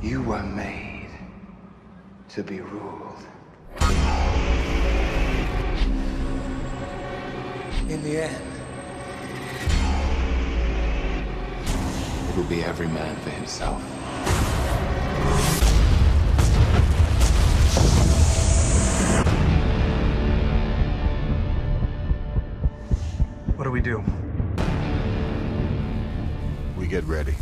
You were made to be ruled. In the end, it'll be every man for himself. What do we do? We get ready.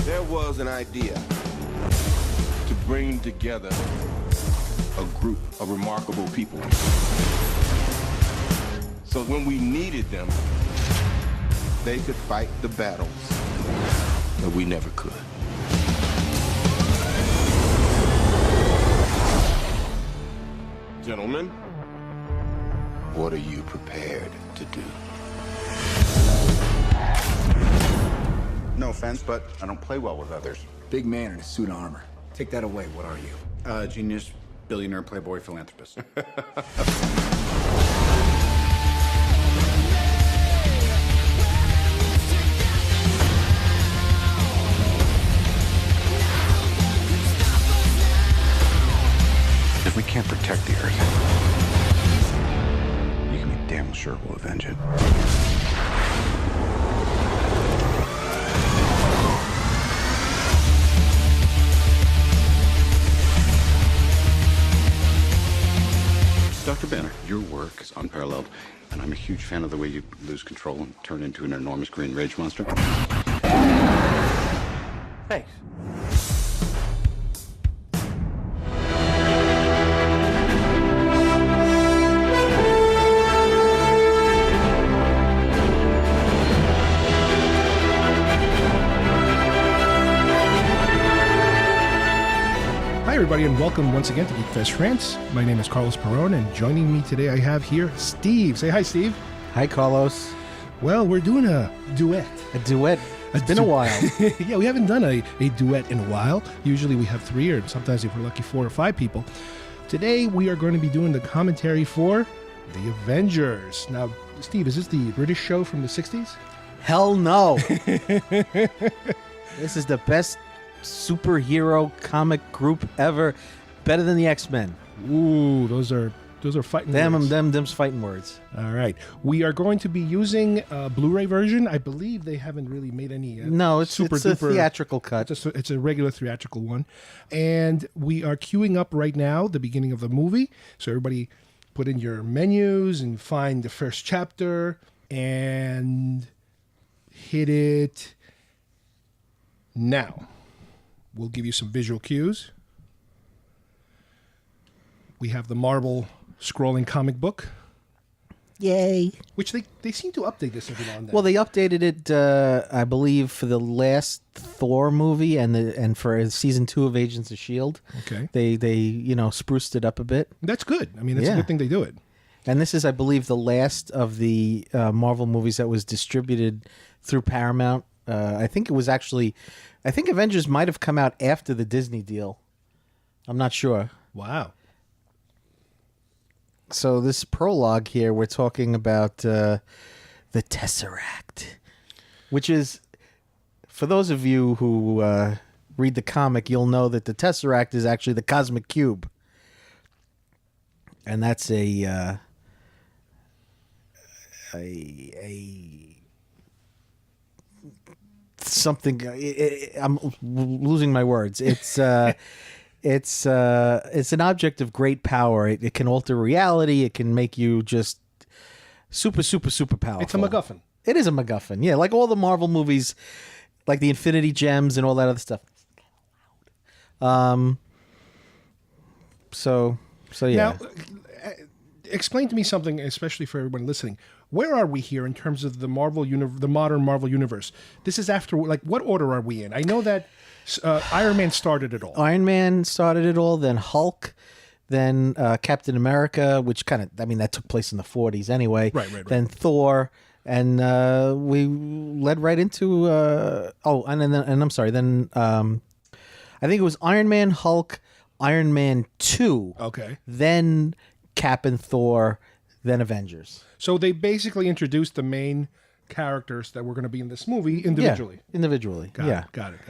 There was an idea to bring together a group of remarkable people. So when we needed them, they could fight the battles that we never could. Gentlemen, what are you prepared to do? No offense, but I don't play well with others. Big man in a suit of armor. Take that away. What are you? Genius, billionaire, playboy, philanthropist. If we can't protect the Earth, you can be damn sure we'll avenge it. Dr. Banner, your work is unparalleled, and I'm a huge fan of the way you lose control and turn into an enormous green rage monster. Thanks. Hi, everybody, and welcome once again to GeekFest Rants. My name is Carlos Perron, and joining me today I have here Steve. Say hi, Steve. Hi, Carlos. Well, we're doing a duet. A duet. It's been a while. Yeah, we haven't done a duet in a while. Usually we have three, or sometimes if we're lucky, 4 or 5 people. Today we are going to be doing the commentary for the Avengers. Now, Steve, is this the British show from the 60s? Hell no. This is the best superhero comic group ever. Better than the X-Men. Ooh, those are fighting words. Them's fighting words. All right. We are going to be using a Blu-ray version. I believe they haven't really made any No, it's a theatrical cut. It's a regular theatrical one. And we are queuing up right now the beginning of the movie. So everybody put in your menus and find the first chapter and hit it now. We'll give you some visual cues. We have the Marvel scrolling comic book. Yay. Which they seem to update this every now and then. Well, they updated it, I believe, for the last Thor movie and for season 2 of Agents of S.H.I.E.L.D. Okay. They spruced it up a bit. That's good. I mean, that's a good thing they do it. And this is, I believe, the last of the Marvel movies that was distributed through Paramount. I think Avengers might have come out after the Disney deal. I'm not sure. Wow. So this prologue here, we're talking about the Tesseract, which is, for those of you who read the comic, you'll know that the Tesseract is actually the cosmic cube. And that's something. I'm losing my words. It's an object of great power. It can alter reality. It can make you just super, super, super powerful. It's a MacGuffin. It is a MacGuffin. Yeah, like all the Marvel movies, like the Infinity Gems and all that other stuff. So yeah. Now, explain to me something, especially for everyone listening. Where are we here in terms of the modern Marvel universe? This is after, like, what order are we in? I know that Iron Man started it all. Iron Man started it all, then Hulk, then Captain America, which that took place in the 40s anyway. Right. Then Thor, and we led right into, then I think it was Iron Man, Hulk, Iron Man 2. Okay. Then Cap and Thor, then Avengers. So they basically introduced the main characters that were going to be in this movie individually. Yeah, individually. Got yeah. it, got it.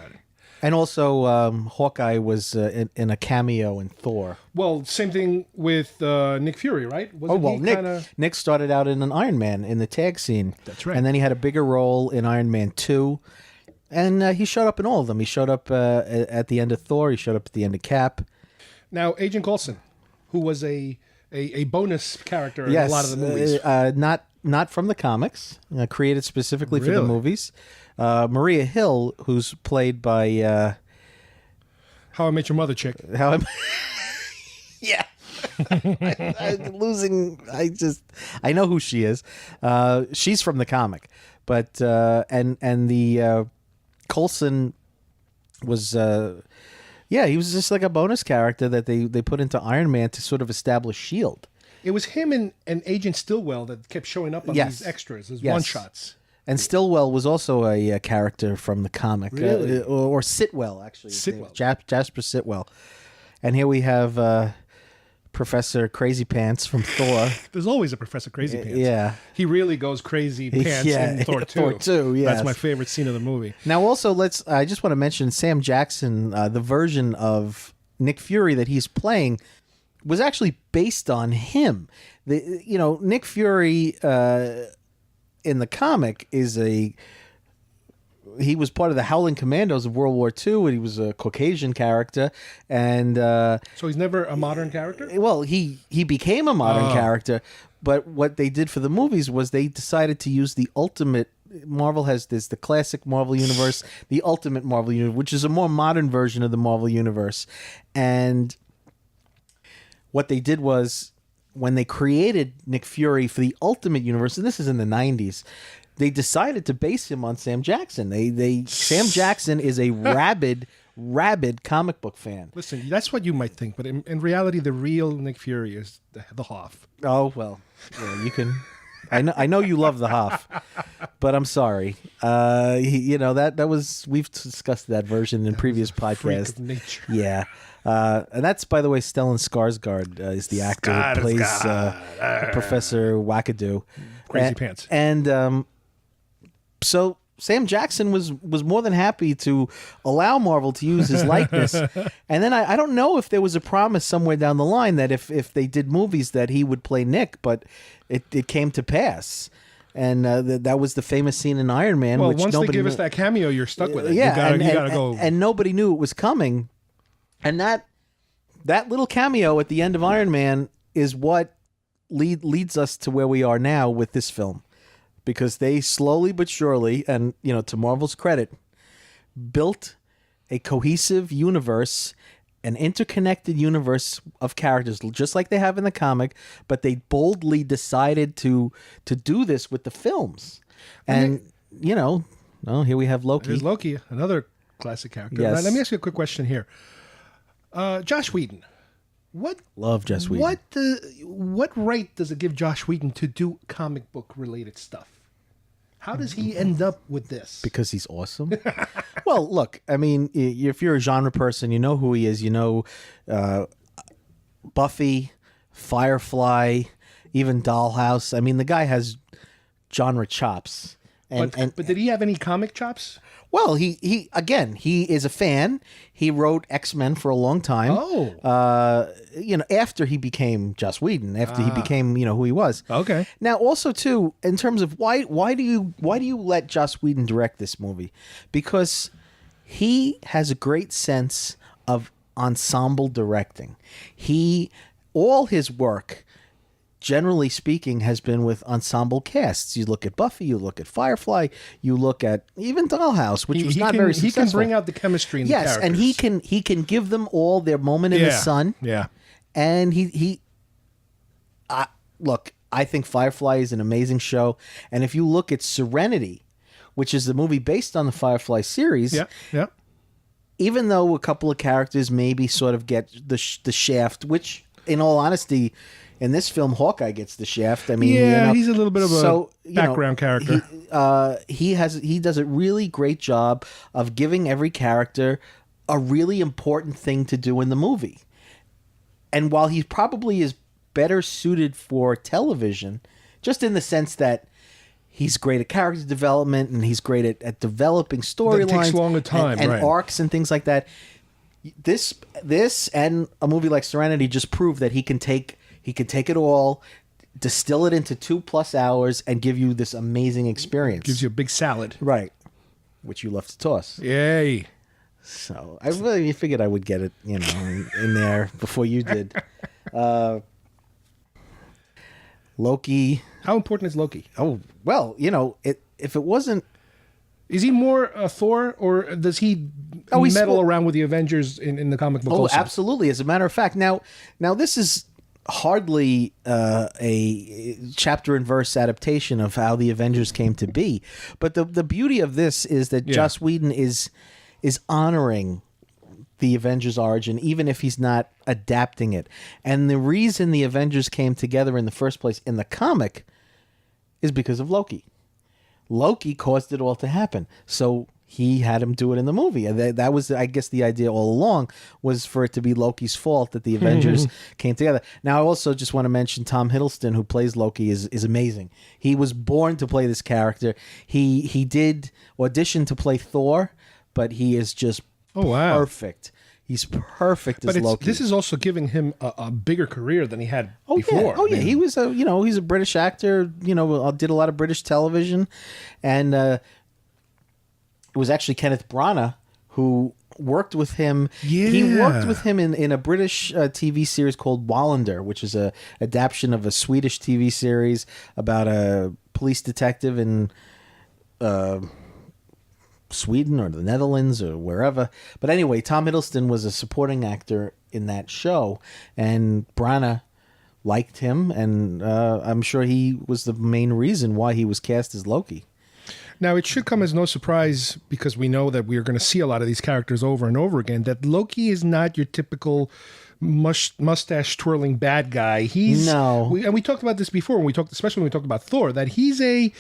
And also, Hawkeye was in a cameo in Thor. Well, same thing with Nick Fury, right? Wasn't he Nick started out in an Iron Man in the tag scene. That's right. And then he had a bigger role in Iron Man 2. And he showed up in all of them. He showed up at the end of Thor. He showed up at the end of Cap. Now, Agent Coulson, who was a bonus character in a lot of the movies. Not from the comics, created specifically for the Really? movies. Maria Hill, who's played by How I Met Your Mother chick. Yeah. I'm losing. I know who she is. She's from the comic, but and the Coulson was he was just like a bonus character that they put into Iron Man to sort of establish S.H.I.E.L.D. It was him and Agent Stillwell that kept showing up on these extras as one-shots. And Stillwell was also a character from the comic, Really? or Sitwell actually. Sitwell. Jasper Sitwell. And here we have Professor Crazy Pants from Thor. There's always a Professor Crazy Pants. Yeah. He really goes crazy pants in Thor 2. Thor 2, yes. That's my favorite scene of the movie. Now, also, I just want to mention Sam Jackson, the version of Nick Fury that he's playing was actually based on him. Nick Fury in the comic he was part of the Howling Commandos of World War II, and he was a Caucasian character. And so he's never a modern character? well, he became a modern character, but what they did for the movies was they decided to use the ultimate. Marvel has the classic Marvel universe, the ultimate Marvel universe, which is a more modern version of the Marvel universe. And what they did was, when they created Nick Fury for the Ultimate Universe, and this is in the 90s, they decided to base him on Sam Jackson. Sam Jackson is a rabid comic book fan. Listen, that's what you might think, but in reality, the real Nick Fury is the Hoff. Oh, well, yeah, you can... I know you love the Hoff, but I'm sorry. That was... We've discussed that version in previous podcasts. Freak of nature. Yeah. And that's, by the way, Stellan Skarsgård is the actor who plays Professor Wackadoo. Crazy Pants. And so Sam Jackson was more than happy to allow Marvel to use his likeness. And then I don't know if there was a promise somewhere down the line that if they did movies that he would play Nick, but it came to pass. And that was the famous scene in Iron Man. Well, which once nobody they give us that cameo, you're stuck with it. Yeah, you gotta go. And nobody knew it was coming. And that little cameo at the end of Iron Man is what leads us to where we are now with this film. Because they slowly but surely, and to Marvel's credit, built a cohesive universe, an interconnected universe of characters, just like they have in the comic, but they boldly decided to do this with the films. And, here we have Loki. There's Loki, another classic character. Yes. Now, let me ask you a quick question here. Josh Whedon. Love Joss Whedon. What right does it give Josh Whedon to do comic book related stuff? How does he end up with this? Because he's awesome. Well, look, I mean, if you're a genre person, you know who he is. Buffy, Firefly, even Dollhouse. I mean, the guy has genre chops. But did he have any comic chops? Well, he is a fan. He wrote X-Men for a long time. Oh. After he became Joss Whedon, after he became, who he was. Okay. Now, also too, in terms of why do you let Joss Whedon direct this movie? Because he has a great sense of ensemble directing. All his work, generally speaking, has been with ensemble casts. You look at Buffy, you look at Firefly, you look at even Dollhouse, which was not very successful. He can bring out the chemistry in the characters. Yes, and he can give them all their moment in the sun. Yeah. And look, I think Firefly is an amazing show. And if you look at Serenity, which is the movie based on the Firefly series, yeah. Even though a couple of characters maybe sort of get the shaft, which, in all honesty, in this film, Hawkeye gets the shaft. I mean, he's a little bit of a background character. He does a really great job of giving every character a really important thing to do in the movie. And while he probably is better suited for television, just in the sense that he's great at character development and he's great at developing storylines. That takes longer time, and right. arcs and things like that. This and a movie like Serenity just prove that he can take it all, distill it into 2+ hours, and give you this amazing experience. Gives you a big salad. Right. Which you love to toss. Yay. So I really figured I would get it, in there before you did. Loki. How important is Loki? Oh, well, if it wasn't... Is he more Thor, or does he meddle around with the Avengers in the comic book also? Absolutely. As a matter of fact, now this is hardly a chapter and verse adaptation of how the Avengers came to be. But the beauty of this is that Joss Whedon is honoring the Avengers origin, even if he's not adapting it. And the reason the Avengers came together in the first place in the comic is because of Loki. Loki caused it all to happen. So he had him do it in the movie. And that was, I guess, the idea all along, was for it to be Loki's fault that the Avengers came together. Now, I also just want to mention Tom Hiddleston, who plays Loki, is amazing. He was born to play this character. He did audition to play Thor, but he is just perfect. He's perfect as Loki. This is also giving him a bigger career than he had before. Yeah. He was he's a British actor, did a lot of British television, and it was actually Kenneth Branagh who worked with him. Yeah. He worked with him in a British TV series called Wallander, which is a adaptation of a Swedish TV series about a police detective in Sweden or the Netherlands or wherever. But anyway, Tom Hiddleston was a supporting actor in that show, and Branagh liked him, and I'm sure he was the main reason why he was cast as Loki. Now, it should come as no surprise, because we know that we are going to see a lot of these characters over and over again, that Loki is not your typical mustache twirling bad guy. We talked about this before, especially when we talked about Thor, that he's a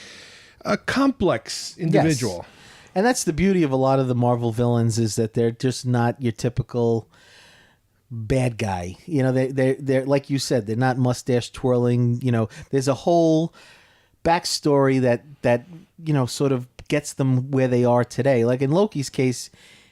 complex individual. Yes. And that's the beauty of a lot of the Marvel villains, is that they're just not your typical bad guy. They're like you said, they're not mustache twirling. There's a whole backstory that sort of gets them where they are today. Like in Loki's case,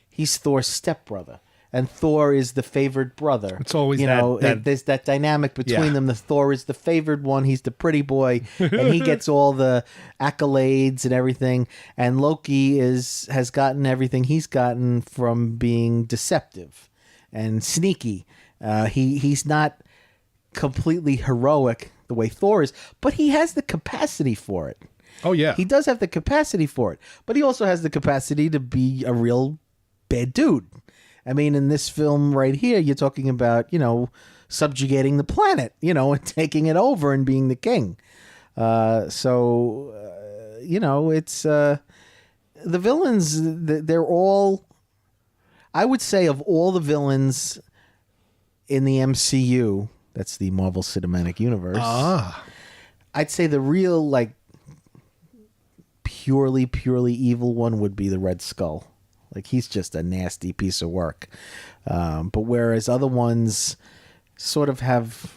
he's Thor's stepbrother, and Thor is the favored brother. It's always there's that dynamic between them. The Thor is the favored one. He's the pretty boy, and he gets all the accolades and everything. And Loki has gotten everything he's gotten from being deceptive and sneaky. He's not completely heroic the way Thor is, but he has the capacity for it. Oh, yeah. He does have the capacity for it, but he also has the capacity to be a real bad dude. I mean, in this film right here, you're talking about, subjugating the planet, and taking it over and being the king. It's the villains, they're all, I would say, of all the villains in the MCU, that's the Marvel Cinematic Universe, I'd say the real, purely evil one would be the Red Skull. Like, he's just a nasty piece of work. But whereas other ones sort of have,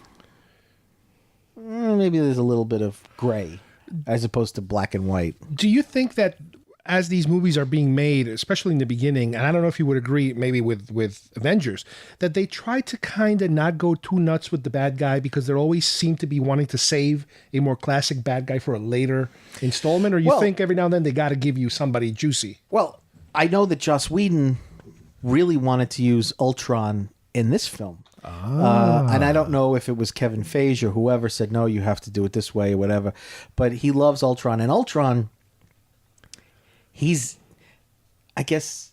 maybe there's a little bit of gray as opposed to black and white. Do you think that as these movies are being made, especially in the beginning, and I don't know if you would agree maybe with Avengers, that they try to kind of not go too nuts with the bad guy because they always seem to be wanting to save a more classic bad guy for a later installment? Or you think every now and then they got to give you somebody juicy? Well, I know that Joss Whedon really wanted to use Ultron in this film. And I don't know if it was Kevin Feige or whoever said, no, you have to do it this way or whatever. But he loves Ultron. And Ultron, I guess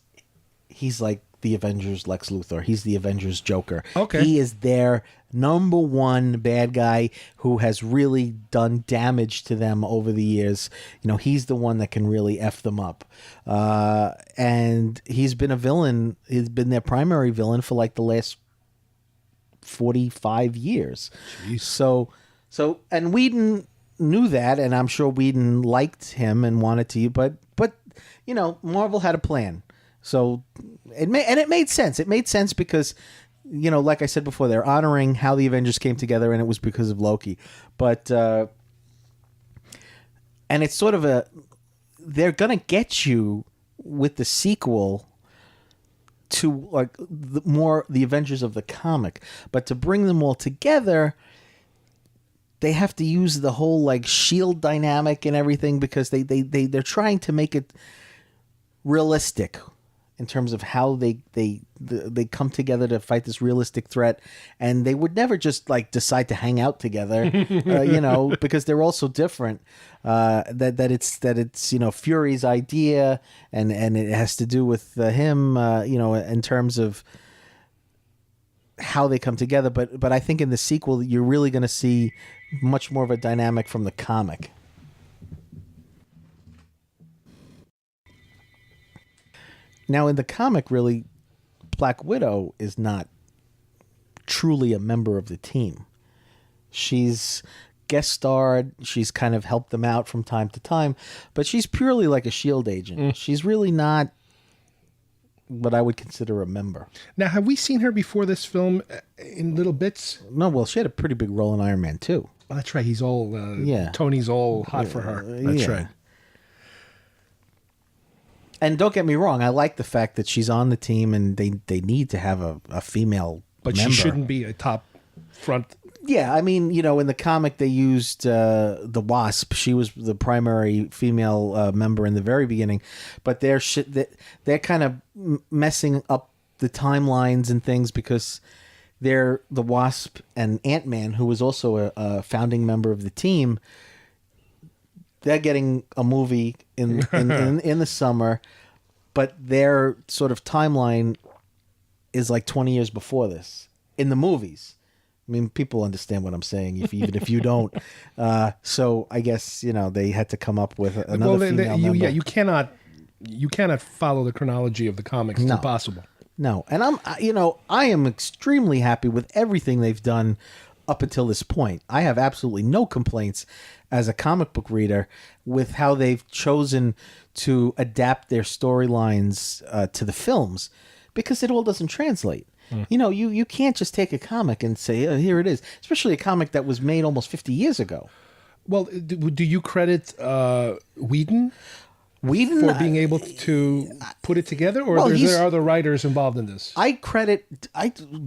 he's like the Avengers Lex Luthor. He's the Avengers Joker. Okay. He is their number one bad guy who has really done damage to them over the years. He's the one that can really F them up. And he's been a villain. He's been their primary villain for like the last 45 years. Jeez. So, and Whedon knew that, and I'm sure Whedon liked him and wanted to, but Marvel had a plan. So it made sense. It made sense because like I said before, they're honoring how the Avengers came together, and it was because of Loki. But and it's sort of they're gonna get you with the sequel to like the Avengers of the comic, but to bring them all together, they have to use the whole like S.H.I.E.L.D. dynamic and everything, because they're trying to make it realistic in terms of how they come together to fight this realistic threat, and they would never just like decide to hang out together, because they're all so different. That it's Fury's idea, and it has to do with him, in terms of how they come together. But I think in the sequel you're really going to see much more of a dynamic from the comic. Now, in the comic, really, Black Widow is not truly a member of the team. She's guest starred. She's kind of helped them out from time to time, but she's purely like a S.H.I.E.L.D. agent. She's really not what I would consider a member. Now, have we seen her before this film in little bits? No, well, she had a pretty big role in Iron Man 2. Oh, that's right. He's all, Tony's all hot for her. That's right. And don't get me wrong, I like the fact that she's on the team, and they need to have a female But member. she shouldn't be a top front. Yeah, I mean, in the comic they used the Wasp. She was the primary female member in the very beginning, but they're kind of messing up the timelines and things, because they're the Wasp and Ant-Man, who was also a founding member of the team. They're getting a movie in the summer, but their sort of timeline is like 20 years before this in the movies. I mean, people understand what I'm saying, even if you don't. So I guess they had to come up with another female member. Yeah, you cannot follow the chronology of the comics. It's impossible. No, and I am extremely happy with everything they've done up until this point. I have absolutely no complaints as a comic book reader with how they've chosen to adapt their storylines to the films, because it all doesn't translate. You can't just take a comic and say, oh, here it is, especially a comic that was made almost 50 years ago. Well, do you credit Whedon for being able to put it together, or there are other writers involved in this? I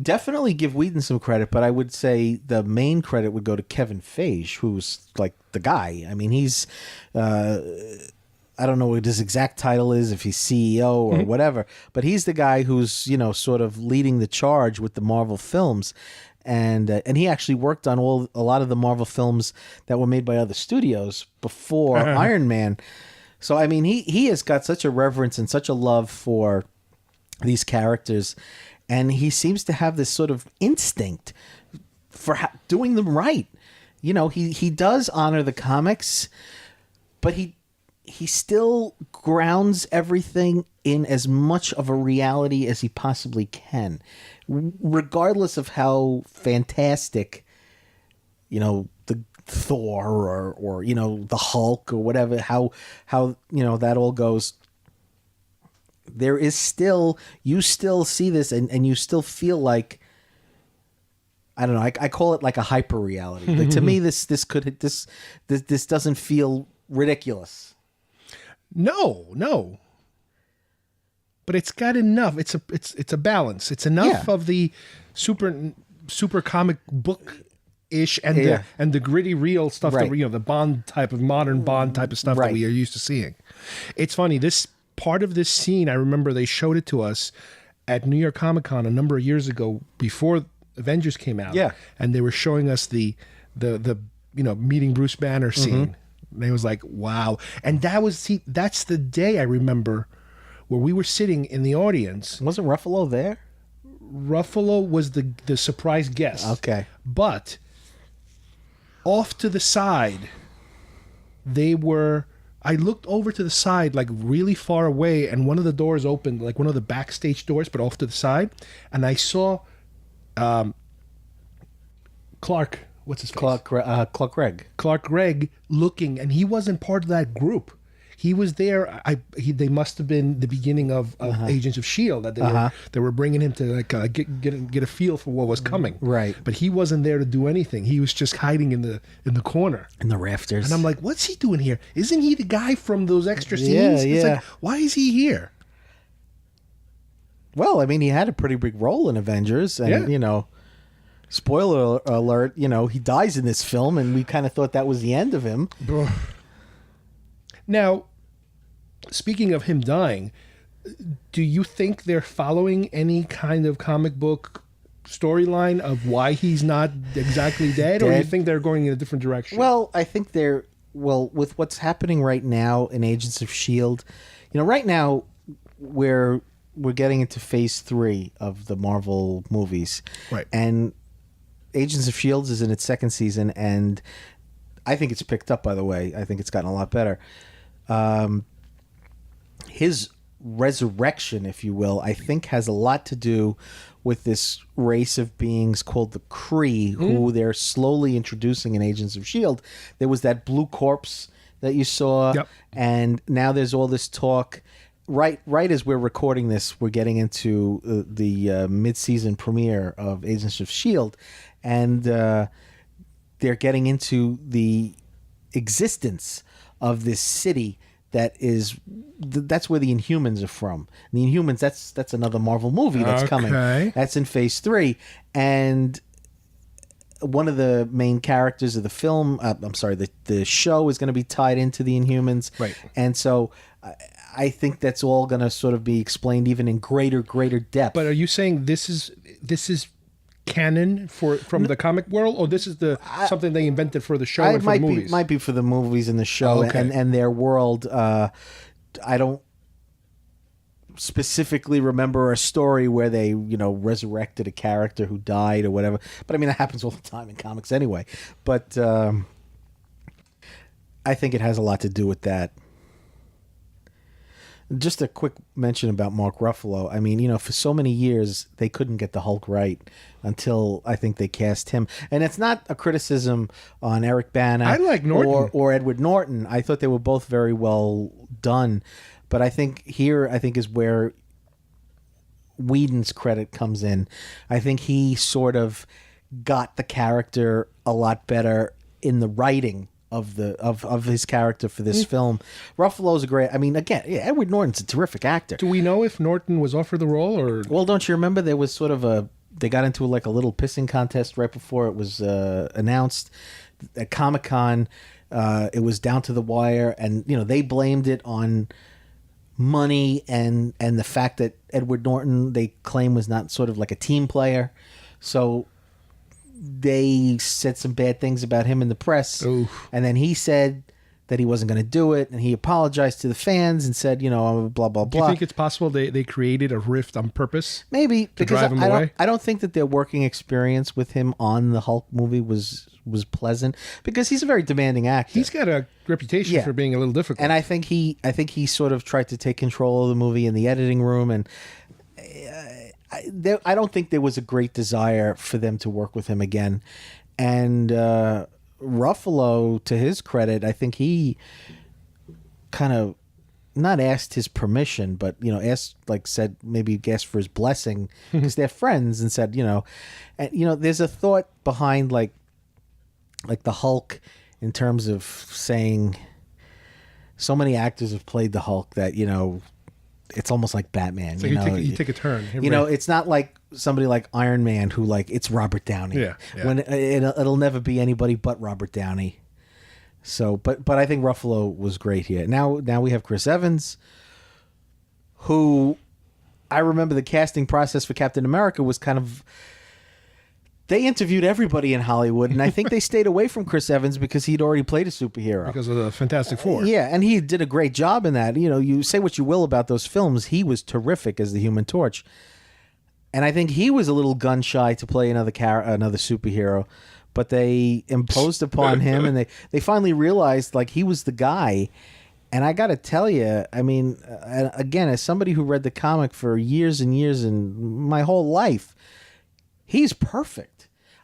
definitely give Whedon some credit, but I would say the main credit would go to Kevin Feige, who's like the guy. I mean, he's I don't know what his exact title is, if he's CEO or whatever, but he's the guy who's sort of leading the charge with the Marvel films. And he actually worked on a lot of the Marvel films that were made by other studios before Iron Man. So, I mean, he has got such a reverence and such a love for these characters, and he seems to have this sort of instinct for doing them right. He does honor the comics, but he still grounds everything in as much of a reality as he possibly can, regardless of how fantastic, the Thor or the Hulk or whatever, how that all goes. There is you still see this and you still feel like, I don't know, I call it like a hyper reality. Like, to me, this doesn't feel ridiculous. No. But it's got enough. It's a balance. It's enough of the super comic book ish and the gritty real stuff that the Bond type of modern Bond type of stuff that we are used to seeing. It's funny, this part of this scene, I remember they showed it to us at New York Comic Con a number of years ago before Avengers came out. Yeah. And they were showing us the meeting Bruce Banner scene. And it was like, wow. And that's the day I remember where we were sitting in the audience. Wasn't Ruffalo there? Ruffalo was the surprise guest. Okay. But off to the side, I looked over to the side, like really far away, and one of the doors opened, like one of the backstage doors, but off to the side. And I saw Clark, what's his face? Clark Gregg. Clark Gregg looking, and he wasn't part of that group. He was there. They must have been the beginning of Agents of S.H.I.E.L.D. that they were bringing him to like get a feel for what was coming. Right. But he wasn't there to do anything. He was just hiding in the corner. In the rafters. And I'm like, what's he doing here? Isn't he the guy from those extra scenes? Yeah, It's yeah. like, why is he here? Well, I mean, he had a pretty big role in Avengers, and spoiler alert, he dies in this film, and we kind of thought that was the end of him. Now, speaking of him dying, do you think they're following any kind of comic book storyline of why he's not exactly dead, or do you think they're going in a different direction? Well, I think with what's happening right now in Agents of S.H.I.E.L.D., right now we're getting into phase 3 of the Marvel movies. Right. And Agents of S.H.I.E.L.D. is in its second season, and I think it's picked up, by the way. I think it's gotten a lot better. His resurrection, if you will, I think has a lot to do with this race of beings called the Kree, who they're slowly introducing in Agents of S.H.I.E.L.D. There was that blue corpse that you saw, and now there's all this talk. Right as we're recording this, we're getting into the mid-season premiere of Agents of S.H.I.E.L.D., and they're getting into the existence of this city that's where the Inhumans are from. The Inhumans, that's another Marvel movie that's coming. That's in phase 3, and one of the main characters of the film, the show is going to be tied into the Inhumans, right? And so I think that's all going to sort of be explained even in greater depth. But are you saying this is canon from the comic world, or this is something they invented for the show and for the movies? Might be for the movies and the show and their world. I don't specifically remember a story where they resurrected a character who died or whatever. But I mean, that happens all the time in comics anyway. But I think it has a lot to do with that. Just a quick mention about Mark Ruffalo. I mean, for so many years, they couldn't get the Hulk right until I think they cast him. And it's not a criticism on Eric Bana I like Norton. or Edward Norton. I thought they were both very well done. But I think is where Whedon's credit comes in. I think he sort of got the character a lot better in the writing of his character for this film. Ruffalo's a great. I mean, again, Edward Norton's a terrific actor. Do we know if Norton was offered the role, or? Well, don't you remember there was sort of they got into like a little pissing contest right before it was announced at Comic-Con. It was down to the wire, and they blamed it on money and the fact that Edward Norton, they claim, was not sort of like a team player. So they said some bad things about him in the press. Oof. And then he said that he wasn't going to do it, and he apologized to the fans and said, blah, blah, blah. Do you think it's possible they created a rift on purpose? Maybe, to because drive him away? I don't think that their working experience with him on the Hulk movie was pleasant, because he's a very demanding actor. He's got a reputation for being a little difficult. And I think he sort of tried to take control of the movie in the editing room, and I don't think there was a great desire for them to work with him again. And Ruffalo, to his credit, I think he kind of not asked his permission, but said maybe asked for his blessing, because they're friends, and said, there's a thought behind like the Hulk, in terms of saying so many actors have played the Hulk that it's almost like Batman. So you take a turn. It's not like somebody like Iron Man, who it's Robert Downey. Yeah. When it'll never be anybody but Robert Downey. So, but I think Ruffalo was great here. Now we have Chris Evans, who I remember the casting process for Captain America was kind of. They interviewed everybody in Hollywood, and I think they stayed away from Chris Evans because he'd already played a superhero. Because of the Fantastic Four. Yeah, and he did a great job in that. You say what you will about those films, he was terrific as the Human Torch. And I think he was a little gun-shy to play another superhero, but they imposed upon him, and they finally realized he was the guy. And I got to tell you, I mean, again, as somebody who read the comic for years and years and my whole life, he's perfect.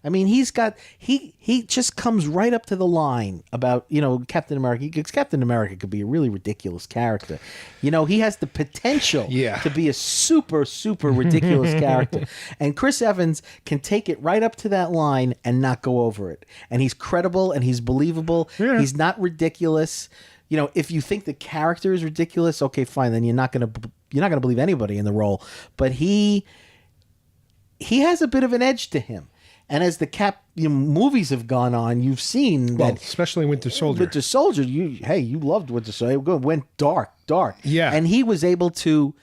I mean, he just comes right up to the line about, Captain America. Because Captain America could be a really ridiculous character. He has the potential to be a super, super ridiculous character. And Chris Evans can take it right up to that line and not go over it. And he's credible and he's believable. Yeah. He's not ridiculous. If you think the character is ridiculous, okay, fine. Then you're not gonna believe anybody in the role. But he has a bit of an edge to him. And as the Cap movies have gone on, you've seen that, especially Winter Soldier. Winter Soldier, you loved Winter Soldier. It went dark. Yeah, and he was able to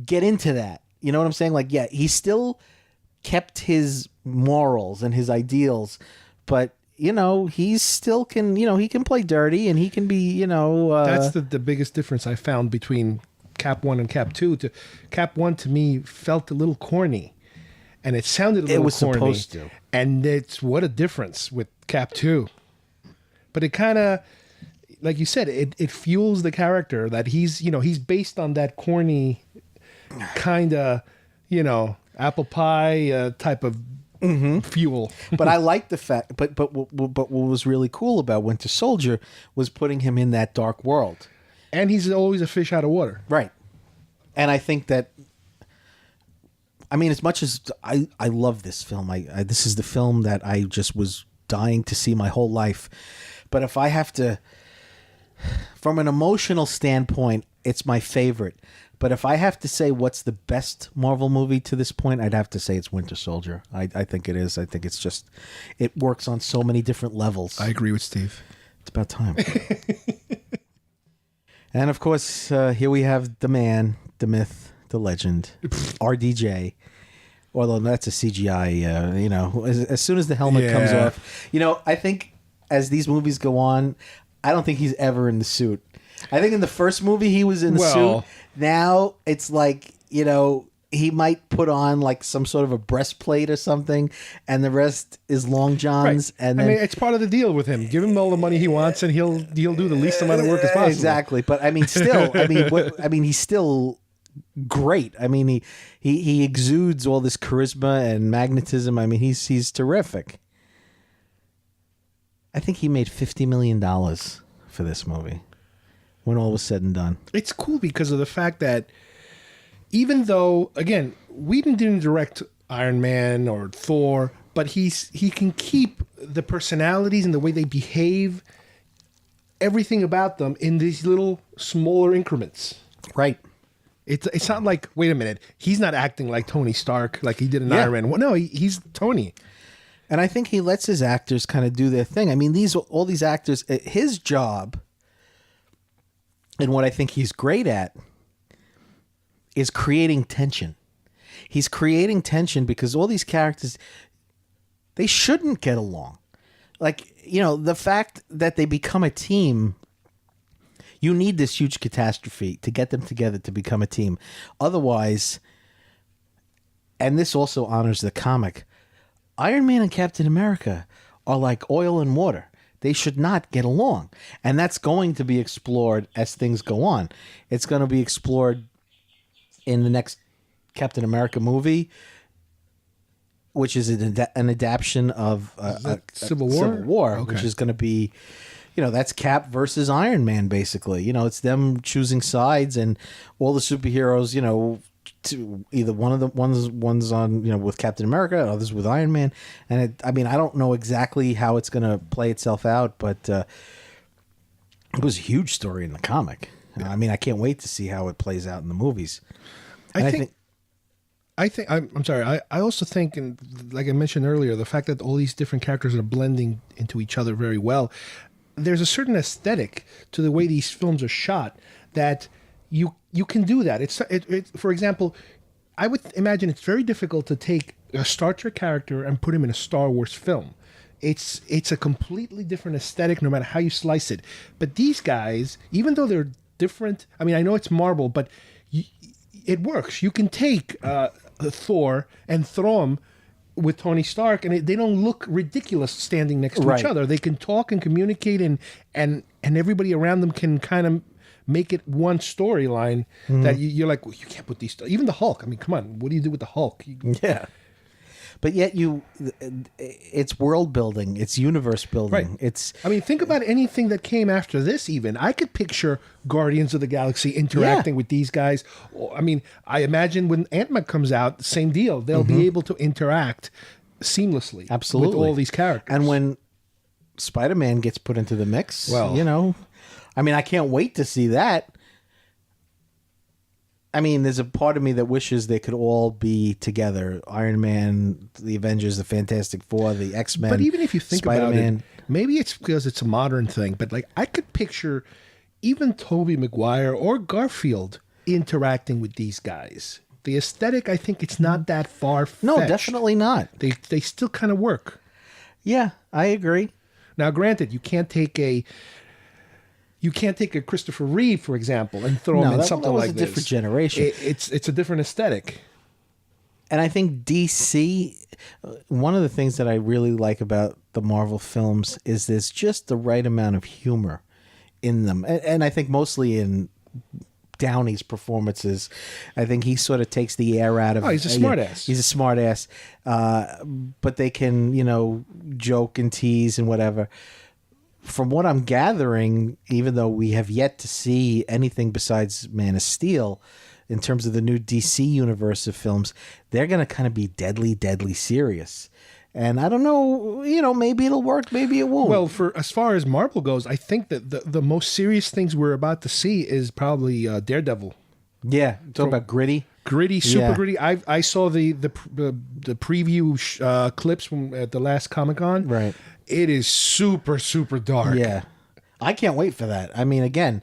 get into that. You know what I'm saying? Like, yeah, he still kept his morals and his ideals, but he still can. He can play dirty, and he can be. That's the biggest difference I found between Cap 1 and Cap 2. Cap 1 to me felt a little corny. And it sounded a little corny. It was supposed to. And what a difference with Cap 2. But it kind of, like you said, it fuels the character that he's based on that corny kind of, apple pie type of fuel. But I like the fact, but what was really cool about Winter Soldier was putting him in that dark world. And he's always a fish out of water. Right. And I think that, as much as I love this film, this is the film that I just was dying to see my whole life. But if I have to, from an emotional standpoint, it's my favorite. But if I have to say what's the best Marvel movie to this point, I'd have to say it's Winter Soldier. I think it is. I think it's just, it works on so many different levels. I agree with Steve. It's about time. And of course, here we have the man, the myth, the legend, RDJ. Although that's a CGI, as soon as the helmet comes off. I think as these movies go on, I don't think he's ever in the suit. I think in the first movie he was in the suit. Now it's like, he might put on like some sort of a breastplate or something, and the rest is long johns. Right. And then, it's part of the deal with him. Give him all the money he wants, and he'll do the least amount of work as possible. Exactly. But still, he's still great. He exudes all this charisma and magnetism. He's terrific. I think he made $50 million for this movie when all was said and done. It's cool because of the fact that even though, again, Whedon didn't direct Iron Man or Thor, but he can keep the personalities and the way they behave, everything about them in these little smaller increments. Right. It's not like, wait a minute, he's not acting like Tony Stark like he did in Iron Man. Well, no, he's Tony. And I think he lets his actors kind of do their thing. All these actors, his job, and what I think he's great at, is creating tension. He's creating tension because all these characters, they shouldn't get along. Like, the fact that they become a team, you need this huge catastrophe to get them together to become a team. Otherwise, and this also honors the comic, Iron Man and Captain America are like oil and water. They should not get along. And that's going to be explored as things go on. It's going to be explored in the next Captain America movie, which is an adaptation of Civil War? Civil War, Okay. Which is going to be, that's Cap versus Iron Man, basically. It's them choosing sides, and all the superheroes, to either one of the one's on, with Captain America, others with Iron Man. And I don't know exactly how it's going to play itself out, but it was a huge story in the comic. I can't wait to see how it plays out in the movies. I think I'm sorry. I also think, and like I mentioned earlier, the fact that all these different characters are blending into each other very well. There's a certain aesthetic to the way these films are shot that you can do that. It's for example, I would imagine it's very difficult to take a Star Trek character and put him in a Star Wars film. It's a completely different aesthetic no matter how you slice it. But these guys, even though they're different, I know it's Marvel, but it works. You can take Thor and throw him with Tony Stark, and they don't look ridiculous standing next to each other. They can talk and communicate, and everybody around them can kind of make it one storyline that you're like, well, you can't put these. Even the Hulk. Come on, what do you do with the Hulk? Yeah. but yet it's world building, it's universe building. Right. It's I mean, think about anything that came after this. Even I could picture Guardians of the Galaxy interacting with these guys. I mean, I imagine when Ant-Man comes out, same deal. They'll be able to interact seamlessly, absolutely with all these characters. And when Spider-Man gets put into the mix, Well, you know, I mean, I can't wait to see that. I mean, there's a part of me that wishes they could all be together. Iron Man, the Avengers, the Fantastic Four, the X-Men. But even if you think Spider-Man, about it, maybe it's because it's a modern thing, but like I could picture even Tobey Maguire or Garfield interacting with these guys. The aesthetic, I think it's not that far-fetched. no, definitely not. They still kind of work. Yeah, I agree. Now, granted, you can't take a Christopher Reeve, for example, and throw him in something was like a this. different generation. It's a different aesthetic. And I think DC, one of the things that I really like about the Marvel films is there's just the right amount of humor in them. And I think mostly in Downey's performances, I think he sort of takes the air out of... Oh, he's a smartass. He's a smartass. But they can, you know, joke and tease and whatever. From what I'm gathering, even though we have yet to see anything besides Man of Steel, in terms of the new DC universe of films, they're going to kind of be deadly, deadly serious. And I don't know, you know, maybe it'll work, maybe it won't. Well, for as far as Marvel goes, I think that the most serious things we're about to see is probably Daredevil. Yeah, talk about gritty. Gritty, super Yeah. gritty. I saw the preview clips from at the last Comic-Con. Right. It is super, super dark. Yeah. I can't wait for that. I mean, again,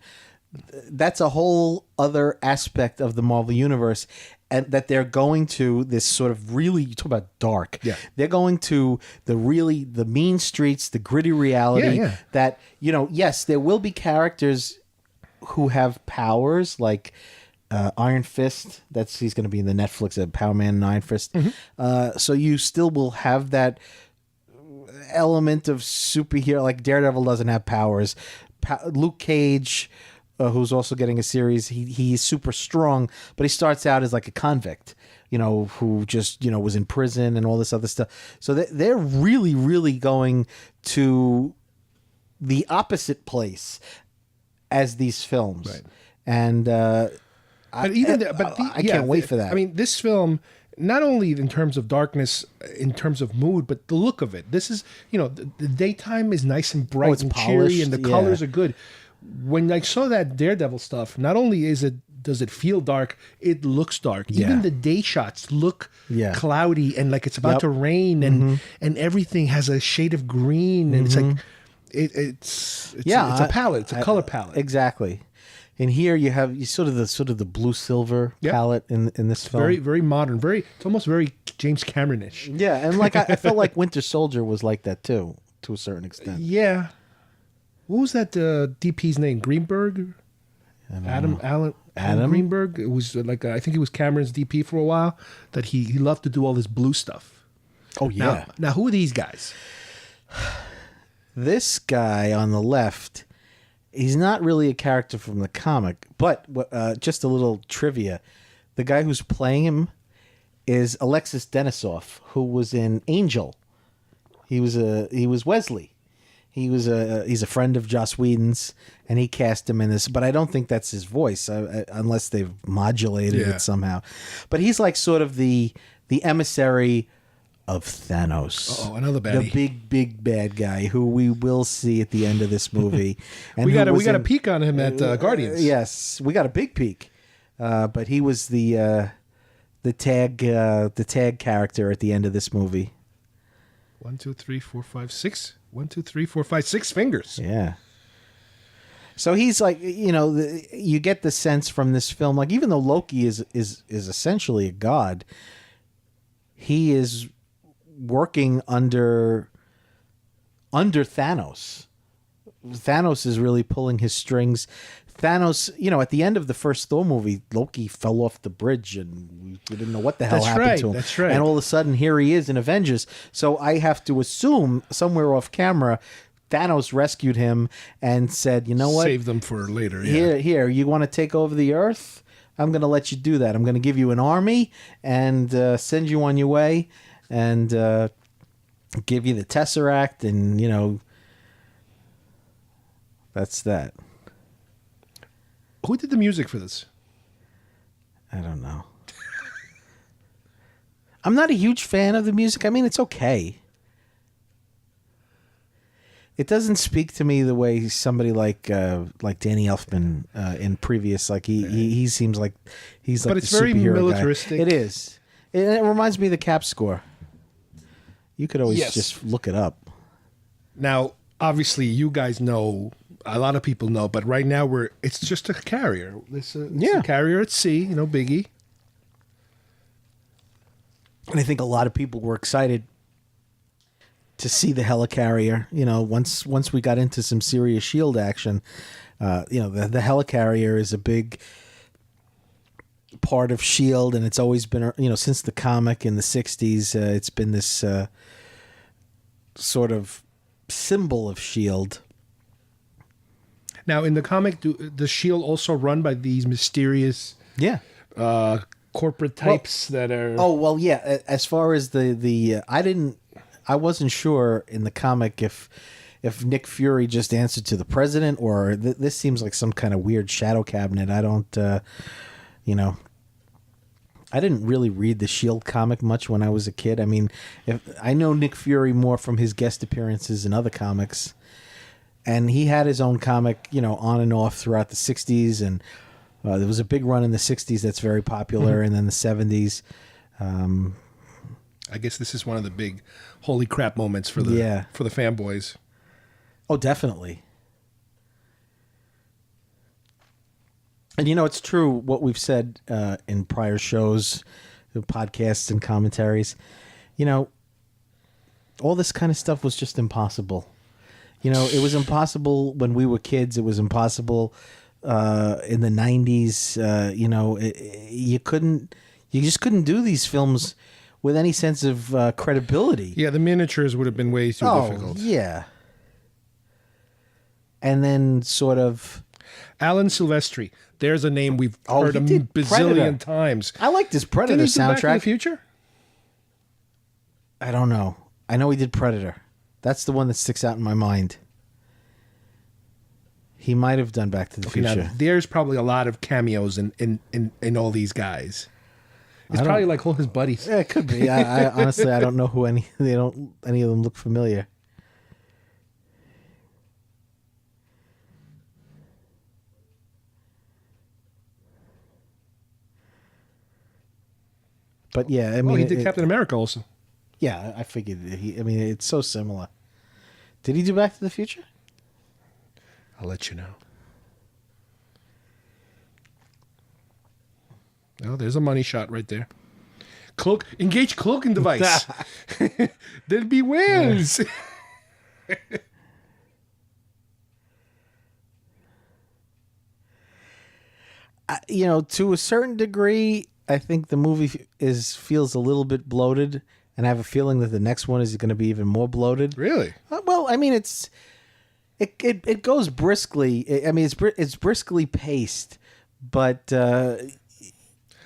that's a whole other aspect of the Marvel Universe, and that they're going to this sort of really, you talk about dark. Yeah. They're going to the mean streets, the gritty reality Yeah. that, you know, yes, there will be characters who have powers like Iron Fist. He's going to be in the Netflix Power Man and Iron Fist. So you still will have that element of superhero, like Daredevil doesn't have powers. Luke Cage, who's also getting a series, he's super strong, but he starts out as like a convict, you know, who just, you know, was in prison and all this other stuff. So they're really, really going to the opposite place as these films. Right. And I can't wait for that. I mean, this film, not only in terms of darkness, in terms of mood, but the look of it. This is, you know, the daytime is nice and bright it's and polished, cheery, and the colors are good. When I saw that Daredevil stuff, not only does it feel dark, it looks dark. Yeah. Even the day shots look cloudy and like it's about to rain, and everything has a shade of green, and it's like it's a palette, it's a color palette. Exactly. And here you have sort of the blue silver palette in this film. Very, very modern. It's almost very James Cameron-ish. Yeah, and like I felt like Winter Soldier was like that too, to a certain extent. Yeah. What was that DP's name? Greenberg? Adam Greenberg? It was like I think he was Cameron's DP for a while. That he loved to do all this blue stuff. Oh yeah. Now who are these guys? This guy on the left, he's not really a character from the comic, but just a little trivia: the guy who's playing him is Alexis Denisof, who was in Angel. He was Wesley. He's a friend of Joss Whedon's, and he cast him in this. But I don't think that's his voice, unless they've modulated it somehow. But he's like sort of the emissary of Thanos. Oh, another baddie. The big bad guy who we will see at the end of this movie. And we got a peek on him at Guardians. Yes, we got a big peek. But he was the tag character at the end of this movie. 1, 2, 3, 4, 5, 6. 1, 2, 3, 4, 5, 6 fingers. Yeah. So he's like, you know, you get the sense from this film, like even though Loki is essentially a god, he is working under Thanos. Thanos is really pulling his strings. Thanos, you know, at the end of the first Thor movie, Loki fell off the bridge and we didn't know what the hell happened to him. That's right. And all of a sudden, here he is in Avengers. So I have to assume somewhere off camera, Thanos rescued him and said, you know what? Save them for later. Yeah. Here, you want to take over the Earth? I'm going to let you do that. I'm going to give you an army and send you on your way. and give you the Tesseract, and that's that. Who did the music for this? I don't know. I'm not a huge fan of the music. I mean, it's okay. It doesn't speak to me the way somebody like Danny Elfman in previous, like he seems like he's like but the it's very superhero militaristic. guy. It is. It reminds me of the Cap score. You could always Yes. just look it up. Now, obviously, you guys know. A lot of people know, but right now it's just a carrier. It's a carrier at sea, Biggie. And I think a lot of people were excited to see the helicarrier. Once we got into some serious S.H.I.E.L.D. action, the helicarrier is a big part of S.H.I.E.L.D. and it's always been, since the comic in the 60s, it's been this sort of symbol of S.H.I.E.L.D. Now, in the comic, does S.H.I.E.L.D. also run by these mysterious corporate types that are... Oh, well, yeah. As far as I wasn't sure in the comic if Nick Fury just answered to the president, or this seems like some kind of weird shadow cabinet. I don't, I didn't really read the S.H.I.E.L.D. comic much when I was a kid. I mean, I know Nick Fury more from his guest appearances in other comics. And he had his own comic, on and off throughout the 60s. And there was a big run in the 60s that's very popular. And then the 70s. I guess this is one of the big holy crap moments for the fanboys. Oh, definitely. And, it's true what we've said in prior shows, podcasts and commentaries. All this kind of stuff was just impossible. It was impossible when we were kids. It was impossible in the 90s. You just couldn't do these films with any sense of credibility. Yeah, the miniatures would have been way too difficult. Yeah. And then sort of... Alan Silvestri. There's a name we've heard he a did bazillion Predator. times. I like this Predator Did he do soundtrack. Back to the Future? I don't know. I know he did Predator. That's the one that sticks out in my mind. He might have done Back to the Future. Now, there's probably a lot of cameos in all these guys. It's probably like all his buddies. Yeah, it could be. I honestly, I don't know who any of them look familiar. But yeah, I mean, he did Captain America also. Yeah, I figured it's so similar. Did he do Back to the Future? I'll let you know. Oh, there's a money shot right there. Engage cloaking device. Then be wins. To a certain degree, I think the movie feels a little bit bloated, and I have a feeling that the next one is going to be even more bloated. Really? Well, I mean, it goes briskly. I mean, it's briskly paced, but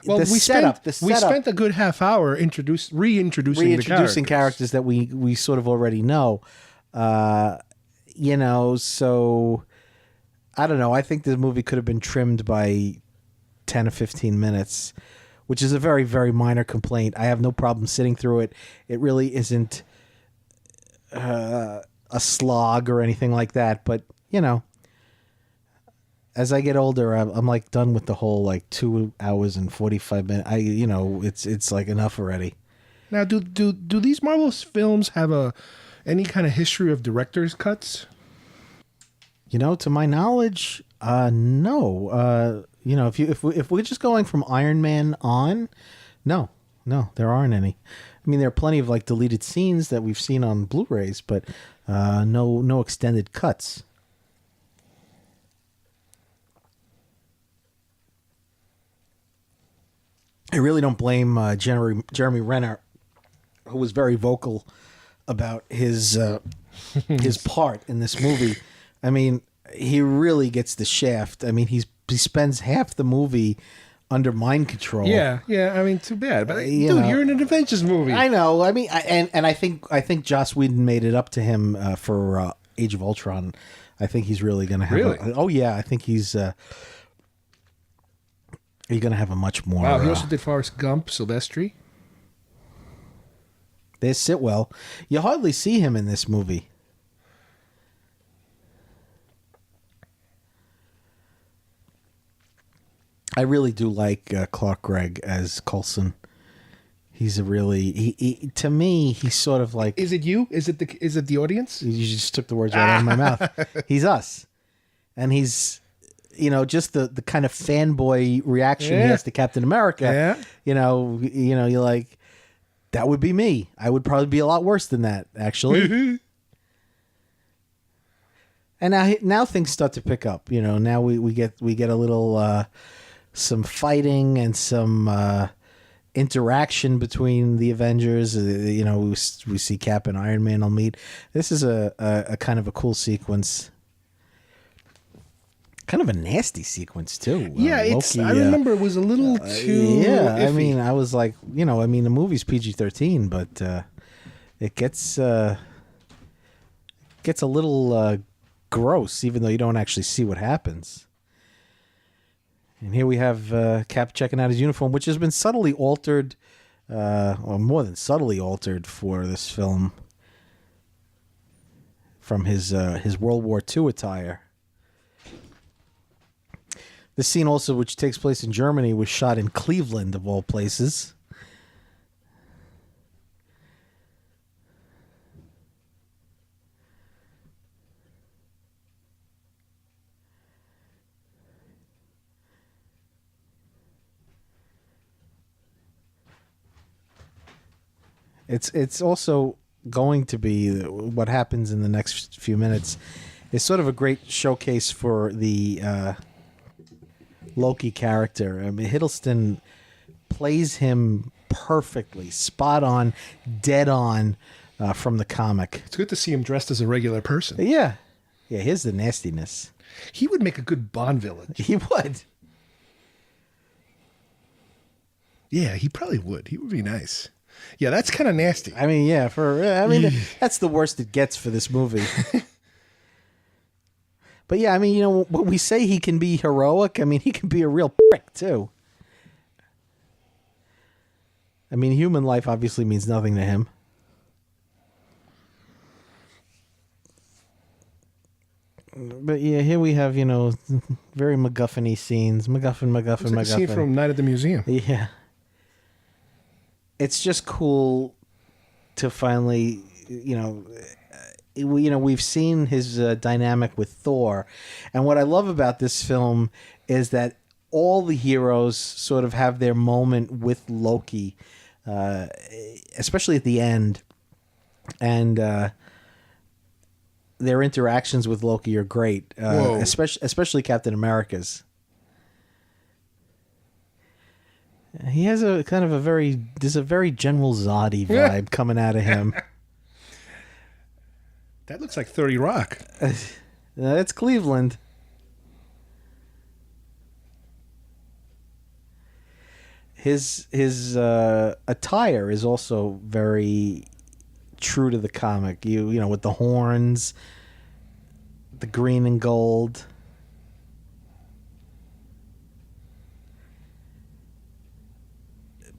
well, we spent a good half hour reintroducing the characters that we sort of already know. So I don't know. I think this movie could have been trimmed by 10 or 15 minutes, which is a very, very minor complaint. I have no problem sitting through it. It really isn't a slog or anything like that. But, as I get older, I'm like done with the whole like 2 hours and 45 minutes. It's like enough already. Now, do these Marvel films have any kind of history of director's cuts? To my knowledge, no. If we're just going from Iron Man on, no, there aren't any. I mean, there are plenty of like deleted scenes that we've seen on Blu-rays, but no extended cuts. I really don't blame Jeremy Renner, who was very vocal about his part in this movie. I mean, he really gets the shaft. I mean, he spends half the movie under mind control. Yeah. I mean, too bad. But You dude, know. you're in an Avengers movie. I know. I mean, I think Joss Whedon made it up to him for Age of Ultron. I think he's really going to have. Really? Oh yeah, I think he's going to have a much more. Wow, he also did Forrest Gump, Silvestri. There's Sitwell. You hardly see him in this movie. I really do like Clark Gregg as Coulson. He's a really he to me he's sort of like. Is it you? Is it the audience? You just took the words right out of my mouth. He's us, and he's just the kind of fanboy reaction he has to Captain America. Yeah. You're like, that would be me. I would probably be a lot worse than that, actually. And now things start to pick up. Now we get a little some fighting and some interaction between the Avengers. We see Cap and Iron Man will meet. This is a kind of a cool sequence. Kind of a nasty sequence too. Yeah, Loki, I remember it was a little too. Yeah, iffy. I mean, I was like, the movie's PG-13, but it gets a little gross, even though you don't actually see what happens. And here we have Cap checking out his uniform, which has been subtly altered, or more than subtly altered for this film, from his World War II attire. The scene also, which takes place in Germany, was shot in Cleveland, of all places. It's also going to be what happens in the next few minutes is sort of a great showcase for the Loki character. I mean, Hiddleston plays him perfectly, spot on, dead on from the comic. It's good to see him dressed as a regular person. Yeah. Here's the nastiness. He would make a good Bond villain. He would. Yeah, he probably would. He would be nice. Yeah, that's kind of nasty. I mean, that's the worst it gets for this movie. But yeah, I mean, when we say he can be heroic, I mean, he can be a real prick too. I mean, human life obviously means nothing to him. But yeah, here we have, very MacGuffin-y scenes. MacGuffin. It's like a scene from Night at the Museum. Yeah. It's just cool to finally, we've seen his dynamic with Thor. And what I love about this film is that all the heroes sort of have their moment with Loki, especially at the end. And their interactions with Loki are great, especially Captain America's. He has a kind of there's a very General Zod vibe coming out of him. That looks like 30 Rock. That's Cleveland. His attire is also very true to the comic. With the horns, the green and gold.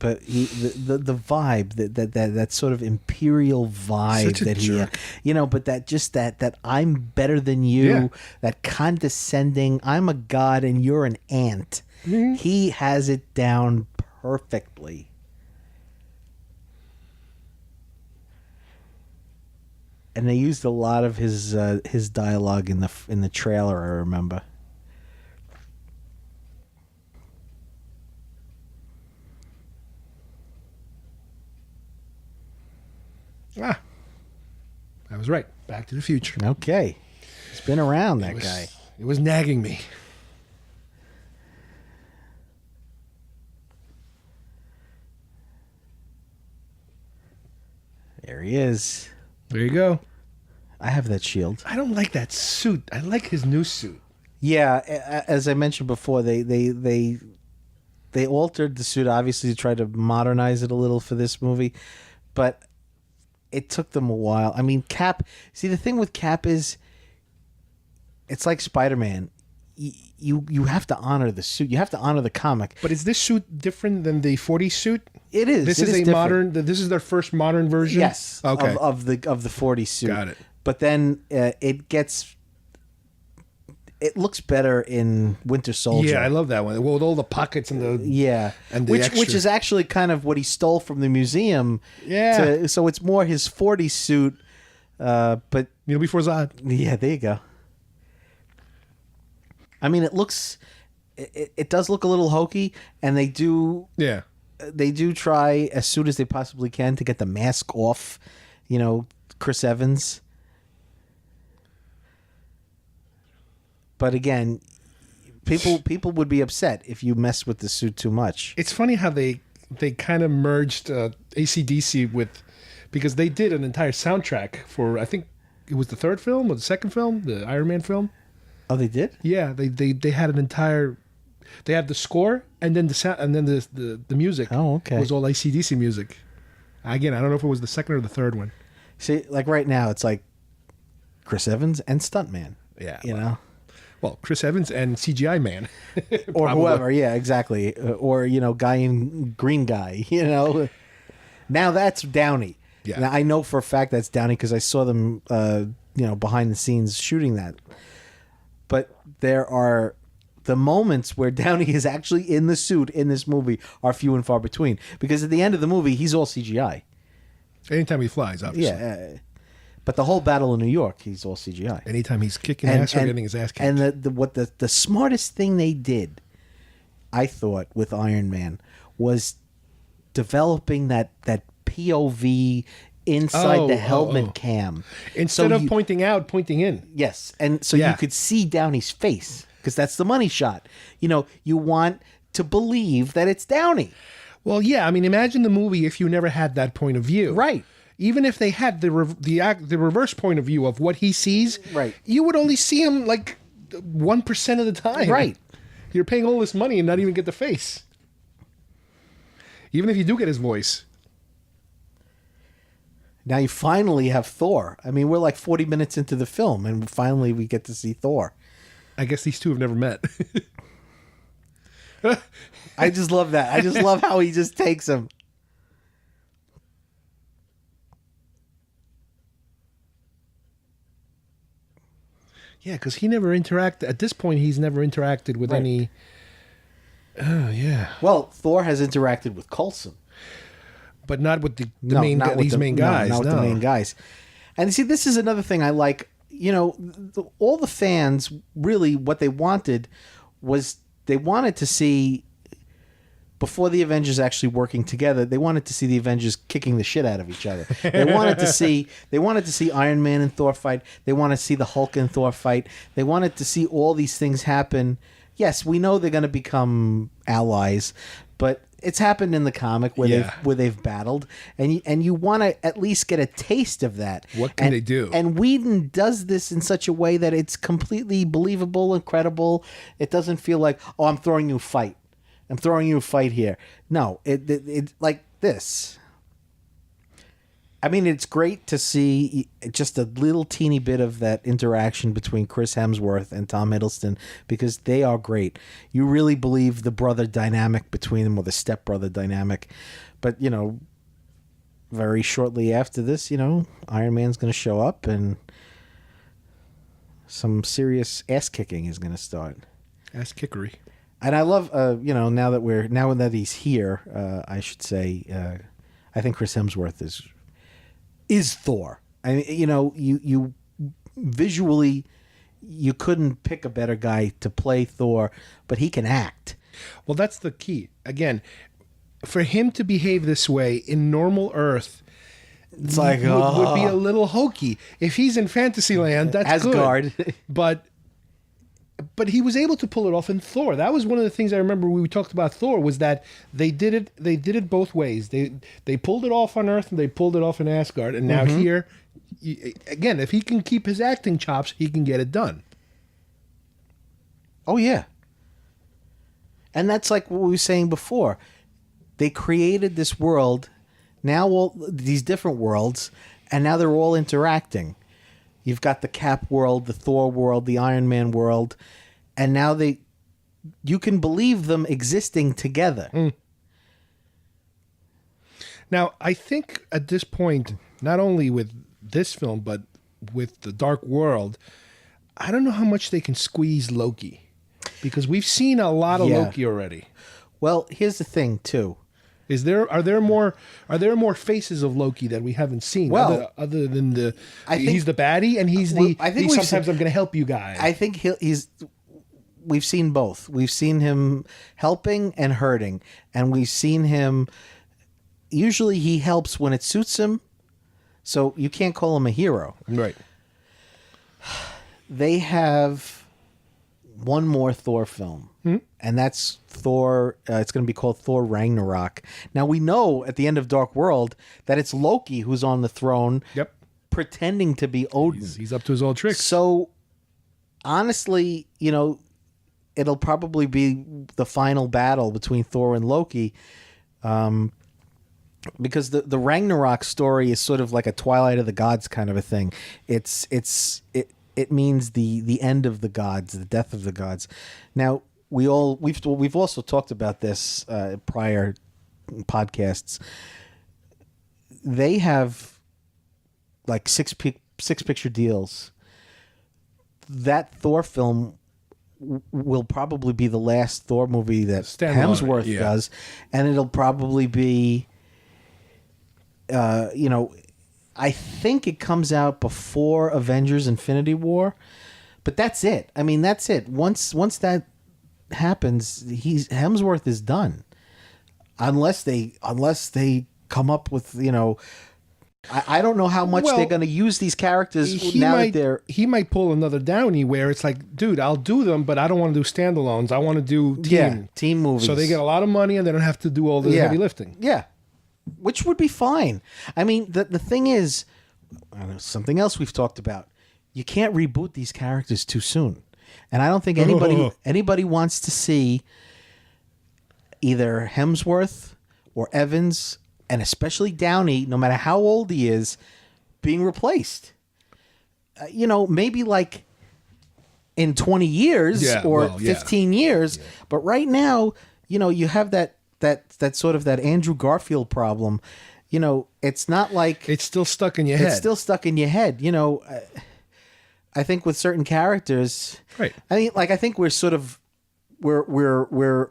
But the vibe, that sort of imperial vibe Such a that jerk. but that I'm better than you, Yeah. that condescending, I'm a god and you're an ant. Mm-hmm. He has it down perfectly. And they used a lot of his dialogue in the trailer, I remember. Ah, I was right. Back to the Future. Okay. He's been around, that guy. It was nagging me. There he is. There you go. I have that shield. I don't like that suit. I like his new suit. Yeah, as I mentioned before, they they altered the suit obviously to try to modernize it a little for this movie, but it took them a while. I mean, Cap. See, the thing with Cap is, it's like Spider-Man. You have to honor the suit. You have to honor the comic. But is this suit different than the 40s suit? It is. This It is a different. modern. This is their first modern version. Yes. Okay. Of the 40 suit. Got it. But then it looks better in Winter Soldier. Yeah, I love that one. Well, with all the pockets and the and the which extra. is actually kind of what he stole from the museum. Yeah. So it's more his 40 suit. But Kneel before Zod. yeah, there you go. I mean, it does look a little hokey, and they do try as soon as they possibly can to get the mask off, Chris Evans. But again, people would be upset if you mess with the suit too much. It's funny how they kind of merged AC/DC with, because they did an entire soundtrack for, I think it was the third film or the second film, the Iron Man film. Oh, they did? Yeah, they had an entire. They had the score and then the sound and then the music. Oh, okay. Was all AC/DC music. Again, I don't know if it was the second or the third one. See, like right now, it's like Chris Evans and Stuntman. Yeah, Well, Chris Evans and CGI Man, Or whoever. Yeah, exactly. Or guy in green guy. Now that's Downey. Yeah. Now, I know for a fact that's Downey because I saw them. Behind the scenes shooting that. But there are the moments where Downey is actually in the suit in this movie are few and far between, because at the end of the movie he's all CGI. Anytime he flies, obviously. Yeah, but the whole battle in New York, he's all CGI. Anytime he's kicking ass or getting his ass kicked. And the smartest thing they did, I thought, with Iron Man was developing that POV inside the helmet cam. Instead of pointing out, pointing in. Yes, and so you could see Downey's face, because that's the money shot. You want to believe that it's Downey. Well, yeah. I mean, imagine the movie if you never had that point of view. Right. Even if they had the reverse point of view of what he sees, right, you would only see him like 1% of the time. Right. You're paying all this money and not even get the face. Even if you do get his voice. Now you finally have Thor. I mean, we're like 40 minutes into the film, and finally we get to see Thor. I guess these two have never met. I just love that. I just love how he just takes him. Yeah, because he never interacted. At this point, he's never interacted with any. Oh, yeah. Well, Thor has interacted with Coulson. But not with the No, main not with these the- main no, guys. not with the no. main guys. And see, this is another thing I like. All the fans, really, what they wanted was they wanted to see, before the Avengers actually working together, they wanted to see the Avengers kicking the shit out of each other. They wanted to see Iron Man and Thor fight. They wanted to see the Hulk and Thor fight. They wanted to see all these things happen. Yes, we know they're going to become allies, but it's happened in the comic where they've battled, and you want to at least get a taste of that. What can they do? And Whedon does this in such a way that it's completely believable and credible. It doesn't feel like, oh, I'm throwing you a fight. I'm throwing you a fight here. No, it like this. I mean, it's great to see just a little teeny bit of that interaction between Chris Hemsworth and Tom Hiddleston, because they are great. You really believe the brother dynamic between them, or the stepbrother dynamic. But, very shortly after this, Iron Man's going to show up and some serious ass kicking is going to start. Ass kickery. And I love, now that he's here, I should say, I think Chris Hemsworth is Thor. I mean, you visually, you couldn't pick a better guy to play Thor, but he can act. Well, that's the key. Again, for him to behave this way in normal Earth, it's like would be a little hokey. If he's in Fantasyland, that's Asgard. good. But he was able to pull it off in Thor. That was one of the things I remember when we talked about Thor, was that they did it both ways. They pulled it off on Earth and they pulled it off in Asgard. And now here, again, if he can keep his acting chops, he can get it done. Oh, yeah. And that's like what we were saying before. They created this world, now all these different worlds, and now they're all interacting. You've got the Cap world, the Thor world, the Iron Man world, and now you can believe them existing together. Now, I think at this point, not only with this film, but with the Dark World, I don't know how much they can squeeze Loki. Because we've seen a lot of Loki already. Well, here's the thing, too. Are there more faces of Loki that we haven't seen? Well, other than think he's the baddie and he's the I think sometimes I'm going to help you guys. I think we've seen both. We've seen him helping and hurting, and we've seen him. Usually, he helps when it suits him, so you can't call him a hero. Right. They have one more Thor film, and that's Thor. It's going to be called Thor Ragnarok. Now, we know at the end of Dark World that it's Loki who's on the throne, pretending to be Odin. He's up to his old tricks. So, honestly, it'll probably be the final battle between Thor and Loki, because the Ragnarok story is sort of like a Twilight of the Gods kind of a thing. It means the end of the gods, the death of the gods. Now we've also talked about this prior podcasts. They have like six picture deals. That Thor film will probably be the last Thor movie that Hemsworth does, and it'll probably be, I think it comes out before Avengers Infinity War, but that's it. I mean, that's it. Once that happens, Hemsworth is done. Unless they come up with, I don't know how much they're going to use these characters now that they're... He might pull another Downey where it's like, dude, I'll do them, but I don't want to do standalones. I want to do team movies. So they get a lot of money and they don't have to do all the heavy lifting. Yeah. Which would be fine. I mean, the thing is, something else we've talked about. You can't reboot these characters too soon, and I don't think anybody wants to see either Hemsworth or Evans, and especially Downey, no matter how old he is, being replaced. Maybe like in 20 years or 15 years, but right now, you have that sort of that Andrew Garfield problem. It's not like it's still stuck in your head. It's still stuck in your head. I think with certain characters, right? I think we're sort of we're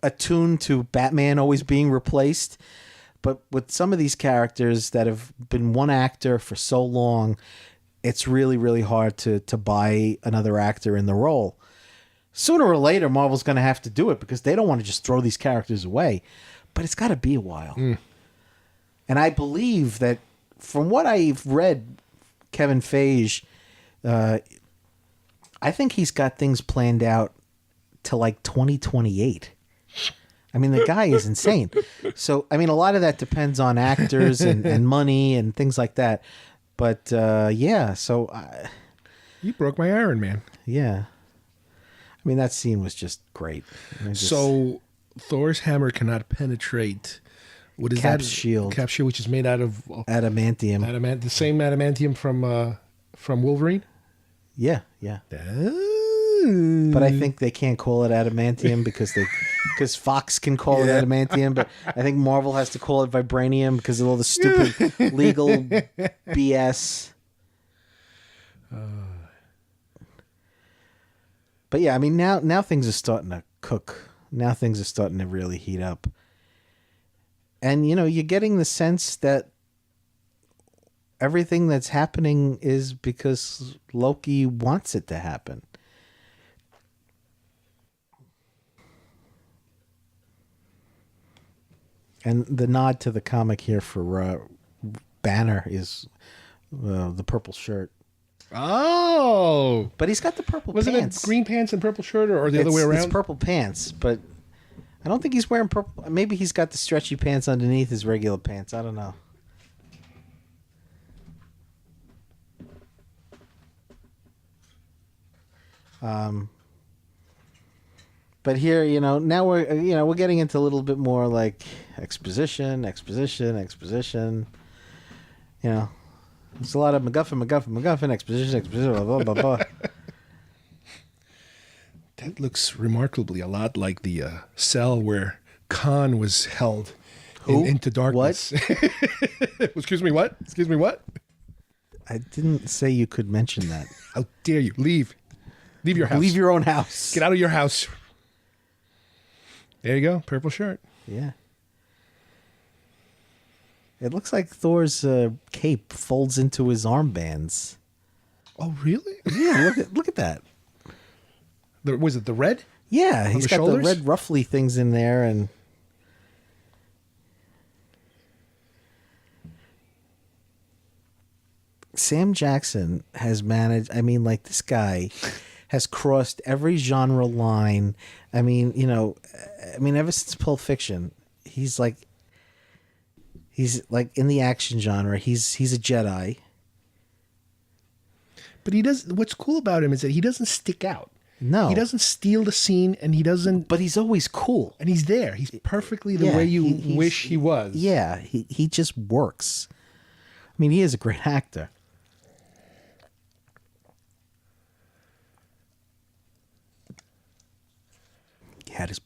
attuned to Batman always being replaced, but with some of these characters that have been one actor for so long, it's really, really hard to buy another actor in the role. Sooner or later, Marvel's going to have to do it because they don't want to just throw these characters away. But it's got to be a while. And I believe that from what I've read, Kevin Feige, I think he's got things planned out to like 2028. I mean, the guy is insane. So, I mean, a lot of that depends on actors and money and things like that. But, so... You broke my Iron Man. Yeah. I mean, that scene was just great. So Thor's hammer cannot penetrate. What is Cap's shield? Cap's shield, which is made out of adamantium. The same adamantium from Wolverine. Yeah. But I think they can't call it adamantium because Fox can call it adamantium, but I think Marvel has to call it vibranium because of all the stupid legal BS. But yeah, I mean, now things are starting to cook. Now things are starting to really heat up. And, you're getting the sense that everything that's happening is because Loki wants it to happen. And the nod to the comic here for Banner is the purple shirt. Oh, but he's got the purple pants. Was it green pants and purple shirt, or the other way around? It's purple pants, but I don't think he's wearing purple. Maybe he's got the stretchy pants underneath his regular pants. I don't know. But here, now we're getting into a little bit more like exposition. It's a lot of MacGuffin, exposition, blah, blah, blah, blah. That looks remarkably a lot like the cell where Khan was held into darkness. What? Excuse me, what? I didn't say you could mention that. How dare you? Leave your house. Leave your own house. Get out of your house. There you go. Purple shirt. Yeah. It looks like Thor's cape folds into his armbands. Oh, really? Yeah, look at that. Was it the red? Yeah, he's the got shoulders? the red ruffly things in there, and Sam Jackson has managed. I mean, like, this guy has crossed every genre line. I mean, ever since Pulp Fiction, he's like in the action genre. He's a Jedi. But he does. What's cool about him is that he doesn't stick out. No, he doesn't steal the scene, and he doesn't. But he's always cool, and he's there. He's perfectly the way you wish he was. Yeah, he just works. I mean, he is a great actor. He had his.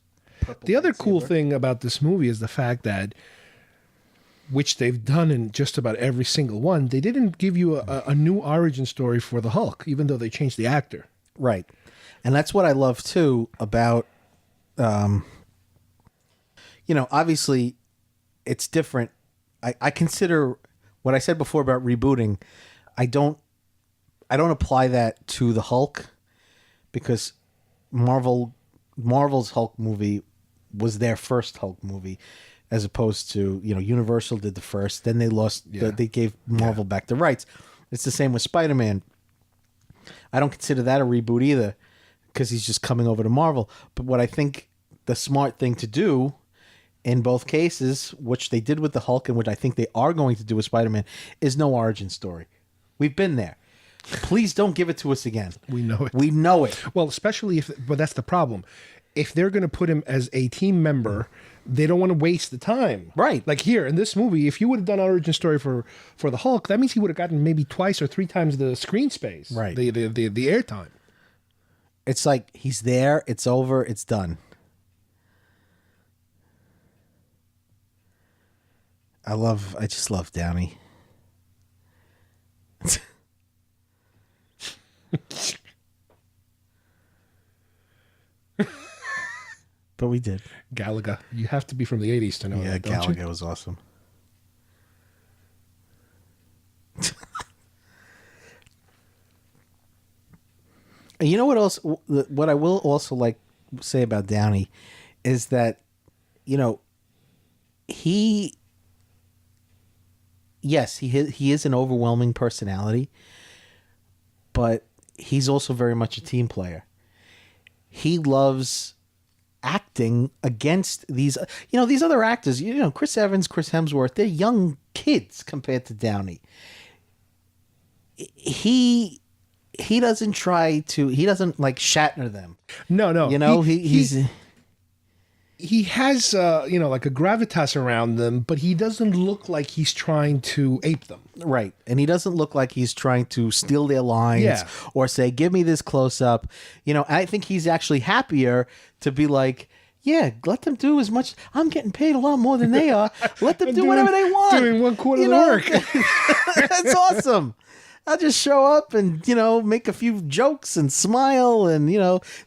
The other cool thing about this movie is the fact that, which they've done in just about every single one, they didn't give you a new origin story for the Hulk, even though they changed the actor. Right. And that's what I love, too, about, obviously it's different. I consider what I said before about rebooting. I don't apply that to the Hulk, because Marvel's Hulk movie was their first Hulk movie, as opposed to, Universal did the first, then they lost, they gave Marvel back the rights. It's the same with Spider-Man. I don't consider that a reboot either, because he's just coming over to Marvel. But what I think the smart thing to do in both cases, which they did with the Hulk and which I think they are going to do with Spider-Man, is no origin story. We've been there. Please don't give it to us again. We know it. We know it. Well, especially but that's the problem. If they're going to put him as a team member, they don't want to waste the time. Right. Like here in this movie, if you would have done origin story for the Hulk, that means he would have gotten maybe 2 or 3 times the screen space. Right. The airtime. It's like he's there, it's over, it's done. I just love Downey. But we did. Galaga. You have to be from the 80s to know that, don't Galaga you? was awesome. You know what else? What I will also say about Downey is that, he is an overwhelming personality, but he's also very much a team player. He loves acting against these other actors. Chris Evans, Chris Hemsworth, they're young kids compared to Downey. He doesn't like Shatner them. No. He has like a gravitas around them, but he doesn't look like he's trying to ape them. right, and he doesn't look like he's trying to steal their lines or say, "Give me this close up." I think he's actually happier to be like, "Yeah, let them do as much. I'm getting paid a lot more than they are. Let them do whatever they want." Doing 1/4 of the work. That's awesome. I'll just show up and, make a few jokes and smile and,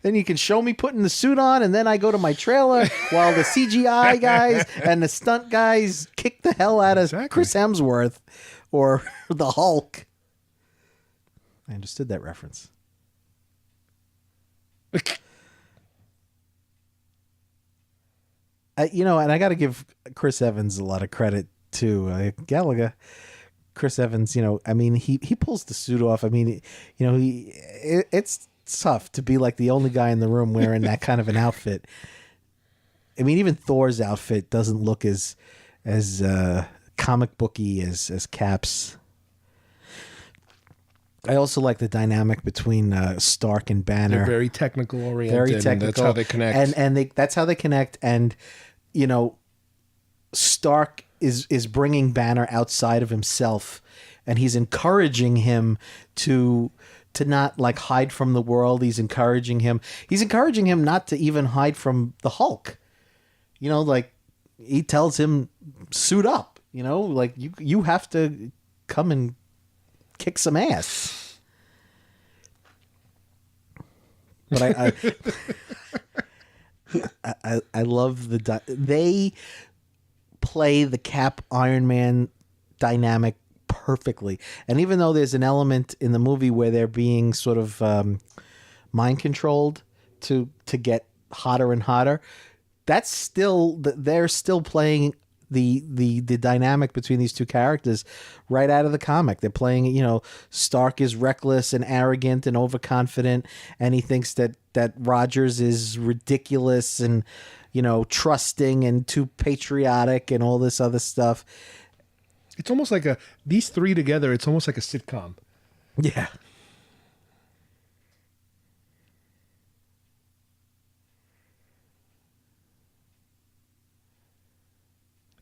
then you can show me putting the suit on, and then I go to my trailer while the CGI guys and the stunt guys kick the hell out of Chris Hemsworth or the Hulk. I understood that reference. And I got to give Chris Evans a lot of credit too. Galaga. Chris Evans, he pulls the suit off. I mean, it's tough to be like the only guy in the room wearing that kind of an outfit. I mean, even Thor's outfit doesn't look as comic booky as Cap's. I also like the dynamic between Stark and Banner. They're very technical oriented. Very And technical. that's how they connect. And that's how they connect. And, you know, Stark is bringing Banner outside of himself, and he's encouraging him to not like hide from the world. He's encouraging him not to even hide from the Hulk. You know, like he tells him, suit up, you know, like you have to come and kick some ass. But I love they play the Cap Iron Man dynamic perfectly. And even though there's an element in the movie where they're being sort of mind controlled to get hotter and hotter, that's still, they're still playing the dynamic between these two characters right out of the comic. They're playing, you know, Stark is reckless and arrogant and overconfident, and he thinks that Rogers is ridiculous and, you know, trusting and too patriotic and all this other stuff. It's almost like these three together, it's almost like a sitcom. Yeah.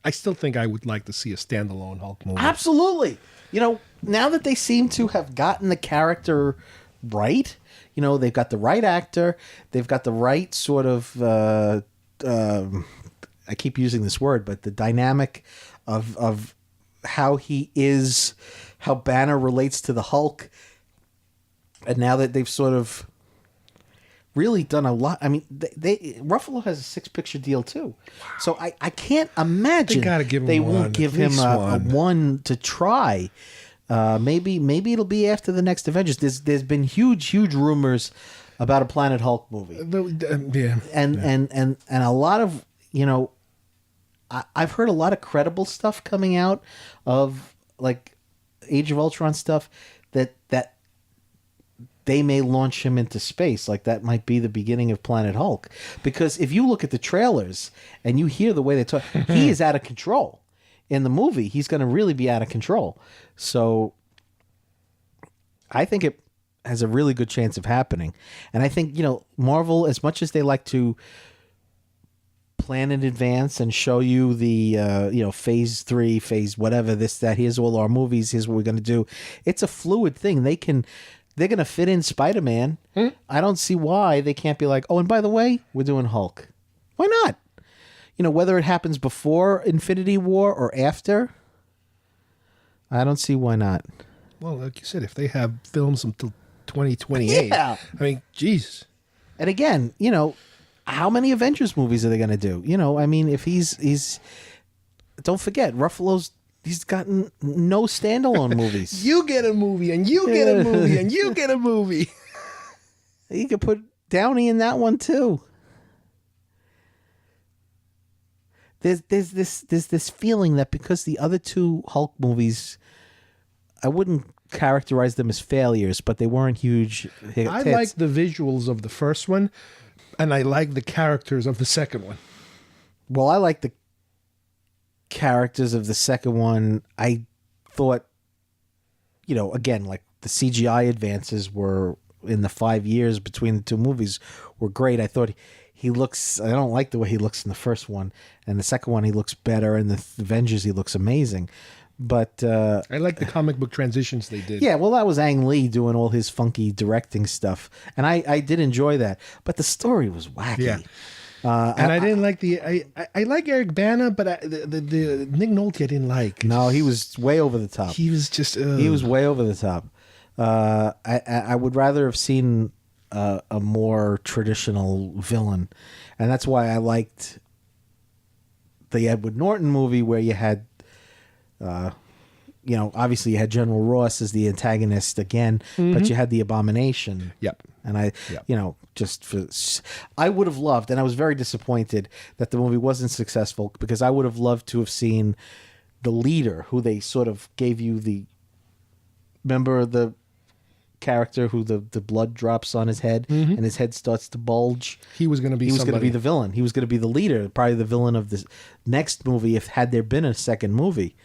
I still think I would like to see a standalone Hulk movie. Absolutely. You know, now that they seem to have gotten the character right, you know, they've got the right actor, they've got the right sort of, I keep using this word, but the dynamic of how he is, how Banner relates to the Hulk. And now that they've sort of really done a lot. I mean, Ruffalo has a 6-picture deal too. Wow. So I can't imagine they gotta give him they one, won't give him a one to try. Maybe it'll be after the next Avengers. There's been huge rumors about a Planet Hulk movie. Yeah. And a lot of, you know, I've heard a lot of credible stuff coming out of like Age of Ultron stuff that they may launch him into space. Like that might be the beginning of Planet Hulk. Because if you look at the trailers and you hear the way they talk, he is out of control. In the movie, he's going to really be out of control. So I think it has a really good chance of happening. And I think, you know, Marvel, as much as they like to plan in advance and show you the, you know, phase 3, phase whatever, this, that, here's all our movies, here's what we're going to do. It's a fluid thing. They're going to fit in Spider-Man. I don't see why they can't be like, oh, and by the way, we're doing Hulk. Why not? You know, whether it happens before Infinity War or after, I don't see why not. Well, like you said, if they have films until 2028, yeah. I mean, jeez. And again, you know, how many Avengers movies are they going to do? You know, I mean, if he's don't forget, he's gotten no standalone movies. You get a movie, and you get a movie, and you get a movie. You could put Downey in that one too. There's this feeling that because the other two Hulk movies, I wouldn't characterize them as failures, but they weren't huge hits. I like the visuals of the first one, and I like the characters of the second one. Well, I like the characters of the second one. I thought, you know, again, like the CGI advances were in the 5 years between the two movies were great. I thought he looks, I don't like the way he looks in the first one, and the second one he looks better, and the Avengers he looks amazing. But I like the comic book transitions they did. Yeah, well, that was Ang Lee doing all his funky directing stuff, and I did enjoy that. But the story was wacky. Yeah. And I didn't like I like Eric Bana, but the Nick Nolte I didn't like. No, he was way over the top. He was just he was way over the top. I would rather have seen a more traditional villain, and that's why I liked the Edward Norton movie where you had, you know, obviously you had General Ross as the antagonist again, but you had the Abomination. Yep. And you know, I would have loved, and I was very disappointed that the movie wasn't successful, because I would have loved to have seen the leader, who they sort of gave you remember the character who the blood drops on his head and his head starts to bulge. He was going to be the villain. He was going to be the leader, probably the villain of the next movie had there been a second movie.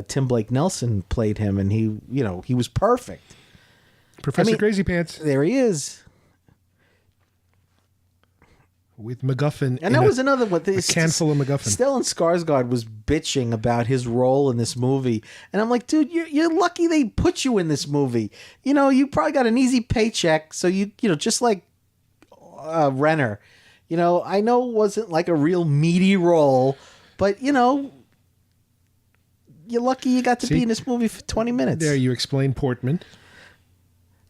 Tim Blake Nelson played him, and he was perfect. Professor Crazy Pants There he is. with MacGuffin. And that was another one. A can full of MacGuffin. Stellan Skarsgård was bitching about his role in this movie. And I'm like, dude, you're lucky they put you in this movie. You know, you probably got an easy paycheck. So, you know, just like Renner. You know, I know it wasn't like a real meaty role, but, you know, you're lucky you got to be in this movie for 20 minutes. There, you explain Portman.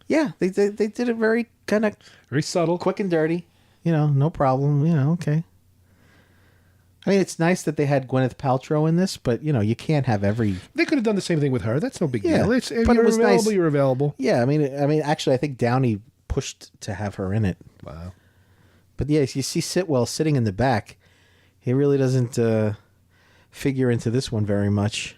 Yeah, they did it very kind of Very subtle. quick and dirty. You know, no problem. You know, okay. I mean, it's nice that they had Gwyneth Paltrow in this, but, you know, you can't have every... They could have done the same thing with her. That's no big Yeah, deal. If but you're it was available, nice. you're available. Yeah, I mean, actually, I think Downey pushed to have her in it. Wow. But yeah, you see Sitwell sitting in the back. He really doesn't figure into this one very much.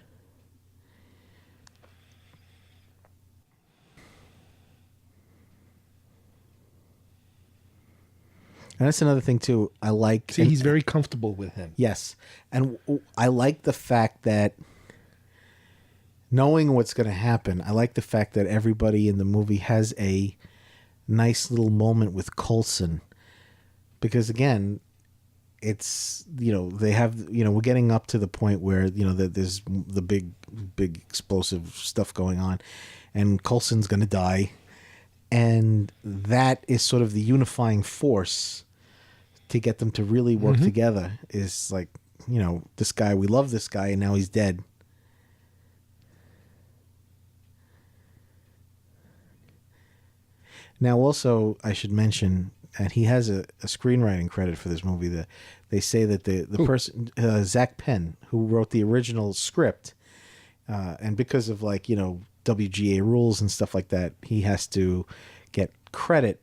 And that's another thing too. I like. See, he's very comfortable with him. Yes, and I like the fact that knowing what's going to happen. I like the fact that everybody in the movie has a nice little moment with Coulson, because again, it's, you know, they have, you know, we're getting up to the point where, you know, that there's the big explosive stuff going on, and Coulson's going to die. And that is sort of the unifying force to get them to really work together, is like, you know, this guy, we love this guy, and now he's dead. Now, also, I should mention, and he has a screenwriting credit for this movie, that they say that the person, Zach Penn, who wrote the original script, and because of, like, you know, WGA rules and stuff like that, he has to get credit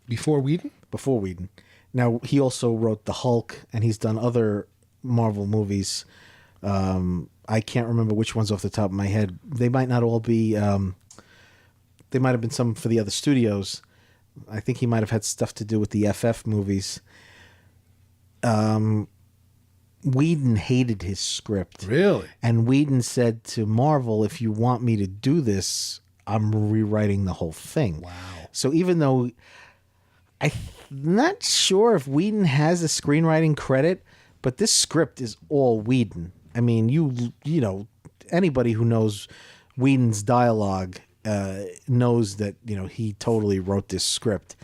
Before Whedon? before Whedon. Now, he also wrote The Hulk, and he's done other Marvel movies. I can't remember which ones off the top of my head. They might not all be... they might have been some for the other studios. I think he might have had stuff to do with the FF movies. Whedon hated his script. Really? And Whedon said to Marvel, if you want me to do this, I'm rewriting the whole thing. Wow. So even though I'm not sure if Whedon has a screenwriting credit, but this script is all Whedon. I mean, you know, anybody who knows Whedon's dialogue knows that, you know, he totally wrote this script.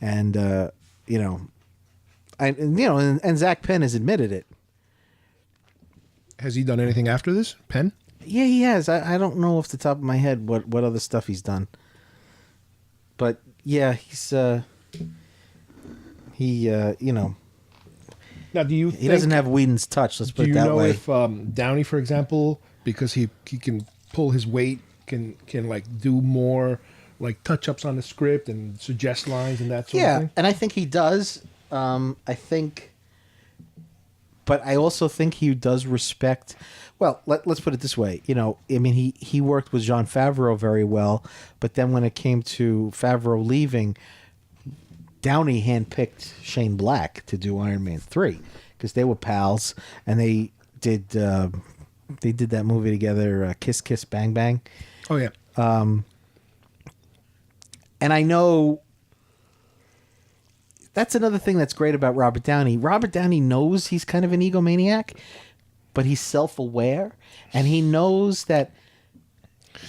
And, you know, and Zach Penn has admitted it. Has he done anything after this? Penn? Yeah, he has. I don't know off the top of my head what other stuff he's done. But yeah, he's you know, Now, do you he doesn't have Whedon's touch, let's put do it you that know way. if Downey, for example, because he can pull his weight, can like do more like touch-ups on the script and suggest lines and that sort of thing? And I think he does. I think, but I also think he does respect. Well, let's put it this way. You know, I mean, he worked with Jon Favreau very well, but then when it came to Favreau leaving, Downey handpicked Shane Black to do Iron Man 3 because they were pals, and they did that movie together, Kiss Kiss Bang Bang. Oh, yeah. And I know that's another thing that's great about Robert Downey. Robert Downey knows he's kind of an egomaniac, but he's self-aware, and he knows that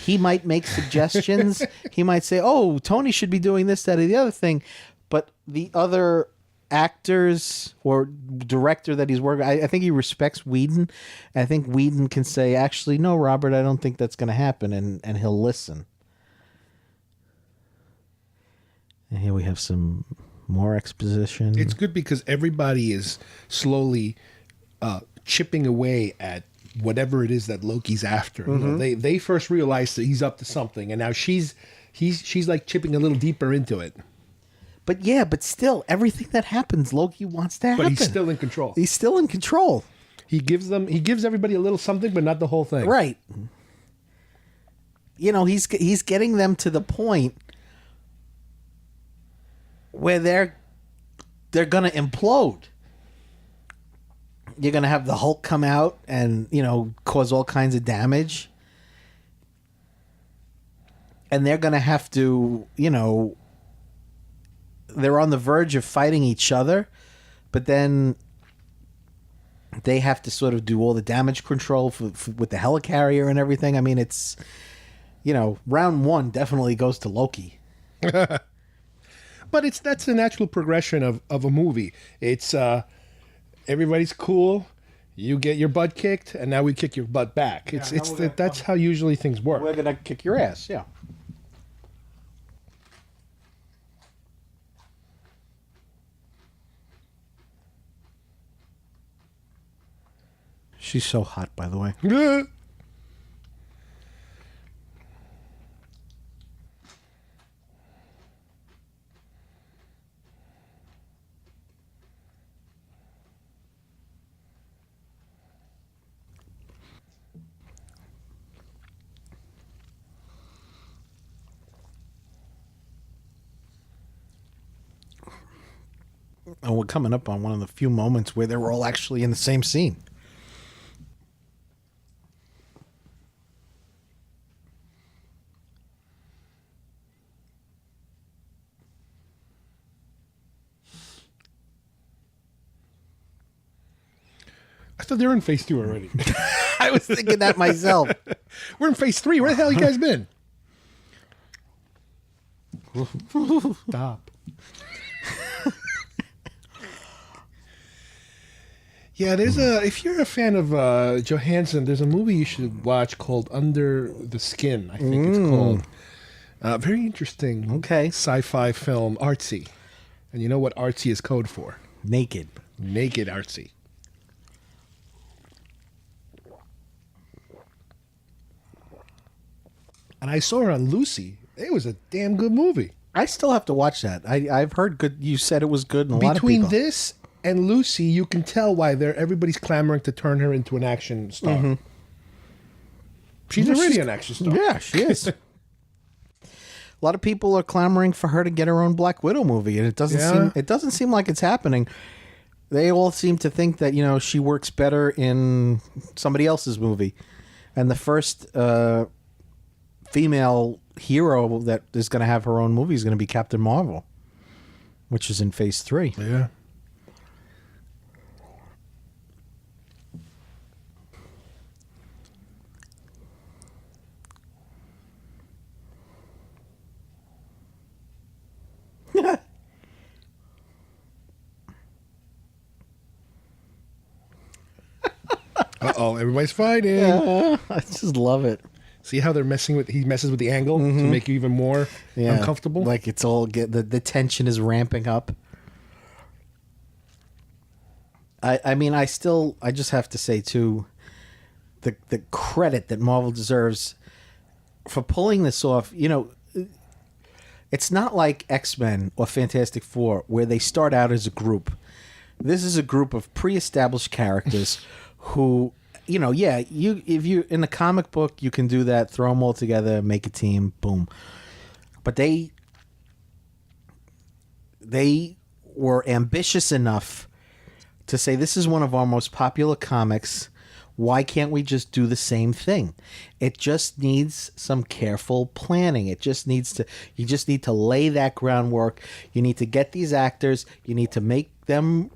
he might make suggestions. He might say, oh, Tony should be doing this, that, or the other thing. But the other actors or director that he's working, I think he respects Whedon. I think Whedon can say, actually, no, Robert, I don't think that's going to happen, and he'll listen. And here we have some more exposition. It's good because everybody is slowly chipping away at whatever it is that Loki's after. You know, they first realized that he's up to something, and now she's like chipping a little deeper into it. But yeah, but still, everything that happens, Loki wants to happen. But he's still in control. He's still in control. He gives everybody a little something, but not the whole thing. Right. You know, he's getting them to the point where they're gonna implode. You're gonna have the Hulk come out and, you know, cause all kinds of damage. and they're going to have to, they're on the verge of fighting each other, but then they have to sort of do all the damage control with the helicarrier and everything. I mean, it's, round one definitely goes to Loki. But that's the natural progression of a movie. It's everybody's cool, you get your butt kicked, and now we kick your butt back. That's how usually things work. We're gonna kick your ass, yeah. She's so hot, by the way. And we're coming up on one of the few moments where they were all actually in the same scene. I thought they were in phase 2 already. I was thinking that myself. We're in phase 3. Where the hell you guys been? Stop. Yeah, there's if you're a fan of Johansson, there's a movie you should watch called Under the Skin, I think it's called. Very interesting. Okay. Sci-fi film, artsy. And you know what artsy is code for? Naked. Naked artsy. And I saw her on Lucy. It was a damn good movie. I still have to watch that. I've heard good. You said it was good, and a lot of people. Between this and Lucy, you can tell why everybody's clamoring to turn her into an action star. Mm-hmm. She's already an action star. Yeah, she is. A lot of people are clamoring for her to get her own Black Widow movie, and it doesn't seem like it's happening. They all seem to think that she works better in somebody else's movie, and the first female hero that is going to have her own movie is going to be Captain Marvel, which is in phase 3. Yeah. Uh-oh, everybody's fighting. Yeah, I just love it. See how he messes with the angle to make you even more uncomfortable? Like it's all the tension is ramping up. I mean, I just have to say too, the credit that Marvel deserves for pulling this off. It's not like X-Men or Fantastic Four where they start out as a group. This is a group of pre-established characters who, if you in the comic book, you can do that, throw them all together, make a team, boom. But they were ambitious enough to say, this is one of our most popular comics. Why can't we just do the same thing? It just needs some careful planning. You just need to lay that groundwork. You need to get these actors. You need to make them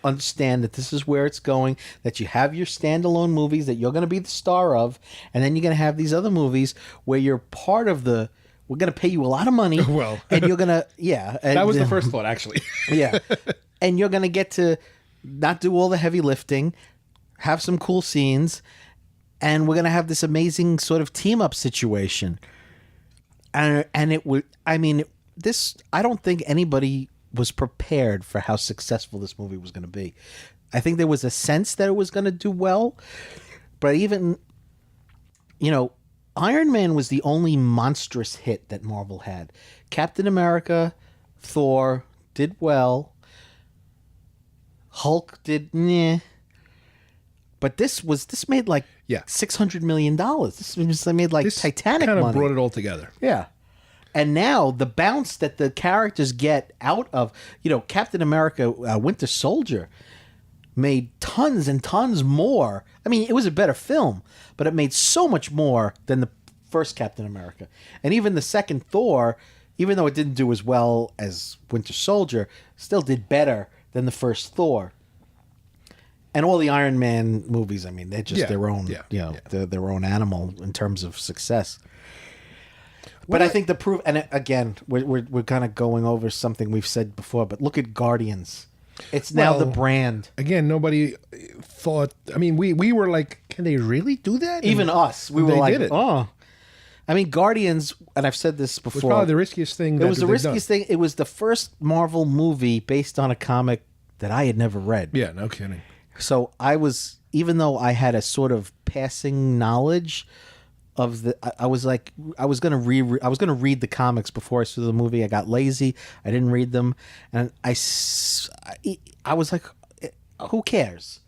understand that this is where it's going, that you have your standalone movies that you're going to be the star of, and then you're going to have these other movies where you're part of we're going to pay you a lot of money. Well, and you're going to, that was the first thought, actually. Yeah. And you're going to get to not do all the heavy lifting, have some cool scenes, and we're going to have this amazing sort of team up situation. And it would, I don't think anybody was prepared for how successful this movie was going to be. I think there was a sense that it was going to do well, but even, Iron Man was the only monstrous hit that Marvel had. Captain America, Thor did well. Hulk did meh. But this made like $600 million. This made like Titanic kind of money. Brought it all together. Yeah. And now the bounce that the characters get out of, Captain America, Winter Soldier made tons and tons more. I mean, it was a better film, but it made so much more than the first Captain America. And even the second Thor, even though it didn't do as well as Winter Soldier, still did better than the first Thor. And all the Iron Man movies, I mean, they're just their own, they're their own animal in terms of success. But I think the proof, and again, we're kind of going over something we've said before, but look at Guardians. It's now the brand. Again, nobody thought, I mean, we were like, can they really do that? Even us. We were they like, did it. oh. I mean, Guardians, and I've said this before. It was probably the riskiest thing. It was the riskiest thing. It was the first Marvel movie based on a comic that I had never read. Yeah, no kidding. So I was, even though I had a sort of passing knowledge of the, I was like, I was gonna read the comics before I saw the movie. I got lazy. I didn't read them, and I was like, who cares?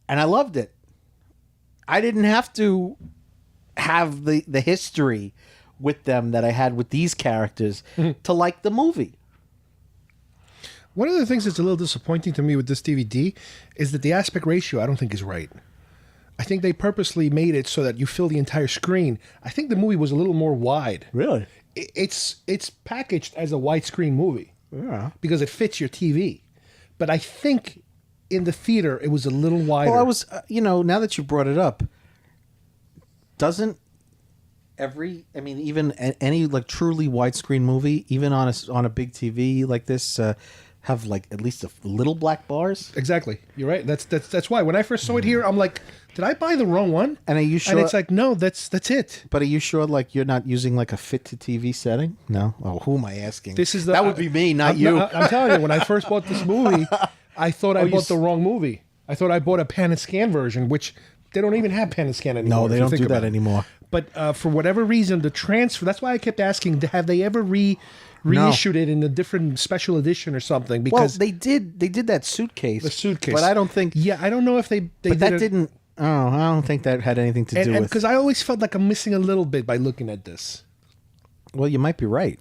And I loved it. I didn't have to have the history with them that I had with these characters to like the movie. One of the things that's a little disappointing to me with this DVD is that the aspect ratio I don't think is right. I think they purposely made it so that you fill the entire screen. I think the movie was a little more wide. Really? It's packaged as a widescreen movie. Yeah. Because it fits your TV. But I think in the theater it was a little wider. Well, I was, now that you brought it up, doesn't even any like truly widescreen movie, even on a big TV like this, have like at least a little black bars? Exactly. You're right. That's why when I first saw it here, I'm like, did I buy the wrong one? And are you sure? And it's like, no, that's it. But are you sure like you're not using like a fit to TV setting? No. Oh, who am I asking? That would be me, not you. I'm telling you, when I first bought this movie, I thought I bought the wrong movie. I thought I bought a pan and scan version, which they don't even have pan and scan anymore. No, they don't do that anymore. But for whatever reason, the transfer, that's why I kept asking, have they ever reissued it in a different special edition or something? Because they did that suitcase. The suitcase. But I don't think... Yeah, I don't know if they but that didn't... Oh, I don't think that had anything to do with... Because I always felt like I'm missing a little bit by looking at this. Well, you might be right.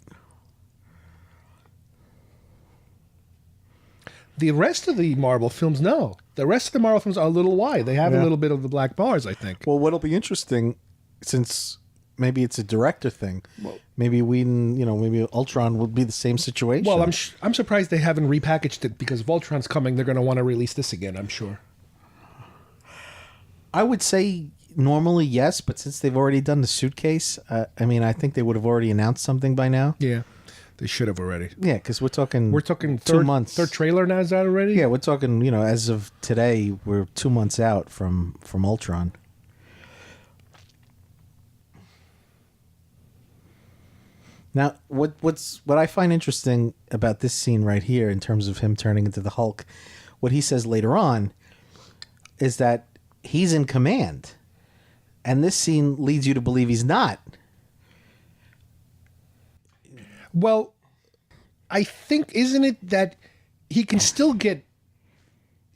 The rest of the Marvel films, no. The rest of the Marvel films are a little wide. They have a little bit of the black bars, I think. Well, what'll be interesting, since maybe it's a director thing, maybe Whedon, maybe Ultron will be the same situation. Well, I'm surprised they haven't repackaged it, because if Ultron's coming, they're going to want to release this again, I'm sure. I would say normally yes, but since they've already done the suitcase, I think they would have already announced something by now. Yeah, they should have already. Yeah, because we're talking 2 months. Third trailer now is out already? Yeah, we're talking, as of today, we're 2 months out from Ultron. Now, what I find interesting about this scene right here, in terms of him turning into the Hulk, what he says later on is that he's in command, and this scene leads you to believe he's not. Well, I think, isn't it that he can still get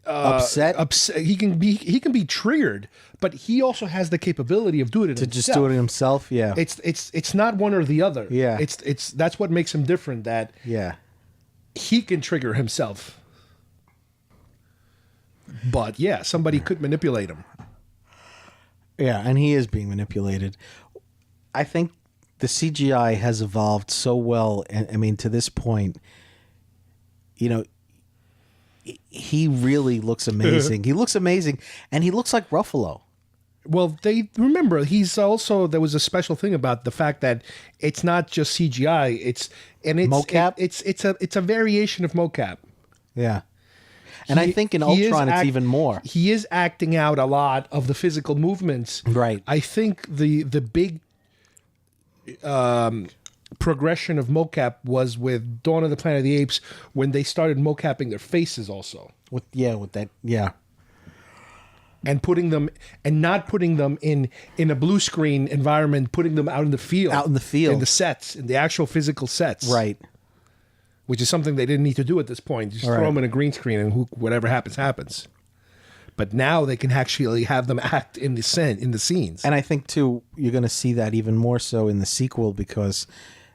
upset? He can be triggered, but he also has the capability of doing it to just do it himself. Yeah, it's not one or the other. Yeah, it's that's what makes him different. That he can trigger himself, but somebody could manipulate him. Yeah, and he is being manipulated. I think the CGI has evolved so well, and to this point, he really looks amazing. He looks amazing, and he looks like Ruffalo. Well, remember, there was a special thing about the fact that it's not just CGI. It's mocap. It's a variation of mocap. Yeah. And I think in Ultron it's even more. He is acting out a lot of the physical movements. Right. I think the big progression of mocap was with Dawn of the Planet of the Apes, when they started mocapping their faces also. And putting them, and not putting them in a blue screen environment, putting them out in the field. Out in the field. In the sets, in the actual physical sets. Right. Which is something they didn't need to do at this point. Just throw them in a green screen and whatever happens, happens. But now they can actually have them act in the scenes. And I think, too, you're going to see that even more so in the sequel, because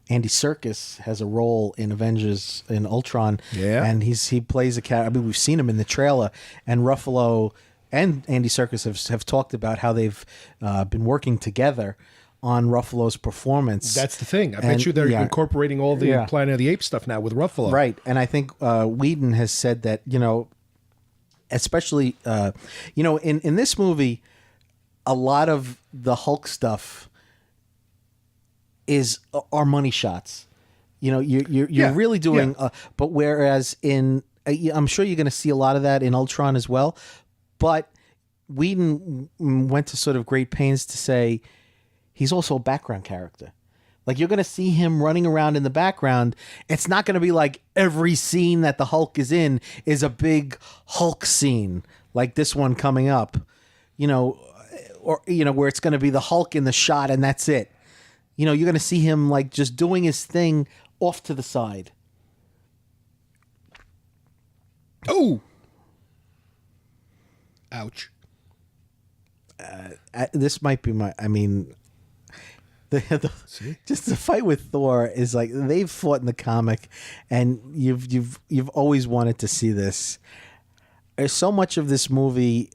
Andy Serkis has a role in Avengers, in Ultron. Yeah. And he plays a character. We've seen him in the trailer. And Ruffalo and Andy Serkis have talked about how they've been working together on Ruffalo's performance. That's the thing. I bet you they're incorporating all the Planet of the Apes stuff now with Ruffalo. Right. And I think Whedon has said that, especially, in this movie, a lot of the Hulk stuff are money shots. You're really doing, but whereas I'm sure you're going to see a lot of that in Ultron as well. But Whedon went to sort of great pains to say he's also a background character. Like, you're going to see him running around in the background. It's not going to be like every scene that the Hulk is in is a big Hulk scene like this one coming up, or where it's going to be the Hulk in the shot and that's it. You're going to see him like just doing his thing off to the side. Oh, ouch. This might be just the fight with Thor is like they've fought in the comic, and you've always wanted to see this. There's so much of this movie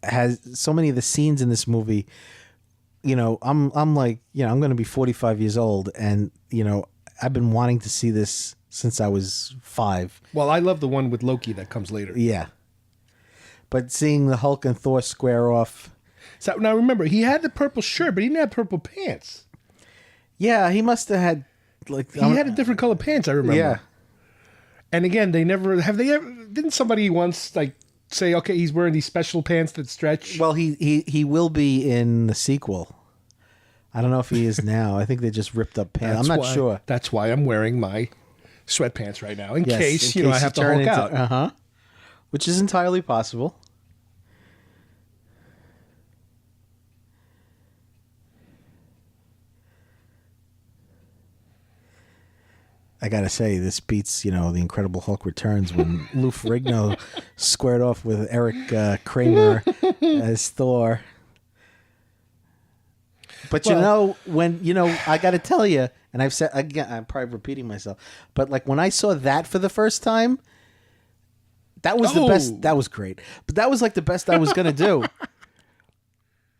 has so many of the scenes in this movie. I'm like, I'm going to be 45 years old, and I've been wanting to see this since I was 5. Well, I love the one with Loki that comes later. Yeah, but seeing the Hulk and Thor square off. So now remember, he had the purple shirt, but he didn't have purple pants. Yeah, he must have had he had a different color pants. I remember. Yeah. And again, didn't somebody once like say, okay, he's wearing these special pants that stretch? Well, he will be in the sequel. I don't know if he is now. I think they just ripped up pants. I'm not sure. That's why I'm wearing my sweatpants right now in case I have to Hulk out. Which is entirely possible. I gotta say, this beats, the Incredible Hulk Returns when Lou Ferrigno squared off with Eric Kramer as Thor. But when I gotta tell you, and I've said again, I'm probably repeating myself, but like when I saw that for the first time, that was the best. That was great, but that was like the best I was gonna do.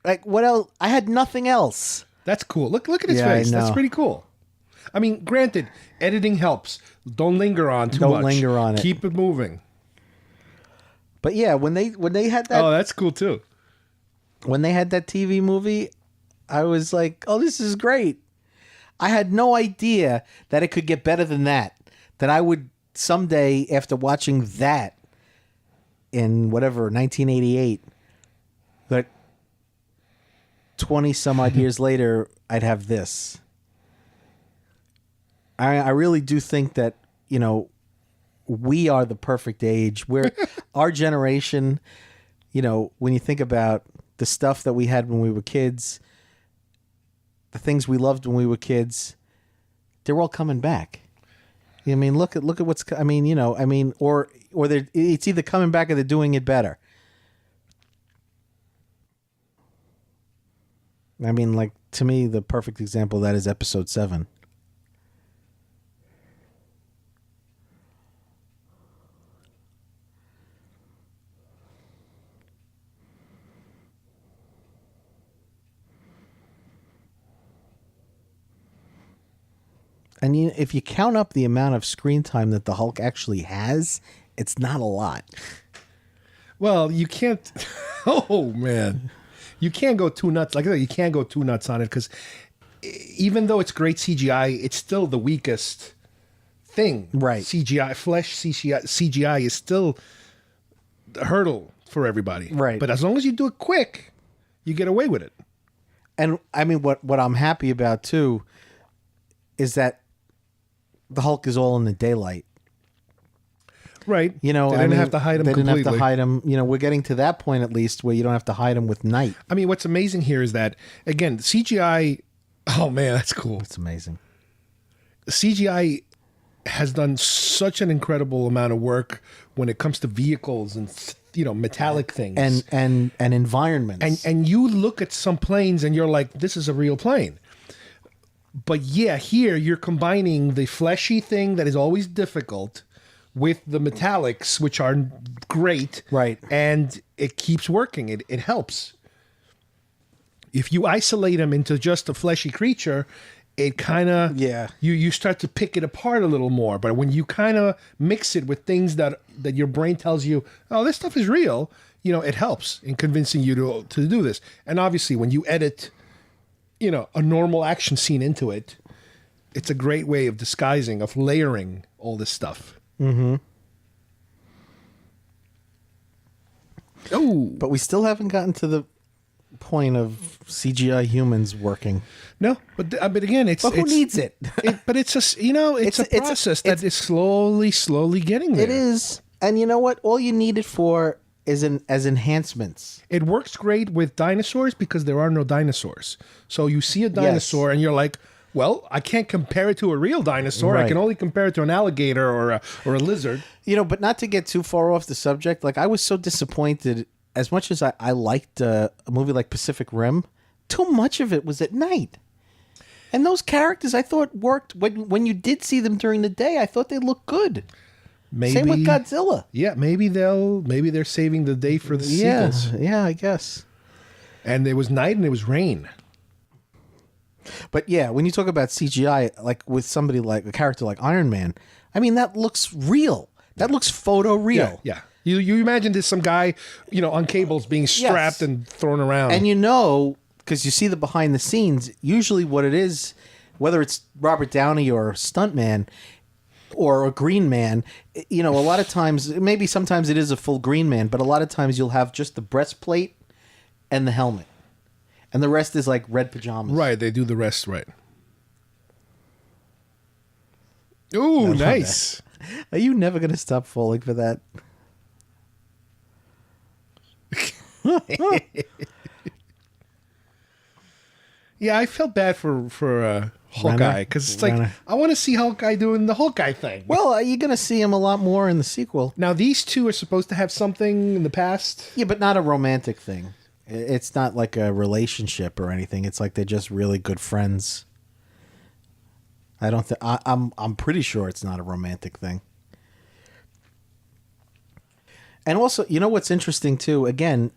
Like, what else? I had nothing else. That's cool. Look at his face. That's pretty cool. I mean, granted, editing helps. Don't linger on too much. Don't linger on it. Keep it moving. But yeah, when they had that, that's cool too. When they had that TV movie, I was like, "Oh, this is great." I had no idea that it could get better than that. That I would someday, after watching that in 1988, that 20 some odd years later, I'd have this. I really do think that, we are the perfect age. We're our generation, when you think about the stuff that we had when we were kids, the things we loved when we were kids, they're all coming back. I mean, look at what's, or it's either coming back or they're doing it better. I mean, like, to me, the perfect example of that is episode 7. And if you count up the amount of screen time that the Hulk actually has, it's not a lot. Well, you can't. Oh man, you can't go too nuts. Like I said, you can't go too nuts on it because even though it's great CGI, it's still the weakest thing. Right. CGI, CGI is still a hurdle for everybody. Right. But as long as you do it quick, you get away with it. And I mean, what I'm happy about too is that the Hulk is all in the daylight. Right. They didn't have to hide him completely. They didn't have to hide him. We're getting to that point at least where you don't have to hide him with night. I mean, what's amazing here is that, again, CGI, oh man, that's cool. It's amazing. CGI has done such an incredible amount of work when it comes to vehicles and, metallic things. And environments. And you look at some planes and you're like, this is a real plane. But yeah, here you're combining the fleshy thing that is always difficult with the metallics, which are great. Right. And it keeps working. It helps. if you isolate him into just a fleshy creature, it kind of you start to pick it apart a little more. But when you kind of mix it with things that your brain tells you, oh, this stuff is real, it helps in convincing you to do this. And obviously, when you edit, a normal action scene into it, it's a great way of disguising, of layering all this stuff. Mm-hmm. Oh, but we still haven't gotten to the point of CGI humans working. No, but again, who needs it? But it's a process that is slowly getting there. It is, and you know what? All you need it for is as enhancements. It works great with dinosaurs because there are no dinosaurs. So you see a dinosaur and you're like, well, I can't compare it to a real dinosaur. Right. I can only compare it to an alligator or a lizard. But not to get too far off the subject, like I was so disappointed. As much as I liked a movie like Pacific Rim, too much of it was at night. And those characters I thought worked when you did see them during the day. I thought they looked good. Same with Godzilla. Yeah, maybe they're saving the day for the sequels. Yeah, I guess. And it was night and it was rain. But yeah, when you talk about CGI, like with somebody like a character like Iron Man, I mean that looks real. That looks photo real. Yeah. You imagine there's some guy, on cables being strapped and thrown around. And because you see the behind the scenes, usually what it is, whether it's Robert Downey or Stuntman or a Green Man, a lot of times, maybe sometimes it is a full Green Man, but a lot of times you'll have just the breastplate and the helmet. And the rest is like red pajamas. Right, they do the rest right. Ooh, nice. Are you never going to stop falling for that? Yeah, I felt bad for Hawkeye because it's like I want to see Hawkeye doing the Hawkeye thing. Well, you're going to see him a lot more in the sequel. Now, these two are supposed to have something in the past. Yeah, but not a romantic thing. It's not like a relationship or anything. It's like they're just really good friends. I don't think I'm pretty sure it's not a romantic thing. And also, what's interesting too? Again,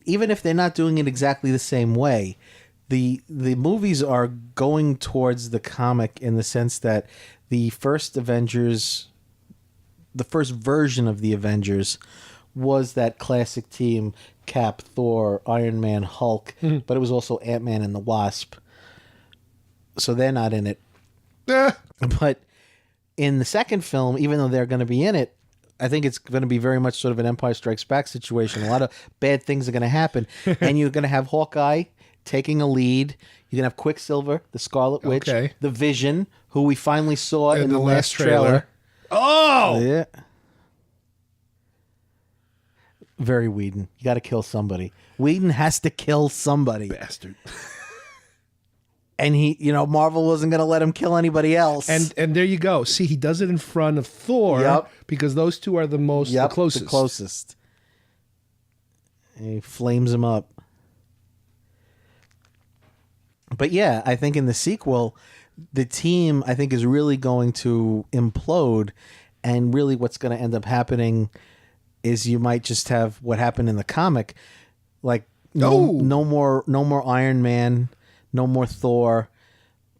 even if they're not doing it exactly the same way, the movies are going towards the comic in the sense that the first Avengers, the first version of the Avengers, was that classic team: Cap, Thor, Iron Man, Hulk, but it was also Ant-Man and the Wasp. So they're not in it. But in the second film, even though they're going to be in it, I think it's going to be very much sort of an Empire Strikes Back situation. A lot of bad things are going to happen. And you're going to have Hawkeye taking a lead. You're going to have Quicksilver, the Scarlet Witch, the Vision, who we finally saw in the last trailer. Oh! Yeah. Very Whedon. You got to kill somebody. Whedon has to kill somebody. Bastard. And he, Marvel wasn't going to let him kill anybody else. And there you go. See, he does it in front of Thor because those two are the closest. The closest. And he flames him up. But yeah, I think in the sequel, the team, I think, is really going to implode. And really what's going to end up happening is you might just have what happened in the comic. Like, no more Iron Man. No more Thor,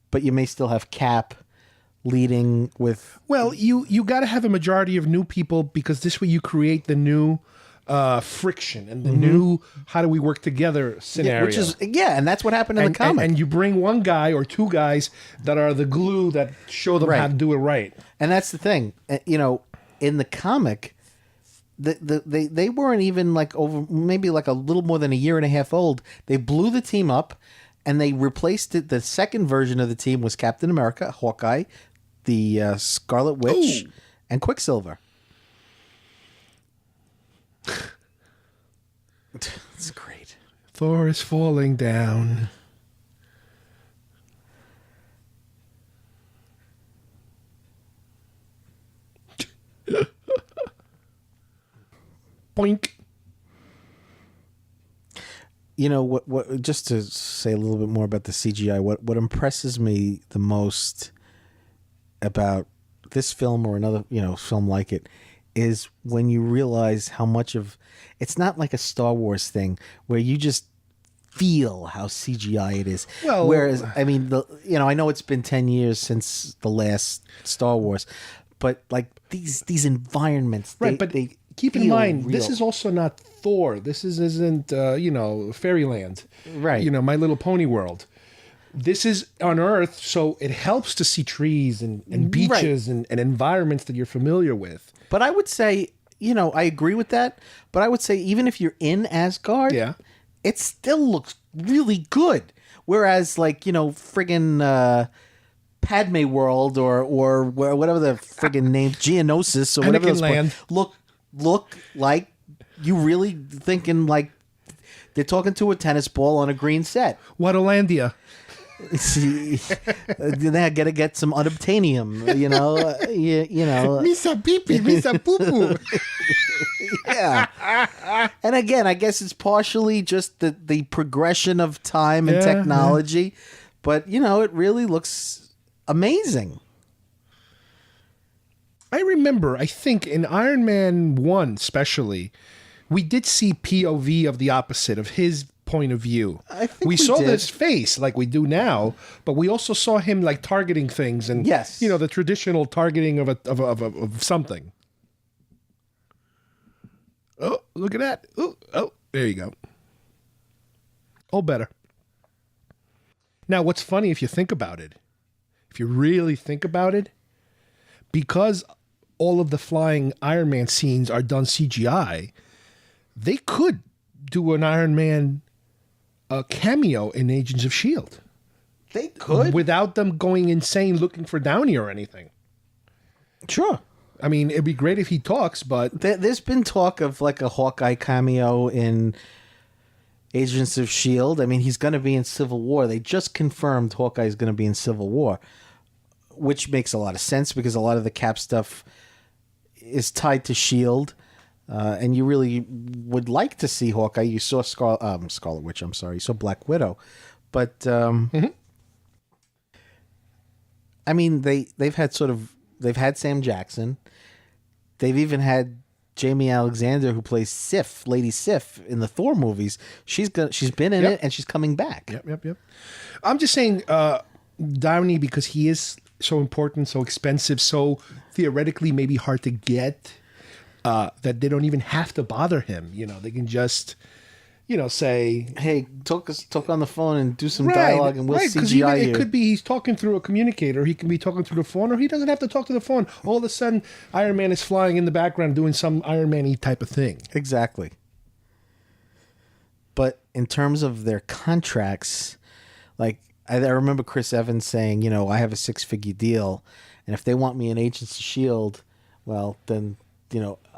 but you may still have Cap leading with... Well, you got to have a majority of new people because this way you create the new friction and the new how do we work together scenario. And that's what happened in the comic. And you bring one guy or two guys that are the glue that show them how to do it right. And that's the thing. In the comic, they weren't even like over maybe like a little more than a year and a half old. They blew the team up. And they replaced it. The second version of the team was Captain America, Hawkeye, the Scarlet Witch, and Quicksilver. It's great. Thor is falling down. Boink. What? Just to say a little bit more about the CGI, what impresses me the most about this film or another, film like it, is when you realize how much of it's not like a Star Wars thing where you just feel how CGI it is. Well- whereas I mean, I know it's been 10 years since the last Star Wars, but like these environments, Right, but they keep in feel mind, real. this is also not Thor. This isn't Fairyland. Right. My Little Pony world. This is on Earth, so it helps to see trees and beaches and environments that you're familiar with. But I would say, I agree with that. But I would say even if you're in Asgard, Yeah. it still looks really good. Whereas, like, friggin' Padme World or whatever the friggin' name, Geonosis or whatever Anakin those Land. look like you really thinking like they're talking to a tennis ball on a green set. Whatalandia. See, they gotta get some unobtainium, Misa pee-pee, misa poo-poo. Yeah. And again, I guess it's partially just the progression of time and technology, but it really looks amazing. I think in Iron Man 1 especially, we did see POV of the opposite, of his point of view. I think we we saw did. his face like we do now, but we also saw him like targeting things and Yes. the traditional targeting of something. Oh, look at that. Oh, there you go. Oh, better. Now, what's funny if you think about it, if you really think about it, because all of the flying Iron Man scenes are done CGI, they could do an Iron Man cameo in Agents of S.H.I.E.L.D. They could. without them going insane looking for Downey or anything. Sure. I mean, it'd be great if he talks, but There's been talk of like a Hawkeye cameo in Agents of S.H.I.E.L.D. I mean, he's going to be in Civil War. They just confirmed Hawkeye is going to be in Civil War, which makes a lot of sense because a lot of the Cap stuff is tied to S.H.I.E.L.D. And you really would like to see Hawkeye. You saw Scarlet Witch, I'm sorry. You saw Black Widow. But, I mean, they've had Sam Jackson. They've even had Jamie Alexander, who plays Sif, Lady Sif, in the Thor movies. She's been in it, and she's coming back. Yep. I'm just saying Downey, because he is so important, so expensive, so theoretically maybe hard to get, that they don't even have to bother him. They can just, say, Hey, talk on the phone and do some right, dialogue, and we'll right, 'cause CGI even you. it could be he's talking through a communicator. He can be talking through the phone, or he doesn't have to talk to the phone. All of a sudden, Iron Man is flying in the background doing some Iron Man-y type of thing. Exactly. But in terms of their contracts, like I remember Chris Evans saying, I have a 6-figure deal, and if they want me in Agents of S.H.I.E.L.D., well, then,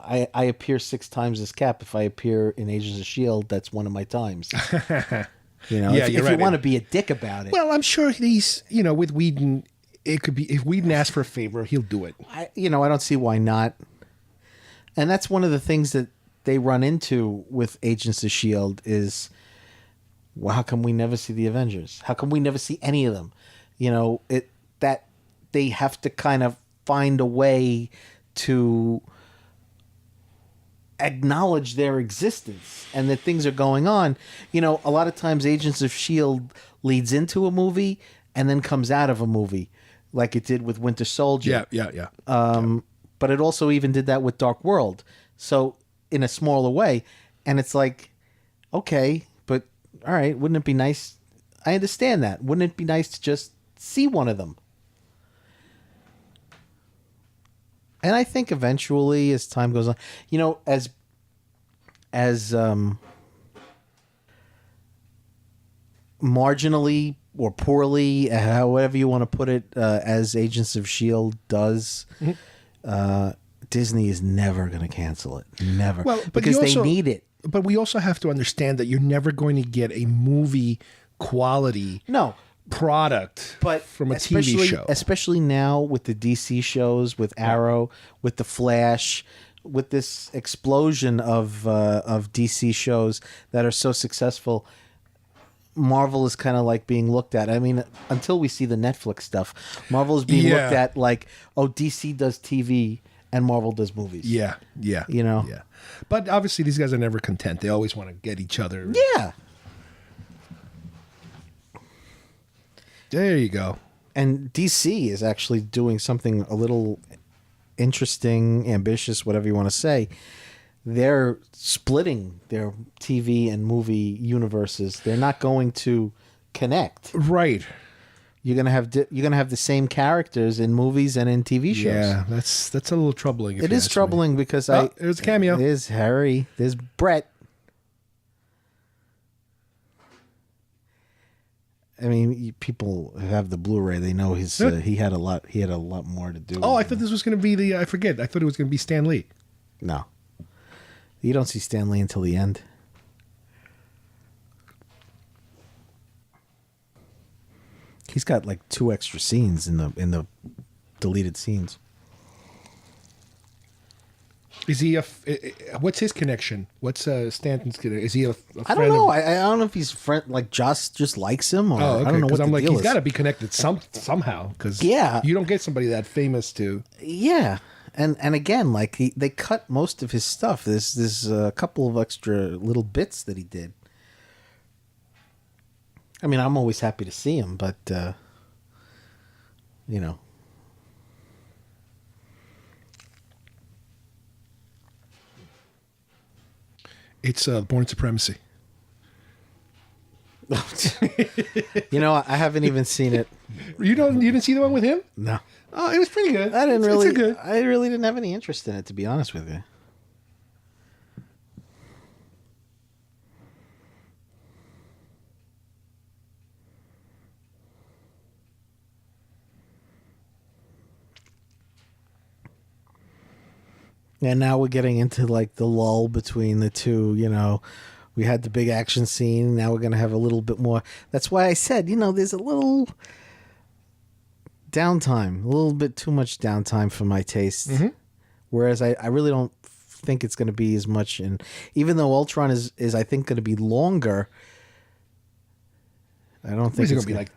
I appear 6 times as Cap. If I appear in Agents of S.H.I.E.L.D., that's one of my times. Yeah, if you're you right. want to be a dick about it. Well, I'm sure he's, with Whedon, it could be, if Whedon asks for a favor, he'll do it. I don't see why not. And that's one of the things that they run into with Agents of S.H.I.E.L.D. is, well, how come we never see the Avengers? How come we never see any of them? That they have to kind of find a way to acknowledge their existence and that things are going on. A lot of times Agents of S.H.I.E.L.D. leads into a movie and then comes out of a movie, like it did with Winter Soldier. Yeah. But it also even did that with Dark World. So in a smaller way. And it's like, okay, but all right, wouldn't it be nice? I understand that. Wouldn't it be nice to just see one of them? And I think eventually, as time goes on, as marginally or poorly, however you want to put it, as Agents of S.H.I.E.L.D. does, Disney is never going to cancel it. Never. Well, but because you also, they need it. But we also have to understand that you're never going to get a movie quality No. product from a TV show. Especially now with the DC shows, with Arrow, with the Flash, with this explosion of DC shows that are so successful. Marvel is kind of like being looked at. I mean, until we see the Netflix stuff, Marvel is being looked at like, oh, DC does TV and Marvel does movies. Yeah. Yeah. But obviously, these guys are never content. They always want to get each other. Yeah. There you go. And DC is actually doing something a little interesting, ambitious, whatever you want to say. They're splitting their TV and movie universes. They're not going to connect. Right. You're gonna have the same characters in movies and in TV shows. Yeah, that's a little troubling. It is troubling because there's a cameo. There's Harry. There's Brett. I mean, people who have the Blu-ray. They know he had a lot. He had a lot more to do. Oh, I thought this was going to be the. I forget. I thought it was going to be Stan Lee. No, you don't see Stan Lee until the end. He's got like 2 extra scenes in the deleted scenes. Is he what's his connection? What's Stanton's connection? Is he a friend? I don't know. I don't know if he's friend like Joss just likes him or Oh, okay. I don't know what I'm the like, deal he's is. got to be connected somehow. Because Yeah. you don't get somebody that famous to. Yeah, and again, like they cut most of his stuff. There's a couple of extra little bits that he did. I mean, I'm always happy to see him, but you know. It's Born Supremacy. You know, I haven't even seen it. You didn't see the one with him? No, Oh, it was pretty good. I didn't It's really. a good. I really didn't have any interest in it, to be honest with you. And now we're getting into like the lull between the two, you know. We had the big action scene. Now we're going to have a little bit more. That's why I said, you know, there's a little downtime, a little bit too much downtime for my taste. Mm-hmm. Whereas I really don't think it's going to be as much. And even though Ultron is I think, going to be longer, I don't think Is it it's going to be like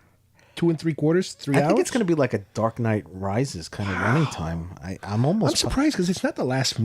2 3/4, 3 hours? I think it's going to be like a Dark Knight Rises kind of running time. I'm almost. I'm surprised because it's not the last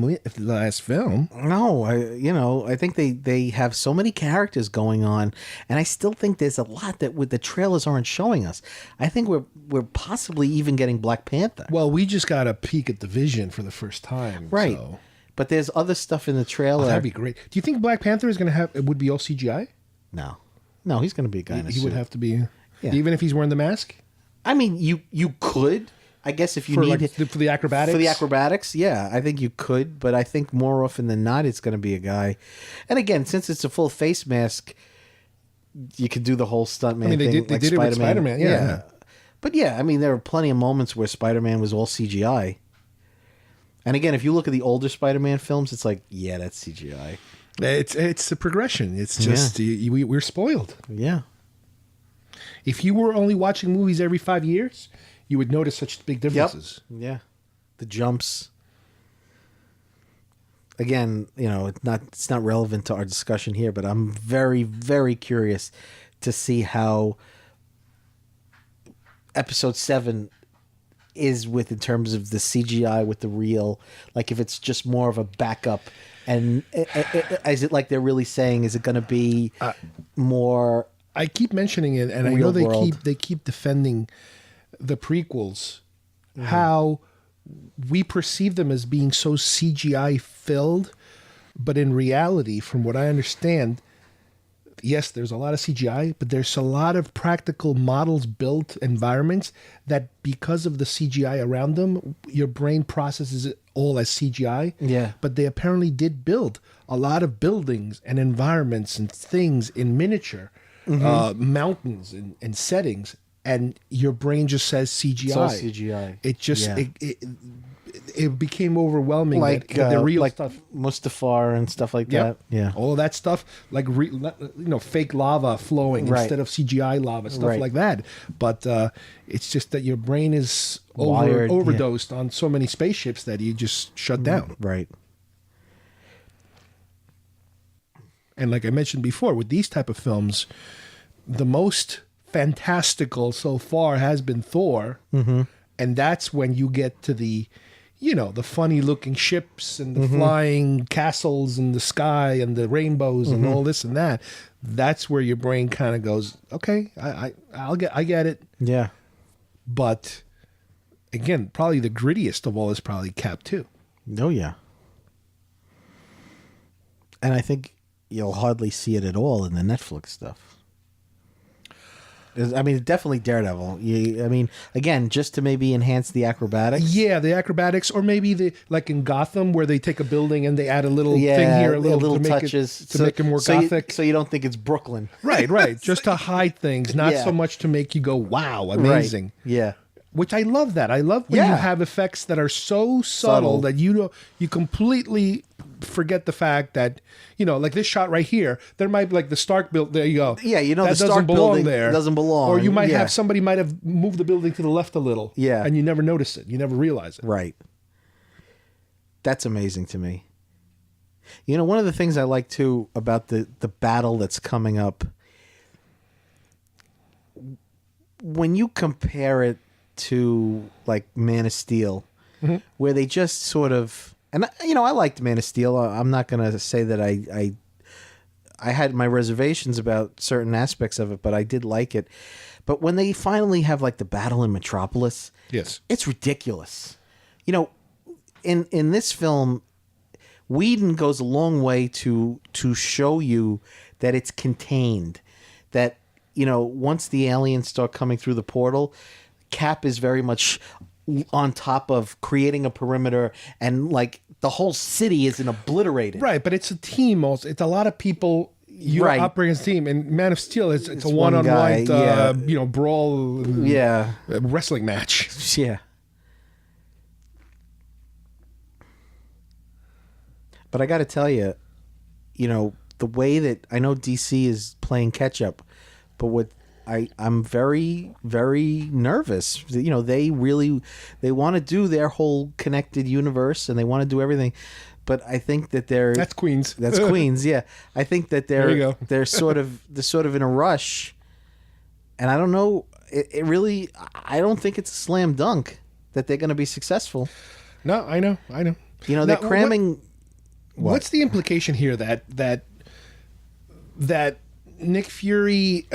film. No, I think they have so many characters going on, and I still think there's a lot that with the trailers aren't showing us. I think we're possibly even getting Black Panther. Well, we just got a peek at the Vision for the first time, Right. So. But there's other stuff in the trailer. Oh, that'd be great. Do you think Black Panther is going to have? It would be all CGI. No, he's going to be a guy in a He suit. would have to be, Yeah. even if he's wearing the mask. I mean, you could, I guess, if you For, need like, for the acrobatics? For the acrobatics, yeah, I think you could, but I think more often than not, it's going to be a guy. And again, since it's a full face mask, you could do the whole stuntman I mean, thing. they did it with Spider-Man, yeah. But yeah, I mean, there were plenty of moments where Spider-Man was all CGI. And again, if you look at the older Spider-Man films, it's like, yeah, that's CGI. It's a progression. It's just we're spoiled. Yeah. If you were only watching movies every 5 years, you would notice such big differences. Yeah. The jumps. Again, it's not relevant to our discussion here, but I'm very, very curious to see how episode 7 is in terms of the CGI with the real, like if it's just more of a backup, and is it like they're really saying, is it going to be more? I keep mentioning it, and I know they keep defending the prequels, how we perceive them as being so CGI filled, but in reality, from what I understand, yes, there's a lot of CGI, but there's a lot of practical models built environments that because of the CGI around them, your brain processes it all as CGI. Yeah. But they apparently did build a lot of buildings and environments and things in miniature, mountains and settings, and your brain just says CGI. It's all CGI. It just it became overwhelming. Like that the real like stuff. Mustafar and stuff like Yep. that. Yeah. All of that stuff, like fake lava flowing Right. instead of CGI lava, stuff Right. like that. But it's just that your brain is Wired, overdosed on so many spaceships that you just shut down. Right. And like I mentioned before, with these type of films, the most fantastical so far has been Thor, and that's when you get to the the funny looking ships and the Mm-hmm. flying castles in the sky and the rainbows and Mm-hmm. all this and that, that's where your brain kind of goes, okay, I get it. Yeah. But again, probably the grittiest of all is probably Cap 2. Oh, yeah. And I think you'll hardly see it at all in the Netflix stuff. I mean, definitely Daredevil. I mean, again, just to maybe enhance the acrobatics. Yeah, the acrobatics, or maybe like in Gotham where they take a building and they add a little Yeah, thing here, a little to make touches it, to make it more gothic. so you don't think it's Brooklyn. Right. Just to hide things, not Yeah. so much to make you go, wow, amazing. Right. Yeah. Which I love that. I love when you Yeah. have effects that are so subtle that you completely forget the fact that, like this shot right here, there might be like the Stark build. There you go. Yeah, that the doesn't Stark belong building there. doesn't belong. Or you might Yeah. have somebody might have moved the building to the left a little. Yeah. And you never notice it. You never realize it. Right. That's amazing to me. One of the things I like too about the battle that's coming up, when you compare it to like Man of Steel, where they just sort of, and I liked Man of Steel. I'm not going to say that I had my reservations about certain aspects of it, but I did like it. But when they finally have like the battle in Metropolis, Yes. it's ridiculous. In this film, Whedon goes a long way to show you that it's contained. That once the aliens start coming through the portal, Cap is very much on top of creating a perimeter, and like the whole city isn't obliterated. Right, but it's a team also. It's a lot of people. You're Right. operating as a team. And Man of Steel, it's a one one-on-one, guy, brawl, Yeah. wrestling match. Yeah. But I got to tell you, the way that I know DC is playing catch up, but what I'm very, very nervous. They want to do their whole connected universe and they want to do everything. But I think that That's Queens. That's Queens, yeah. I think that There you go. they're sort of in a rush, and I don't know. It really, I don't think it's a slam dunk that they're going to be successful. No, I know. They're Now, cramming. What's the implication here that Nick Fury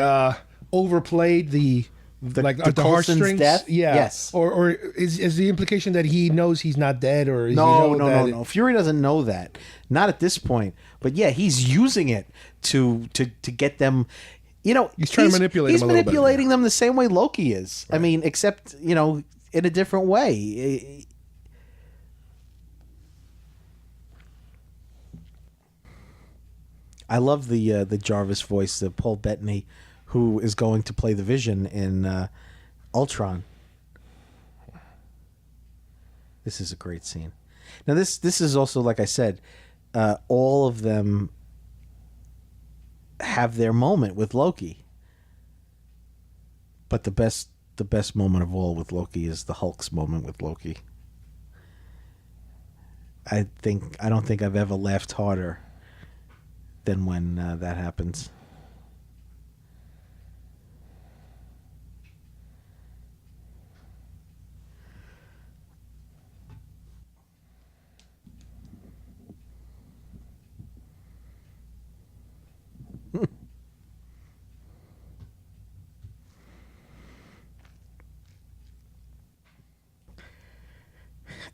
overplayed the Coulson's heartstrings? death? Yeah. Yes. Or is the implication that he knows he's not dead, or is No. Fury doesn't know that. Not at this point. But yeah, he's using it to get them. He's trying to manipulate He's them a little bit, manipulating them the same way Loki is. Right. I mean, except in a different way. I love the Jarvis voice, the Paul Bettany, who is going to play the Vision in Ultron. This is a great scene. Now this is also, like I said, all of them have their moment with Loki. But the best moment of all with Loki is the Hulk's moment with Loki. I don't think I've ever laughed harder than when that happens.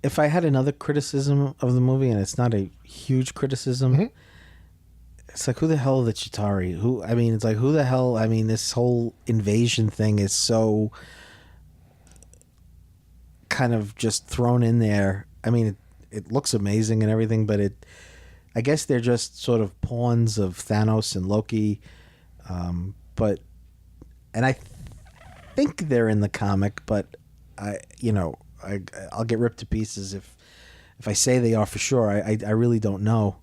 If I had another criticism of the movie, and it's not a huge criticism, it's like, who the hell are the Chitauri? It's like, who the hell? I mean, this whole invasion thing is so kind of just thrown in there. I mean, it looks amazing and everything, but I guess they're just sort of pawns of Thanos and Loki. And I think they're in the comic, but I'll get ripped to pieces if I say they are for sure. I really don't know.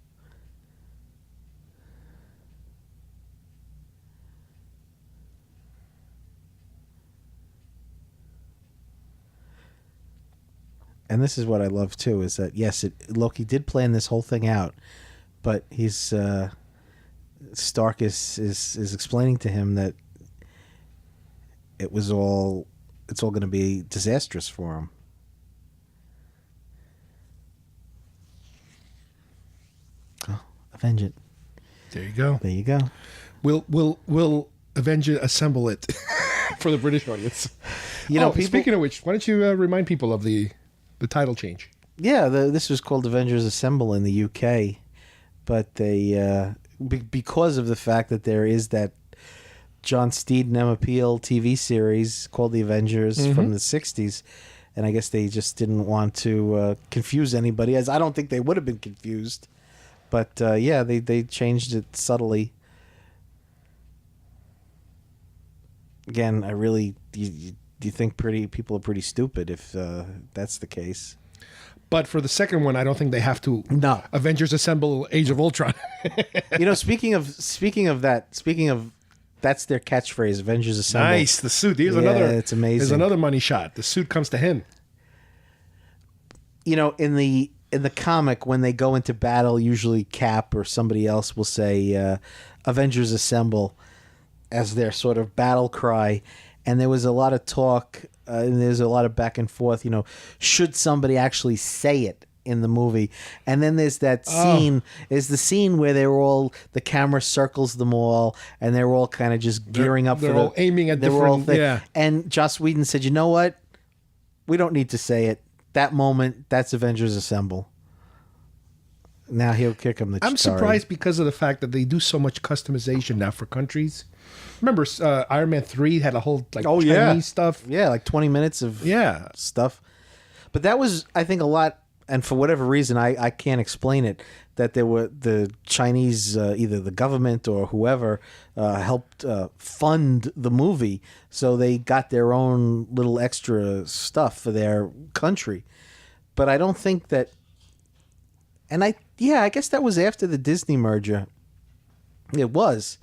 And this is what I love too, is that yes, Loki did plan this whole thing out, but he's Stark is explaining to him that it's all going to be disastrous for him. avenge it. There you go. There you go. We'll Avenger assemble it for the British audience. You know, speaking of which, why don't you remind people of the title change? Yeah, this was called Avengers Assemble in the UK, but they because of the fact that there is that John Steed and Emma Peel TV series called The Avengers from the 60s, and I guess they just didn't want to confuse anybody, as I don't think they would have been confused. But yeah, they changed it subtly. Again, I really do you think people are pretty stupid if that's the case. But for the second one, I don't think they have to. No. Avengers Assemble Age of Ultron. You know, speaking of that's their catchphrase, Avengers Assemble. Nice, the suit. Here's it's amazing. There's another money shot. The suit comes to him. You know, in the comic, when they go into battle, usually Cap or somebody else will say Avengers Assemble as their sort of battle cry. And there was a lot of talk, and there's a lot of back and forth, you know, should somebody actually say it in the movie? And then there's that scene, is the scene where the camera circles them all, and they're all kind of just gearing up. They're all aiming at different, yeah. And Joss Whedon said, you know what? We don't need to say it. That moment, that's Avengers Assemble. Now he'll kick him the Chitauri. I'm surprised because of the fact that they do so much customization now for countries. Remember, Iron Man 3 had a whole Chinese stuff. Yeah, like 20 minutes of stuff. But that was, I think, a lot, and for whatever reason, I can't explain it, that there were the Chinese, either the government or whoever, helped fund the movie, so they got their own little extra stuff for their country. But I don't think that, and I guess that was after the Disney merger. It was.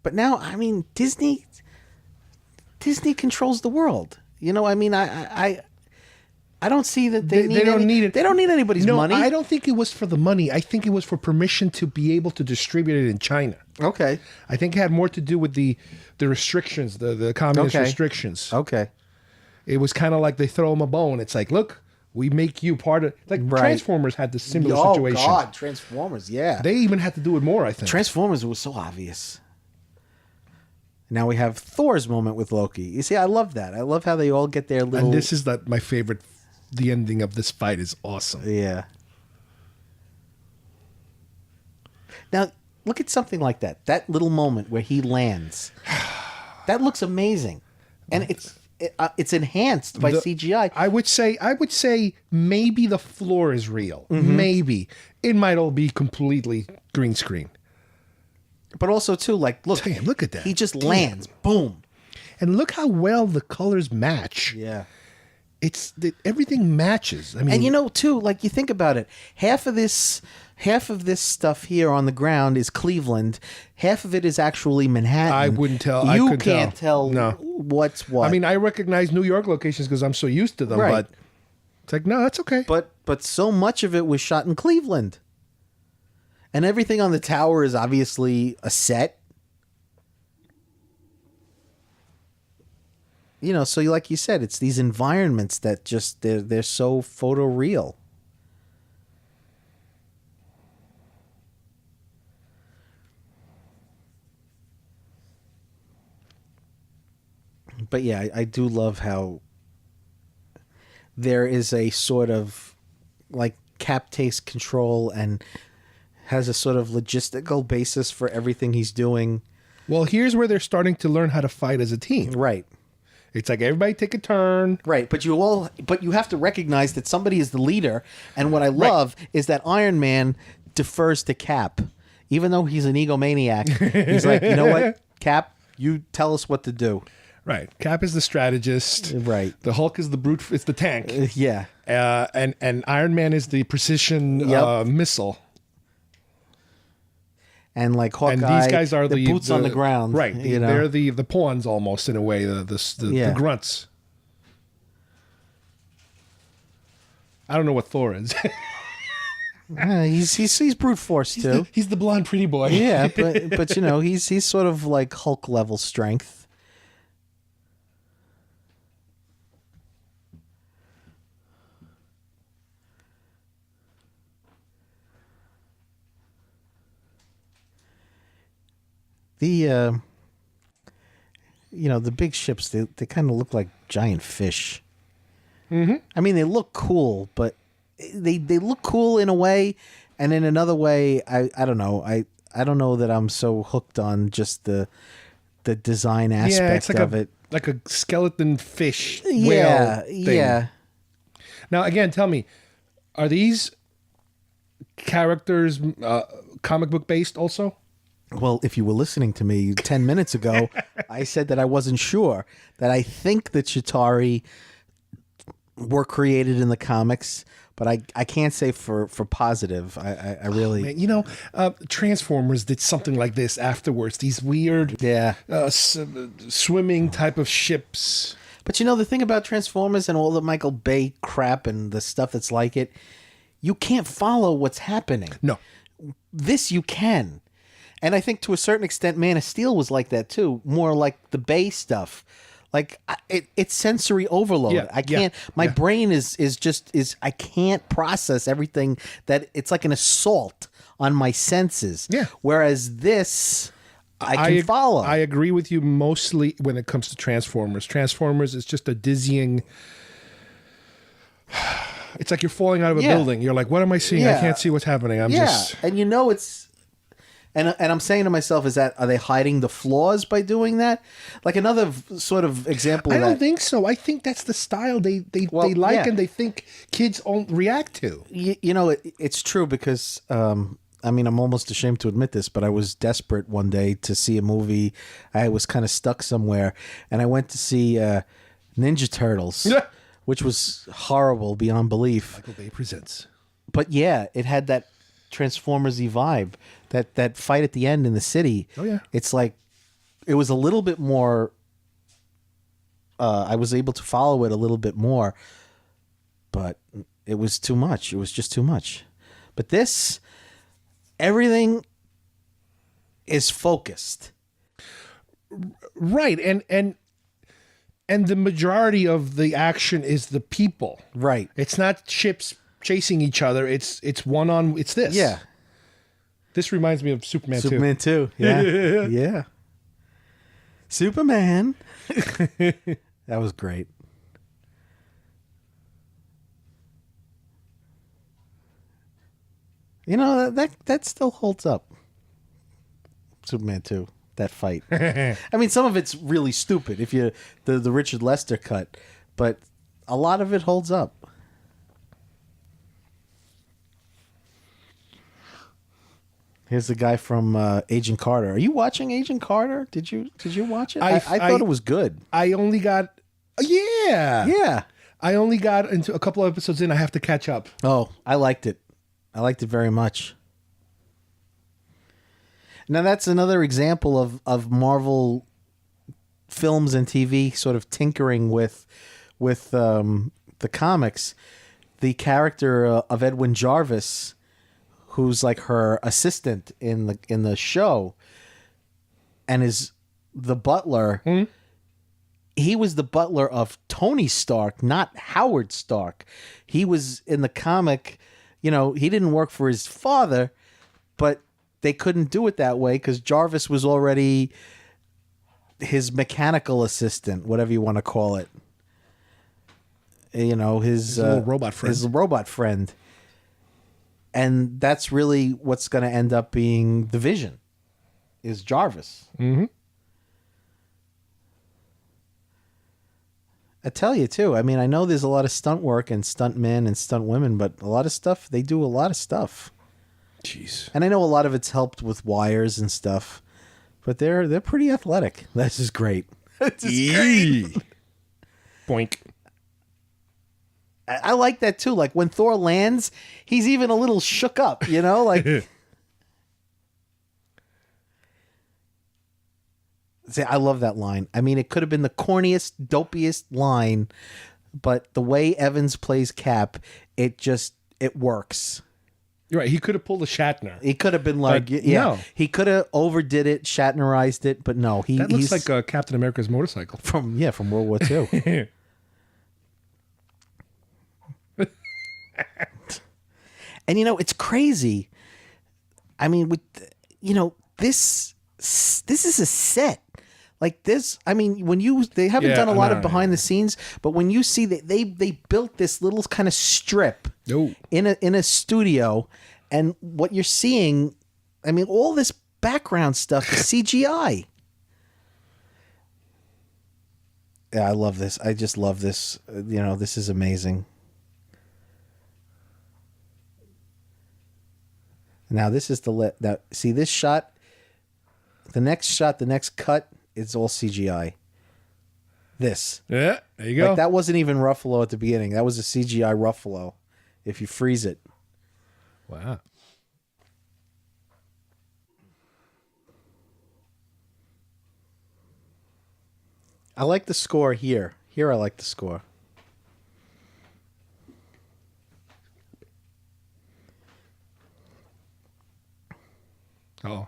But now, I mean, Disney controls the world. You know, I mean, I don't see that they don't need it. They don't need anybody's money. I don't think it was for the money. I think it was for permission to be able to distribute it in China. Okay. I think it had more to do with the restrictions, the communist restrictions. Okay. It was kind of like they throw them a bone. It's like, look, we make you part of... Like Transformers had this similar situation. Oh, God, Transformers, yeah. They even had to do it more, I think. Transformers was so obvious. Now we have Thor's moment with Loki. You see, I love that. I love how they all get their little... And this is my favorite. The ending of this fight is awesome. Yeah. Now, look at something like that. That little moment where he lands. That looks amazing. And it's enhanced by CGI. I would say maybe the floor is real. Mm-hmm. Maybe. It might all be completely green screen. But also, too, like, look. Damn, look at that. He just lands. Boom. And look how well the colors match. Yeah. Everything matches. I mean, and you know, too, like, you think about it. Half of this stuff here on the ground is Cleveland. Half of it is actually Manhattan. I wouldn't tell. You can't tell what's what. I mean, I recognize New York locations because I'm so used to them. Right. But it's like, no, that's okay. But so much of it was shot in Cleveland. And everything on the tower is obviously a set. You know, so like you said, it's these environments that just, they're so photoreal. But yeah, I do love how there is a sort of, like, Cap takes control and has a sort of logistical basis for everything he's doing. Well, here's where they're starting to learn how to fight as a team. Right. It's like everybody take a turn. Right, but you have to recognize that somebody is the leader, and what I love is that Iron Man defers to Cap. Even though he's an egomaniac, he's like, you know what, Cap, you tell us what to do. Right. Cap is the strategist. Right. The Hulk is the brute. It's the tank. Yeah. And Iron Man is the precision missile. And like Hawkeye, and these guys are the boots on the ground. Right. You know? They're the pawns almost in a way. The grunts. I don't know what Thor is. He's brute force too. He's the blonde pretty boy. Yeah, but you know, he's sort of like Hulk level strength. The the big ships, they kind of look like giant fish. Mm-hmm. I mean, they look cool, but they look cool in a way, and in another way, I don't know. I don't know that I'm so hooked on just the design aspect of it. Like a skeleton fish. Yeah, whale thing. yeah. Now, again, tell me, are these characters comic book based also? Well, if you were listening to me 10 minutes ago, I said that I wasn't sure. That I think that Chitauri were created in the comics, but I can't say for positive. I really... Man, Transformers did something like this afterwards. These weird swimming type of ships. But the thing about Transformers and all the Michael Bay crap and the stuff that's like it, you can't follow what's happening. No. This you can. And I think to a certain extent, Man of Steel was like that too. More like the Bay stuff. Like it's sensory overload. Yeah, I can't. My brain is I can't process everything. That it's like an assault on my senses. Yeah. Whereas this, I can follow. I agree with you mostly when it comes to Transformers. Transformers is just a dizzying. It's like you're falling out of a building. You're like, what am I seeing? I can't see what's happening. I'm just. And it's. And I'm saying to myself, are they hiding the flaws by doing that? Like another sort of example. I don't think so. I think that's the style they like and they think kids won't react to. It's true because I'm almost ashamed to admit this, but I was desperate one day to see a movie. I was kind of stuck somewhere, and I went to see Ninja Turtles, which was horrible beyond belief. Michael Bay presents. But yeah, it had that Transformers-y vibe. That fight at the end in the city. Oh yeah, it's like it was a little bit more. I was able to follow it a little bit more, but it was too much. It was just too much. But this, everything is focused. Right, and the majority of the action is the people. Right. It's not ships chasing each other. It's one on. It's this. Yeah. This reminds me of Superman 2. Superman 2. Yeah. Yeah. Superman. That was great. That still holds up. Superman 2. That fight. Some of it's really stupid if you the Richard Lester cut, but a lot of it holds up. Here's the guy from Agent Carter. Are you watching Agent Carter? Did you watch it? I thought it was good. I only got Yeah. I only got into a couple of episodes in. I have to catch up. Oh, I liked it. I liked it very much. Now that's another example of Marvel films and TV sort of tinkering with the comics. The character of Edwin Jarvis, who's like her assistant in the show, and is the butler. Mm-hmm. He was the butler of Tony Stark, not Howard Stark. He was in the comic, he didn't work for his father, but they couldn't do it that way because Jarvis was already his mechanical assistant, whatever you want to call it. His little robot friend. His robot friend. And that's really what's going to end up being the Vision, is Jarvis. Mm-hmm. I tell you, too. I know there's a lot of stunt work and stunt men and stunt women, but a lot of stuff, they do a lot of stuff. Jeez. And I know a lot of it's helped with wires and stuff, but they're pretty athletic. This is great. This is great. Boink. I like that too. Like when Thor lands, he's even a little shook up, like. See, I love that line. It could have been the corniest, dopiest line, but the way Evans plays Cap, it works. You're right. He could have pulled a Shatner. He could have been like, no. He could have overdid it, Shatnerized it, but no. That looks like Captain America's motorcycle from World War II. And it's crazy. With this this is a set. Like this, I mean, they haven't done a lot of behind the scenes, but when you see that they built this little kind of strip in a studio, and what you're seeing, I mean, all this background stuff is CGI. Yeah, I love this. I just love this. This is amazing. Now this is see this shot, the next cut. It's all CGI. This. Yeah, there you go. Like that wasn't even Ruffalo at the beginning. That was a CGI Ruffalo if you freeze it. Wow. I like the score here. Here I like the score. Oh.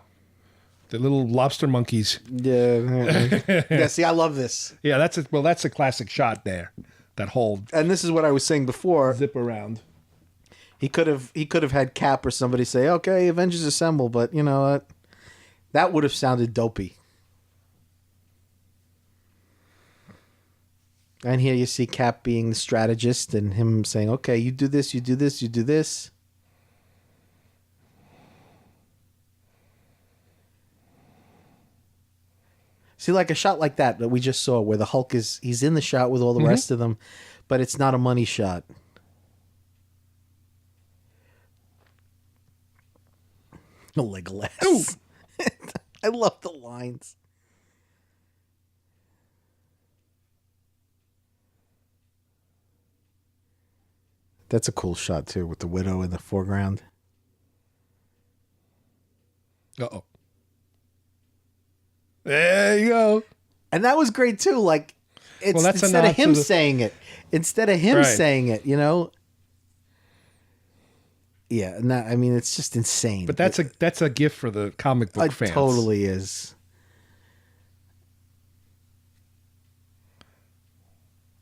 The little lobster monkeys. Yeah. Yeah, see, I love this. Yeah, that's a classic shot there. That whole And this is what I was saying before. zip around. He could have had Cap or somebody say, "Okay, Avengers assemble," but you know what? That would have sounded dopey. And here you see Cap being the strategist and him saying, "Okay, you do this, you do this, you do this." See, like a shot like that we just saw where the Hulk he's in the shot with all the rest of them, but it's not a money shot. Legolas. I love the lines. That's a cool shot too, with the widow in the foreground. Uh-oh. There you go. And that was great too. Like, it's Well, that's a instead nod of him to the- saying it, instead of him Right. saying it, you know. Yeah, no, I mean it's just insane. But that's a gift for the comic book it fans. totally is.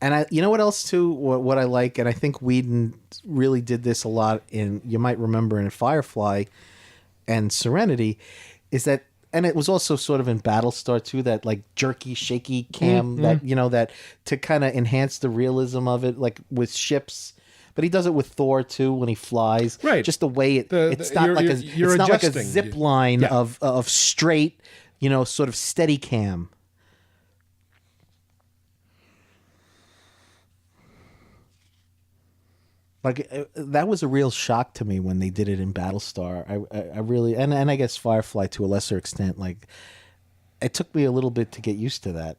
And you know what else too? What I like, and I think Whedon really did this a lot in. You might remember in Firefly and Serenity, is that, and it was also sort of in Battlestar too. That like jerky, shaky cam that that to kind of enhance the realism of it, like with ships. But he does it with Thor too when he flies. Right. Just the way it's not like you're it's not like a adjusting. zip line Yeah. of straight, sort of steady cam. Like that was a real shock to me when they did it in Battlestar. I really and I guess Firefly to a lesser extent. Like it took me a little bit to get used to that.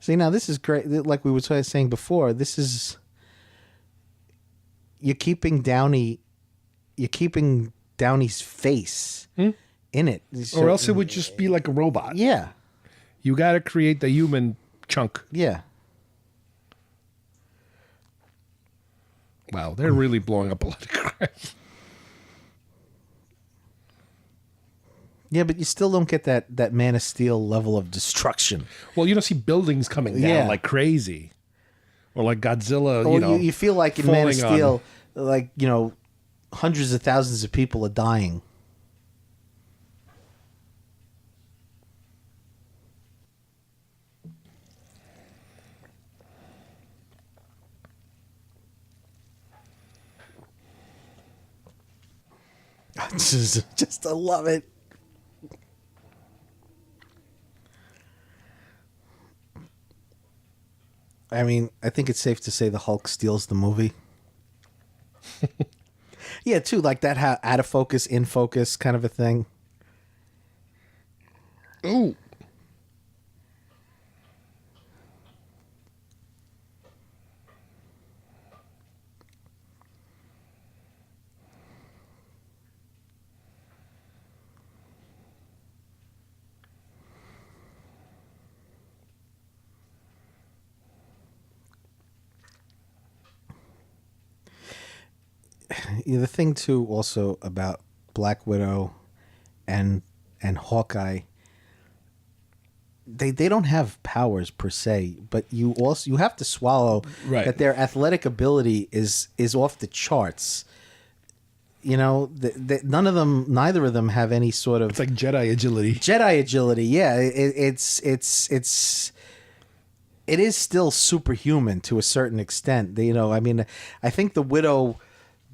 See, now this is great. Like we were saying before, this is you're keeping Downey's face in it, Or else it would just be like a robot. yeah, You got to create the human chunk. yeah. Wow, they're really blowing up a lot of crap. Yeah, but you still don't get that Man of Steel level of destruction. Well, you don't see buildings coming down Yeah. like crazy. Or like Godzilla, Or you feel like in Man of falling on- Steel, like, hundreds of thousands of people are dying. Just I love it. I mean, I think it's safe to say the Hulk steals the movie. Yeah, too, like that out of focus, in focus kind of a thing. Ooh. Yeah, the thing too also about Black Widow and Hawkeye they don't have powers per se, but you have to swallow Right. that their athletic ability is off the charts. You know, neither of them have any sort of It's like Jedi agility. Jedi agility. Yeah, it is still superhuman to a certain extent. You know, I mean, I think the Widow,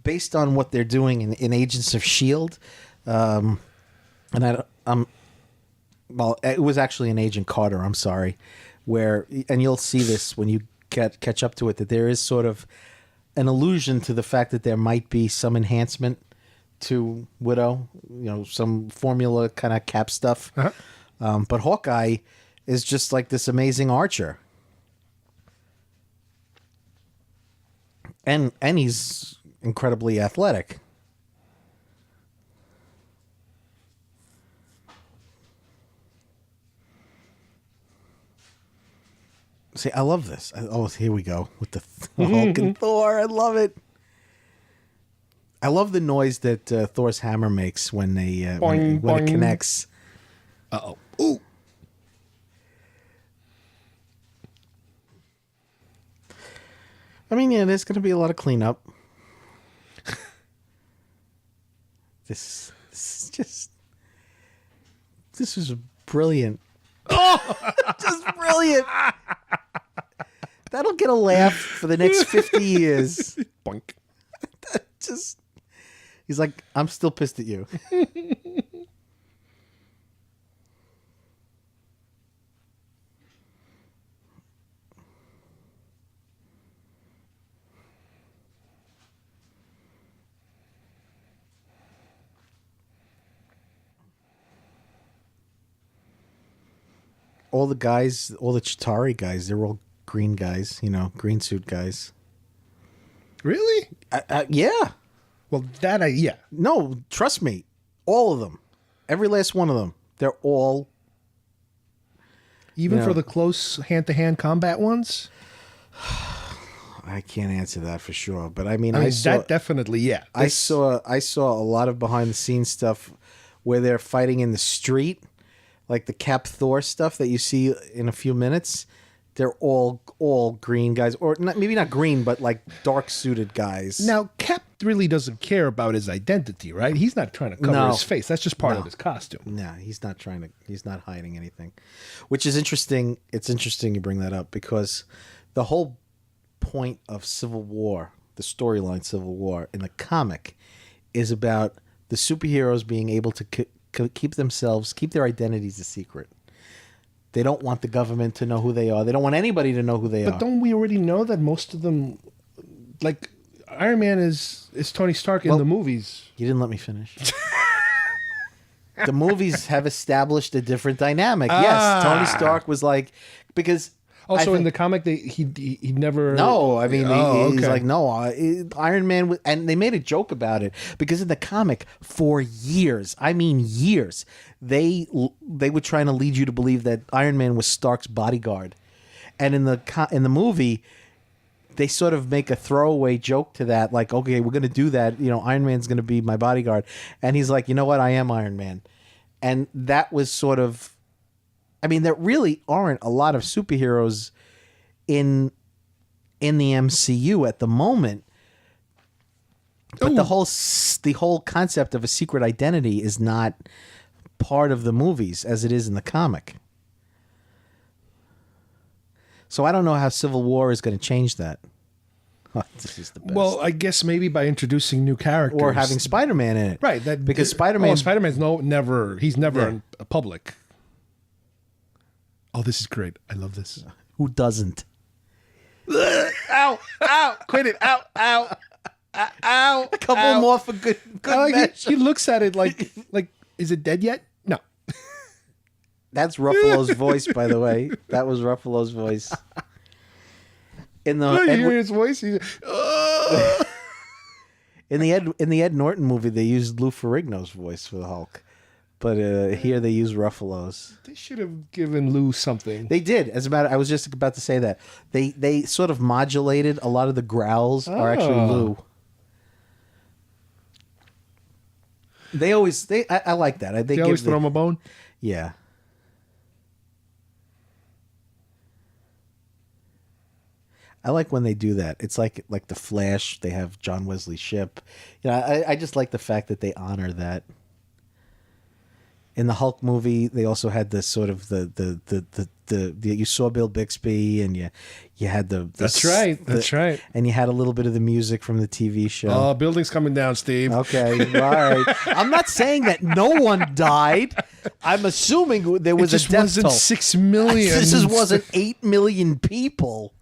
based on what they're doing in Agents of S.H.I.E.L.D., well, it was actually in Agent Carter, I'm sorry, and you'll see this when you catch up to it, that there is sort of an allusion to the fact that there might be some enhancement to Widow, you know, some formula kind of Cap stuff. Uh-huh. But Hawkeye is just like this amazing archer. And he's incredibly athletic. See, I love this. Here we go with the Hulk and Thor. I love it. I love the noise that Thor's hammer makes when when it connects. Uh-oh. Ooh. I mean, yeah, there's going to be a lot of cleanup. This is brilliant. Oh, just brilliant. That'll get a laugh for the next 50 years. Boink. He's like, I'm still pissed at you. All the guys, all the Chitauri guys, they're all green guys, you know, green suit guys. Really? Yeah. Well, yeah. No, trust me. All of them. Every last one of them. They're all... Even you know, for the close hand-to-hand combat ones? I can't answer that for sure. But I mean, I mean, saw... that definitely, yeah. I saw a lot of behind-the-scenes stuff where they're fighting in the street. Like the Cap Thor stuff that you see in a few minutes. They're all green guys. Or maybe not green, but like dark-suited guys. Now, Cap really doesn't care about his identity, right? He's not trying to cover his face. That's just part of his costume. No, he's not hiding anything. Which is interesting. It's interesting you bring that up because the whole point of Civil War, the storyline Civil War in the comic, is about the superheroes being able to keep their identities a secret. They don't want the government to know who they are. They don't want anybody to know who they are. But don't we already know that most of them, like Iron Man is Tony Stark in the movies? You didn't let me finish. The movies have established a different dynamic. Yes, Tony Stark was like, because... Also, in the comic, he never... No, I mean, he's okay. like, no, Iron Man... And they made a joke about it, because in the comic, for years, I mean years, they were trying to lead you to believe that Iron Man was Stark's bodyguard. And in the movie, they sort of make a throwaway joke to that, like, okay, we're going to do that, you know, Iron Man's going to be my bodyguard. And he's like, you know what, I am Iron Man. And that was sort of... I mean, there really aren't a lot of superheroes in the MCU at the moment. But the whole concept of a secret identity is not part of the movies as it is in the comic. So I don't know how Civil War is going to change that. Oh, this is the best. Well, I guess maybe by introducing new characters. Or having Spider-Man in it. Right. Because Spider-Man... Spider-Man's he's never in public. Oh, this is great. I love this. Who doesn't? Ow! Ow! Quit it! Ow! Ow! Ow! A couple more for good measure. He looks at it like, is it dead yet? No. That's Ruffalo's voice, by the way. That was Ruffalo's voice. In the You hear his voice? He's, in the Ed Norton movie, they used Lou Ferrigno's voice for the Hulk. But here they use Ruffalo's. They should have given Lou something. They did. As a matter, I was just about to say that they sort of modulated a lot of the growls are actually Lou. I like that. They always throw him a bone. Yeah. I like when they do that. It's like the Flash. They have John Wesley Shipp. I just like the fact that they honor that. In the Hulk movie, they also had this sort of the you saw Bill Bixby, and you had the That's right. and you had a little bit of the music from the TV show. Oh, building's coming down, Steve. Okay, all right. I'm not saying that no one died. I'm assuming there was It just a death wasn't toll. 6 million. This wasn't 8 million people.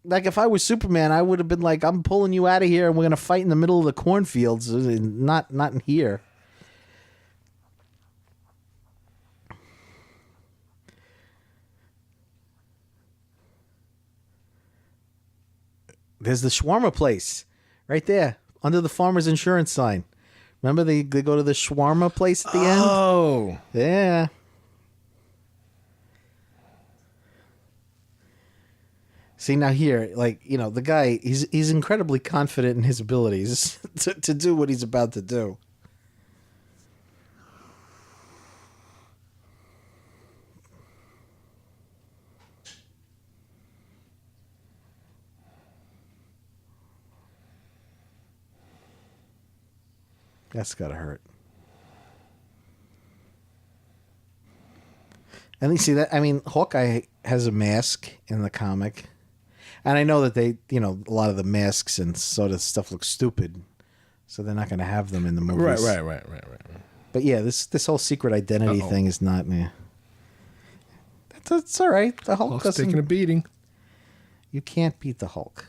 Like, if I was Superman, I would have been like, I'm pulling you out of here and we're going to fight in the middle of the cornfields, not in here. There's the shawarma place right there under the farmer's insurance sign. Remember they go to the shawarma place at the end? Oh. Yeah. See, now here, like, the guy, he's incredibly confident in his abilities to do what he's about to do. That's gotta hurt. And you see that, Hawkeye has a mask in the comic. And I know that they, a lot of the masks and sort of stuff look stupid, so they're not going to have them in the movies. Right. But yeah, this whole secret identity thing is not. That's all right. The Hulk Hulk's doesn't. taking a beating. You can't beat the Hulk.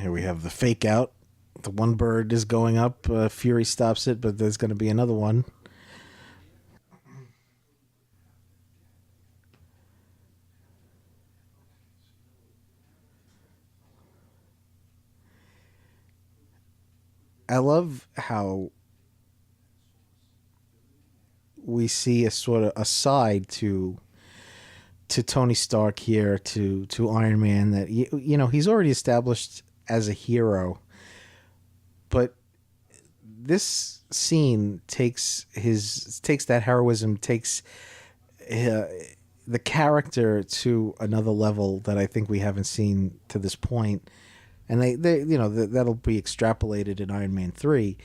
Here we have the fake out. The one bird is going up. Fury stops it, but there's going to be another one. I love how we see a sort of a side to Tony Stark here, to Iron Man, that he's already established as a hero, but this scene takes that heroism, takes the character to another level that I think we haven't seen to this point, and they that'll be extrapolated in Iron Man 3.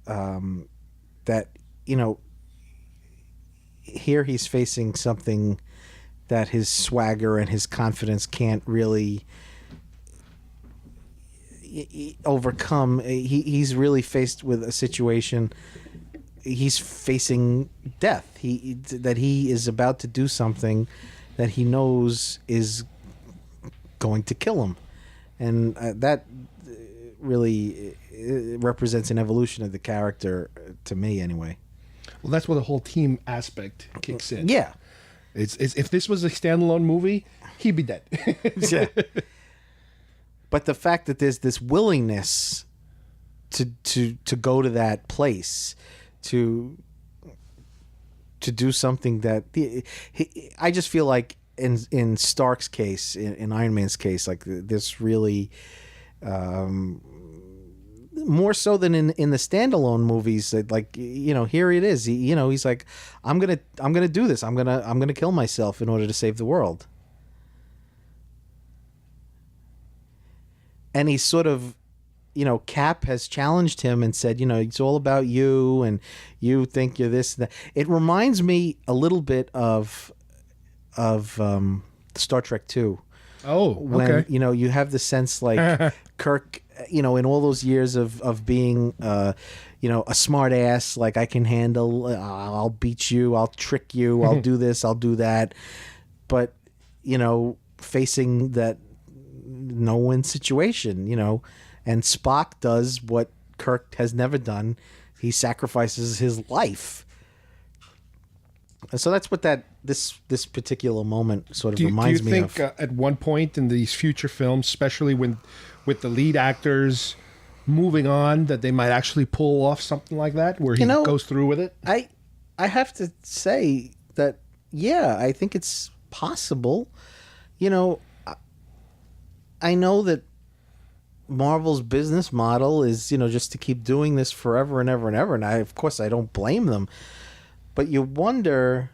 That here he's facing something that his swagger and his confidence can't really overcome. He's really faced with a situation. He's facing death. He is about to do something that he knows is going to kill him, and that really represents an evolution of the character to me, anyway. Well, that's where the whole team aspect kicks in. Yeah, it's if this was a standalone movie, he'd be dead. Yeah. But the fact that there's this willingness to go to that place, to do something that I just feel like in Stark's case, in Iron Man's case, like this really more so than in the standalone movies. Like here it is. He's like, I'm gonna do this. I'm gonna kill myself in order to save the world. And he's sort of, Cap has challenged him and said, it's all about you, and you think you're this, that. It reminds me a little bit of Star Trek 2. Oh, when, okay. You have the sense like Kirk, in all those years of being, a smart ass, like I can handle, I'll beat you, I'll trick you, I'll do this, I'll do that. But, facing that no-win situation, and Spock does what Kirk has never done. He sacrifices his life. So that's what this particular moment sort of reminds me of. Do you think at one point in these future films, especially with the lead actors moving on, that they might actually pull off something like that, where he goes through with it? I have to say that, yeah, I think it's possible. You know, I know that Marvel's business model is, you know, just to keep doing this forever and ever and ever. And of course, I don't blame them. But you wonder,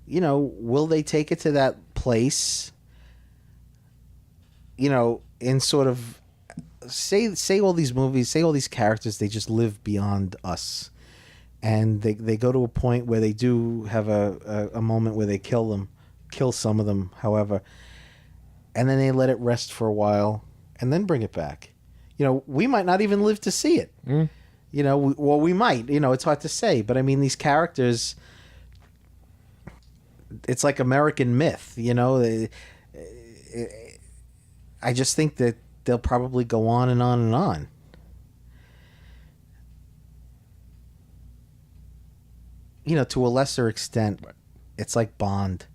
you know, will they take it to that place, you know, in sort of say all these movies, say all these characters, they just live beyond us. And they go to a point where they do have a moment where they kill some of them, however. And then they let it rest for a while and then bring it back. You know, we might not even live to see it. You know, we might. You know, it's hard to say. But, I mean, these characters, it's like American myth, you know. I just think that they'll probably go on and on and on. You know, to a lesser extent, it's like Bond.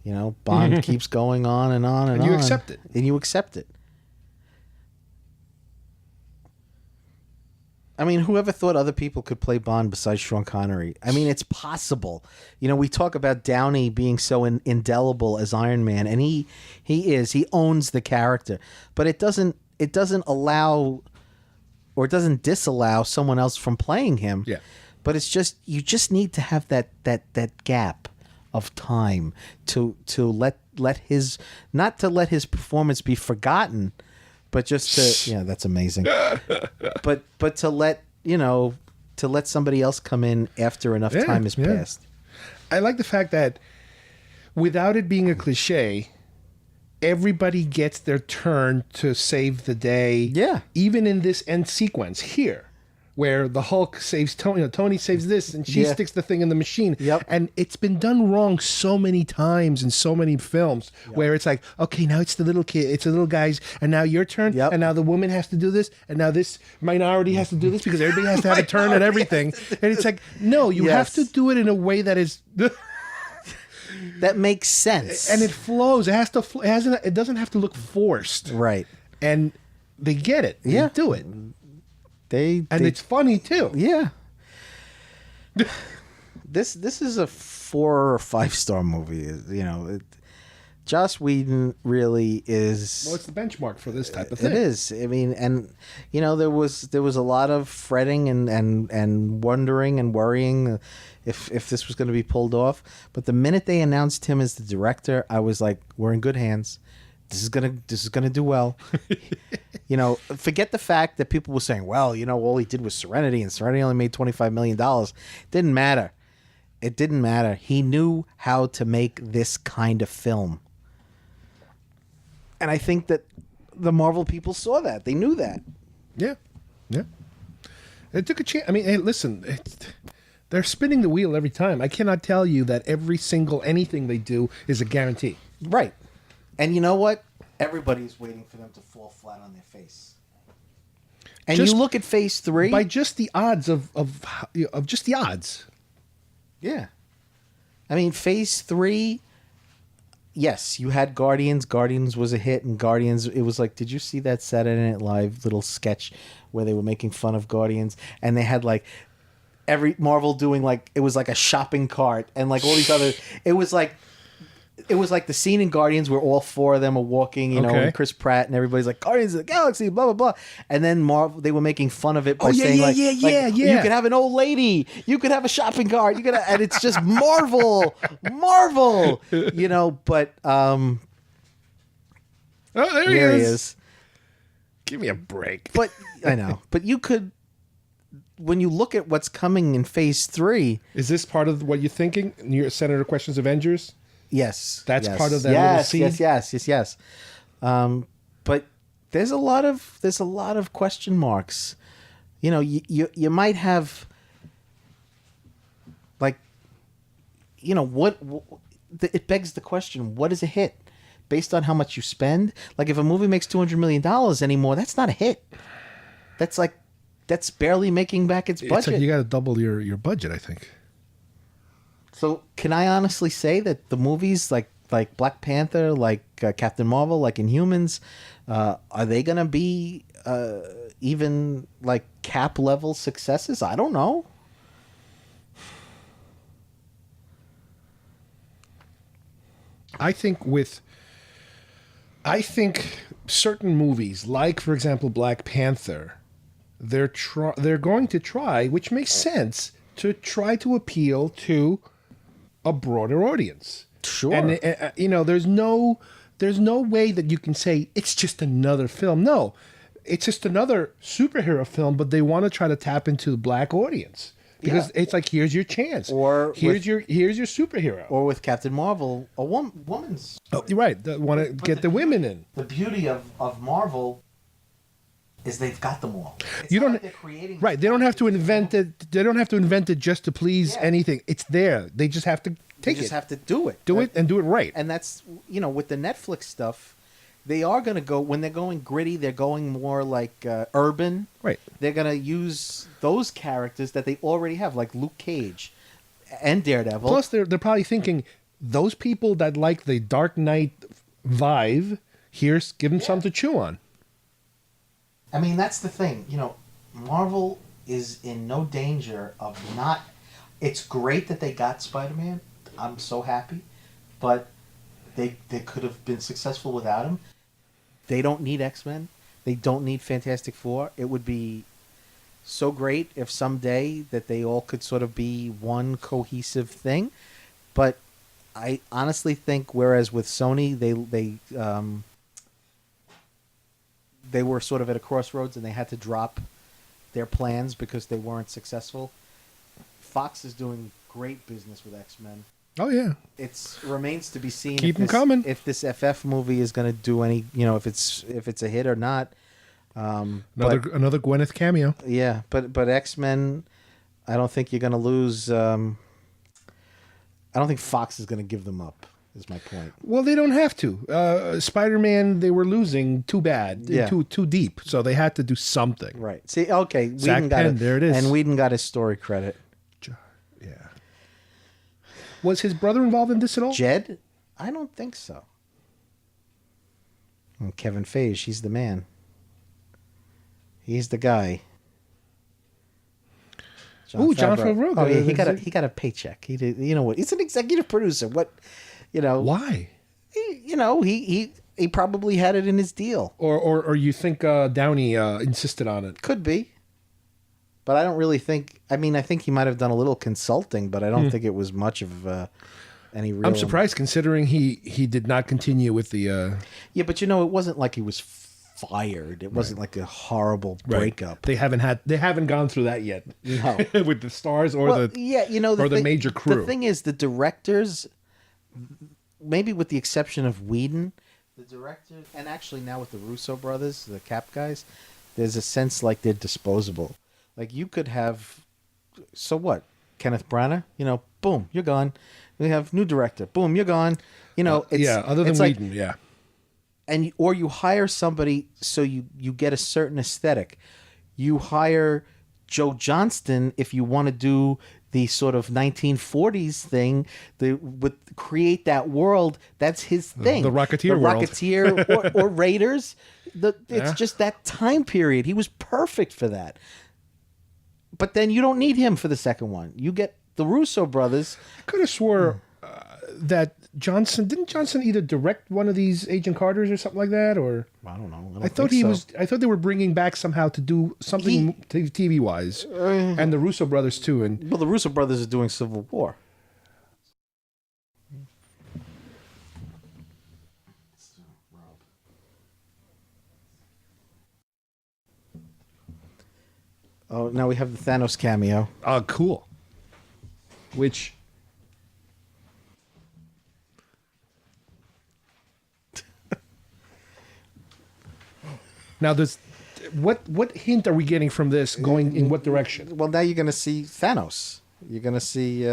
You know, Bond keeps going on and on and on. And you accept it. And you accept it. I mean, whoever thought other people could play Bond besides Sean Connery? I mean, it's possible. You know, we talk about Downey being so indelible as Iron Man, and he owns the character. But it doesn't allow, or it doesn't disallow someone else from playing him. Yeah. But it's just, you just need to have that gap of time to let his, not to let his performance be forgotten, but just to, yeah, that's amazing. but to let, you know, to let somebody else come in after enough time has passed. I like the fact that without it being a cliche, everybody gets their turn to save the day. Yeah. Even in this end sequence here, where the Hulk saves Tony, Tony saves this, and she sticks the thing in the machine. Yep. And it's been done wrong so many times in so many films where it's like, okay, now it's the little kid, it's the little guys, and now your turn, and now the woman has to do this, and now this minority has to do this, because everybody has to have a turn at everything. And it's like, no, you have to do it in a way that is... that makes sense. And it flows. It has to. It doesn't have to look forced. Right. And they get it. They do it. It's funny too. Yeah. This is a 4 or 5 star movie. You know, Joss Whedon really is. Well, it's the benchmark for this type of thing. It is. I mean, and you know, there was a lot of fretting and wondering and worrying if this was going to be pulled off. But the minute they announced him as the director, I was like, we're in good hands. This is gonna do well. You know, forget the fact that people were saying, well, you know, all he did was Serenity, and Serenity only made $25 million. Didn't matter. It didn't matter. He knew how to make this kind of film. And I think that the Marvel people saw that. They knew that. Yeah. Yeah. It took a chance. I mean, hey, listen, they're spinning the wheel every time. I cannot tell you that every single anything they do is a guarantee. Right. And you know what? Everybody's waiting for them to fall flat on their face. And you look at Phase 3 by just the odds of just the odds. Yeah. I mean, Phase 3, yes, you had Guardians. Guardians was a hit, and Guardians, it was like, did you see that Saturday Night Live little sketch where they were making fun of Guardians, and they had like every Marvel doing like, it was like a shopping cart and like all these other, it was like the scene in Guardians where all 4 of them are walking, you know, and Chris Pratt and everybody's like, Guardians of the Galaxy, blah, blah, blah. And then Marvel, they were making fun of it by saying you could have an old lady, you could have a shopping cart, and it's just Marvel, you know, but oh, there he is. Give me a break. But I know, but you could, when you look at what's coming in Phase 3. Is this part of what you're thinking? Your Senator Questions Avengers? Yes. That's part of that little scene? Yes. But there's a lot of question marks. You know, you might have, like, you know, it begs the question, what is a hit? Based on how much you spend? Like, if a movie makes $200 million anymore, that's not a hit. That's barely making back its budget. It's like you got to double your budget, I think. So can I honestly say that the movies like Black Panther, like Captain Marvel, like Inhumans, are they going to be even like cap level successes? I don't know. I think certain movies, like for example Black Panther, they're going to try, which makes sense, to try to appeal to a broader audience. Sure. And there's no way that you can say it's just another film. No, it's just another superhero film, but they want to try to tap into the black audience. Because it's like, here's your chance. Or here's your superhero. Or with Captain Marvel, a woman's. Oh, you're right. Want to get the women in. The beauty of Marvel is they've got them all. It's You not don't like they're creating. right. They don't have to invent it. They don't have to invent it just to please anything. It's there. They just have to They take just it. have to do it. Do it and do it right. And that's, with the Netflix stuff, they are going to go, when they're going gritty, they're going more like urban. Right. They're going to use those characters that they already have, like Luke Cage and Daredevil. Plus, they're probably thinking those people that like the Dark Knight vibe. Give them something to chew on. I mean, that's the thing. Marvel is in no danger of not. It's great that they got Spider-Man. I'm so happy, but they could have been successful without him. They don't need X-Men. They don't need Fantastic Four. It would be so great if someday that they all could sort of be one cohesive thing. But I honestly think, whereas with Sony, they were sort of at a crossroads and they had to drop their plans because they weren't successful. Fox is doing great business with X-Men. Oh yeah. It remains to be seen. Keep them coming. If this FF movie is going to do any, if it's a hit or not. Another Gwyneth cameo. Yeah, but X-Men, I don't think you're going to lose. I don't think Fox is going to give them up. Is my point. Well, they don't have to. Spider-Man, they were losing too bad, too deep, so they had to do something. Right. See, okay, Zach Penn, there it is, and Whedon got his story credit. Yeah. Was his brother involved in this at all? Jed? I don't think so. And Kevin Feige, he's the man. He's the guy. John Favreau. Oh yeah, he got a paycheck. He did. You know what? He's an executive producer. What? Why? He probably had it in his deal. Or you think Downey insisted on it? Could be. But I don't really think. I mean, I think he might have done a little consulting, but I don't think it was much of any real. I'm surprised, considering he did not continue with the. Yeah, but it wasn't like he was fired. It wasn't like a horrible breakup. They haven't gone through that yet. No, with the stars or the major crew. The thing is, the directors, maybe with the exception of Whedon, the directors, and actually now with the Russo brothers, the Cap guys, there's a sense like they're disposable. Like you could have, so what? Kenneth Branagh, boom, you're gone. We have new director, boom, you're gone. Other than Whedon, yeah. And or you hire somebody so you get a certain aesthetic. You hire Joe Johnston if you want to do the sort of 1940s thing, create that world. That's his thing. The Rocketeer world. Rocketeer or Raiders. It's just that time period. He was perfect for that. But then you don't need him for the second one. You get the Russo brothers. I could have swore that didn't Johnson either direct one of these Agent Carters or something like that, or I don't know. I thought I thought they were bringing back somehow to do something TV wise, and the Russo brothers too. And well, the Russo brothers are doing Civil War. Oh, now we have the Thanos cameo. Oh, cool. Which. Now, what hint are we getting from this going in what direction? Well, now you're going to see Thanos. You're going to see.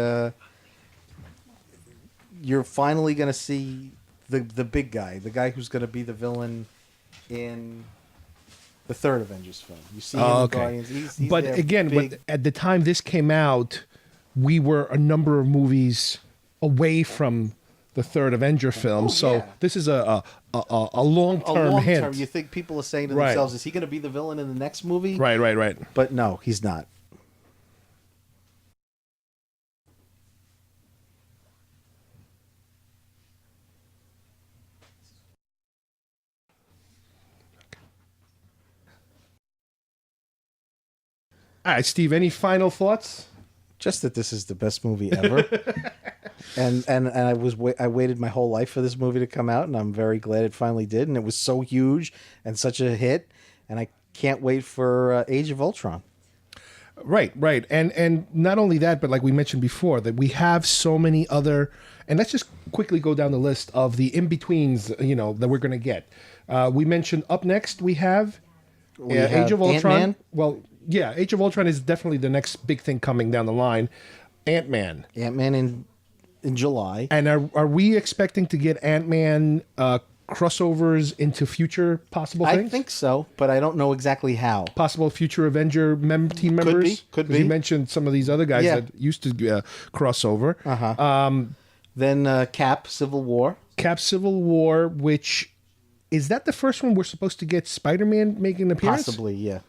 You're finally going to see the big guy, the guy who's going to be the villain in the third Avengers film. You see him in Guardians. He's but again, at the time this came out, we were a number of movies away from the third Avenger film. This is a long-term hint. You think people are saying to themselves, is he going to be the villain in the next movie? Right. But no, he's not. All right, Steve, any final thoughts? Just that this is the best movie ever. and I waited my whole life for this movie to come out, and I'm very glad it finally did. And it was so huge and such a hit, and I can't wait for Age of Ultron. Right. And not only that, but like we mentioned before, that we have so many other, and let's just quickly go down the list of the in-betweens, that we're going to get. We mentioned up next we have Age of Ultron. Ant-Man? Well, yeah, Age of Ultron is definitely the next big thing coming down the line. Ant-Man. Ant-Man in July. And are we expecting to get Ant-Man crossovers into future possible things? I think so, but I don't know exactly how. Possible future Avenger team members? Could 'Cause be. You mentioned some of these other guys that used to cross over. Then Cap, Civil War. Cap Civil War, which... Is that the first one we're supposed to get Spider-Man making an appearance? Possibly, yeah.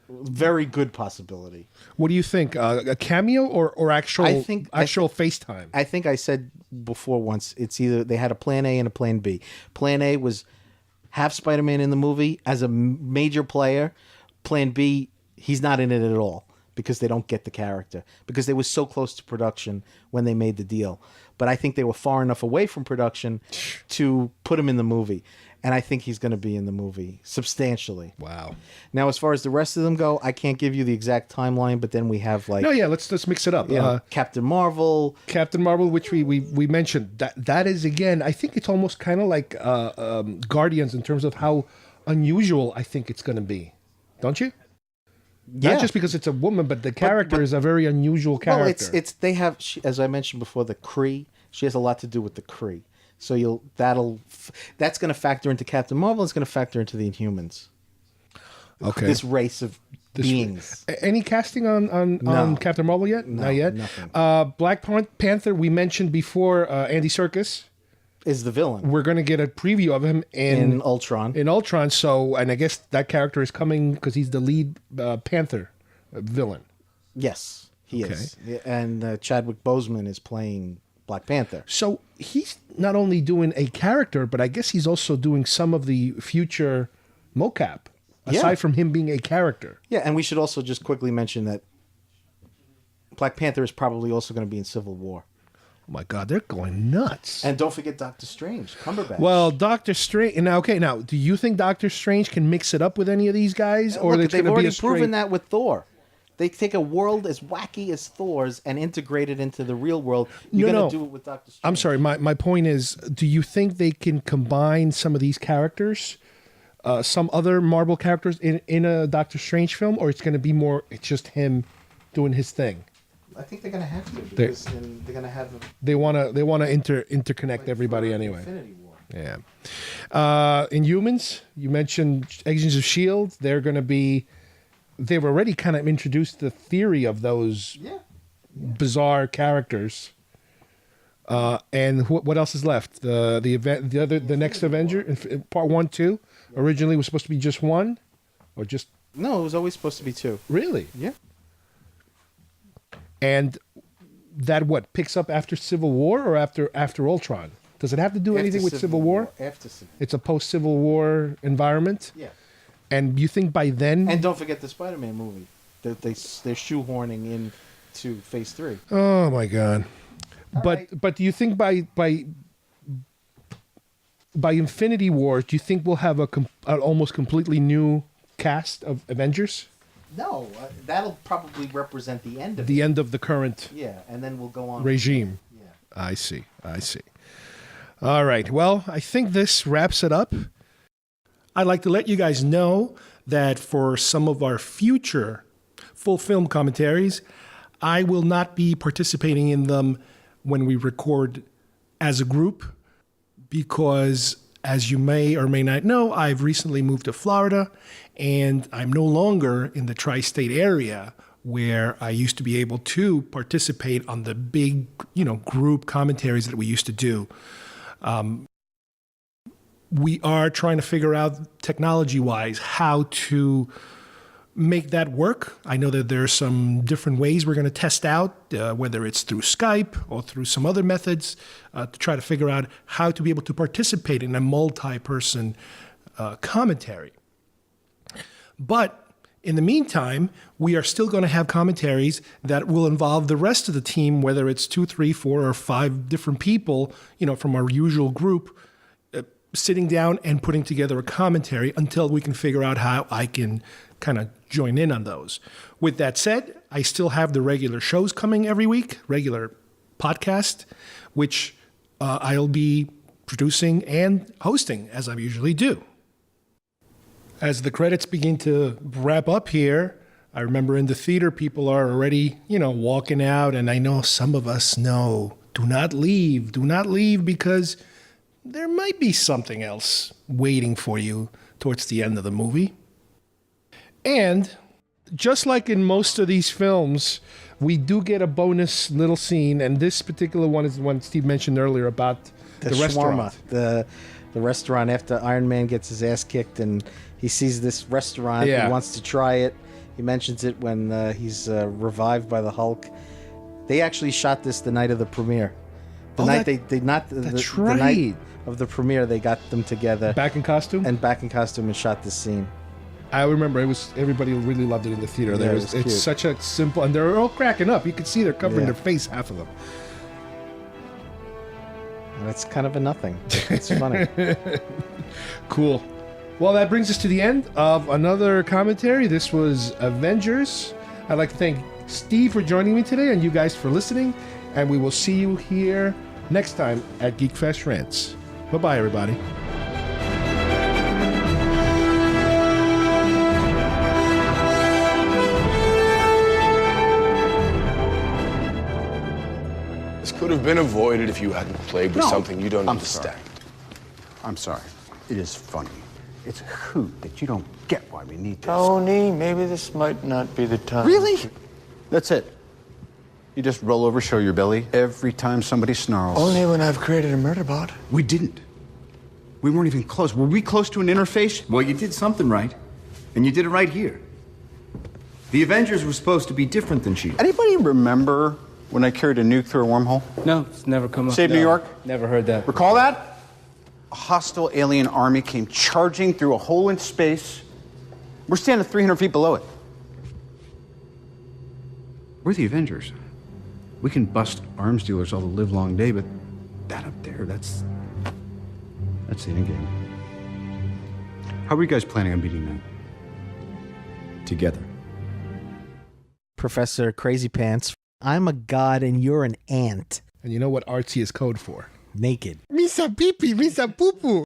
Very good possibility. What do you think? A cameo or actual FaceTime? I think I said before once, it's either they had a plan A and a plan B. Plan A was have Spider-Man in the movie as a major player. Plan B, he's not in it at all because they don't get the character. Because they were so close to production when they made the deal. But I think they were far enough away from production to put him in the movie. And I think he's going to be in the movie substantially. Wow. Now, as far as the rest of them go, I can't give you the exact timeline, but then we have like... No, yeah, let's mix it up. Captain Marvel. Captain Marvel, which we mentioned. That is, again, I think it's almost kind of like Guardians in terms of how unusual I think it's going to be. Don't you? Yeah. Not just because it's a woman, but the character is a very unusual character. Well, they have, as I mentioned before, the Kree. She has a lot to do with the Kree. So that's going to factor into Captain Marvel. It's going to factor into the Inhumans. Okay. This race of beings. Any casting on Captain Marvel yet? No, not yet. Nothing. Black Panther. We mentioned before. Andy Serkis is the villain. We're going to get a preview of him in Ultron. In Ultron. So, and I guess that character is coming because he's the lead Panther villain. Yes, he is. And Chadwick Boseman is playing Black Panther. So he's not only doing a character, but I guess he's also doing some of the future mocap, aside from him being a character. Yeah, and we should also just quickly mention that Black Panther is probably also going to be in Civil War. Oh my God, they're going nuts. And don't forget Doctor Strange, Cumberbatch. Well, Doctor Strange... Now, do you think Doctor Strange can mix it up with any of these guys? Or they've already proven that with Thor. They take a world as wacky as Thor's and integrate it into the real world. You're going to do it with Doctor Strange. I'm sorry. My point is, do you think they can combine some of these characters, some other Marvel characters in a Doctor Strange film, or it's going to be more, it's just him doing his thing? I think they're going to have to because they're going to have... They want to interconnect everybody anyway. Infinity War. Yeah. Inhumans, you mentioned Agents of S.H.I.E.L.D. They're going to be... They've already kind of introduced the theory of those bizarre characters. And what else is left? The next Avenger, in part 1, 2, originally was supposed to be just one, or just... No, it was always supposed to be 2. Really? Yeah. And that picks up after Civil War or after Ultron? Does it have to do anything with Civil War? After Civil War. It's a post-Civil War environment? Yeah. And you think by then... And don't forget the Spider-Man movie that they're shoehorning into Phase 3. Oh, my God. But do you think by Infinity War, do you think we'll have an almost completely new cast of Avengers? No, that'll probably represent the end of the end of the current and then we'll go on regime. Yeah. I see. All right. Well, I think this wraps it up. I'd like to let you guys know that for some of our future full film commentaries, I will not be participating in them when we record as a group because, as you may or may not know, I've recently moved to Florida and I'm no longer in the tri-state area where I used to be able to participate on the big, group commentaries that we used to do. We are trying to figure out technology-wise how to make that work. I know that there are some different ways we're going to test out, whether it's through Skype or through some other methods, to try to figure out how to be able to participate in a multi-person commentary. But In the meantime, we are still going to have commentaries that will involve the rest of the team, whether it's 2, 3, 4, or 5 different people, from our usual group, sitting down and putting together a commentary until we can figure out how I can kind of join in on those. With that said, I still have the regular shows coming every week, regular podcast, which I'll be producing and hosting as I usually do. As the credits begin to wrap up here, I remember in the theater people are already, walking out, and I know some of us know, do not leave because there might be something else waiting for you towards the end of the movie. And just like in most of these films, we do get a bonus little scene, and this particular one is the one Steve mentioned earlier about the restaurant. The restaurant after Iron Man gets his ass kicked and he sees this restaurant. Yeah. He wants to try it. He mentions it when he's revived by the Hulk. They actually shot this the night of the premiere. The night the night of the premiere, they got them together. Back in costume? And shot this scene. I remember everybody really loved it in the theater. Yeah, It's cute. such a simple, and they're all cracking up. You can see they're covering their face, half of them. And it's kind of a nothing. It's funny. Cool. Well, that brings us to the end of another commentary. This was Avengers. I'd like to thank Steve for joining me today and you guys for listening. And we will see you here next time at GeekFest Rants. Bye-bye, everybody. This could have been avoided if you hadn't played with something you don't understand. I'm sorry. It is funny. It's a hoot that you don't get why we need this. Tony, maybe this might not be the time. Really? That's it. You just roll over, show your belly every time somebody snarls. Only when I've created a murder bot. We didn't. We weren't even close. Were we close to an interface? Well, you did something right. And you did it right here. The Avengers were supposed to be different than S.H.I.E.L.D. Anybody remember when I carried a nuke through a wormhole? No, it's never come up. Save New York? Never heard that. Recall that? A hostile alien army came charging through a hole in space. We're standing 300 feet below it. We're the Avengers. We can bust arms dealers all the livelong day, but that up there, that's the end game. How are you guys planning on beating that? Together. Professor Crazy Pants, I'm a god and you're an ant. And you know what artsy is code for? Naked. Misa pipi, misa poo-poo.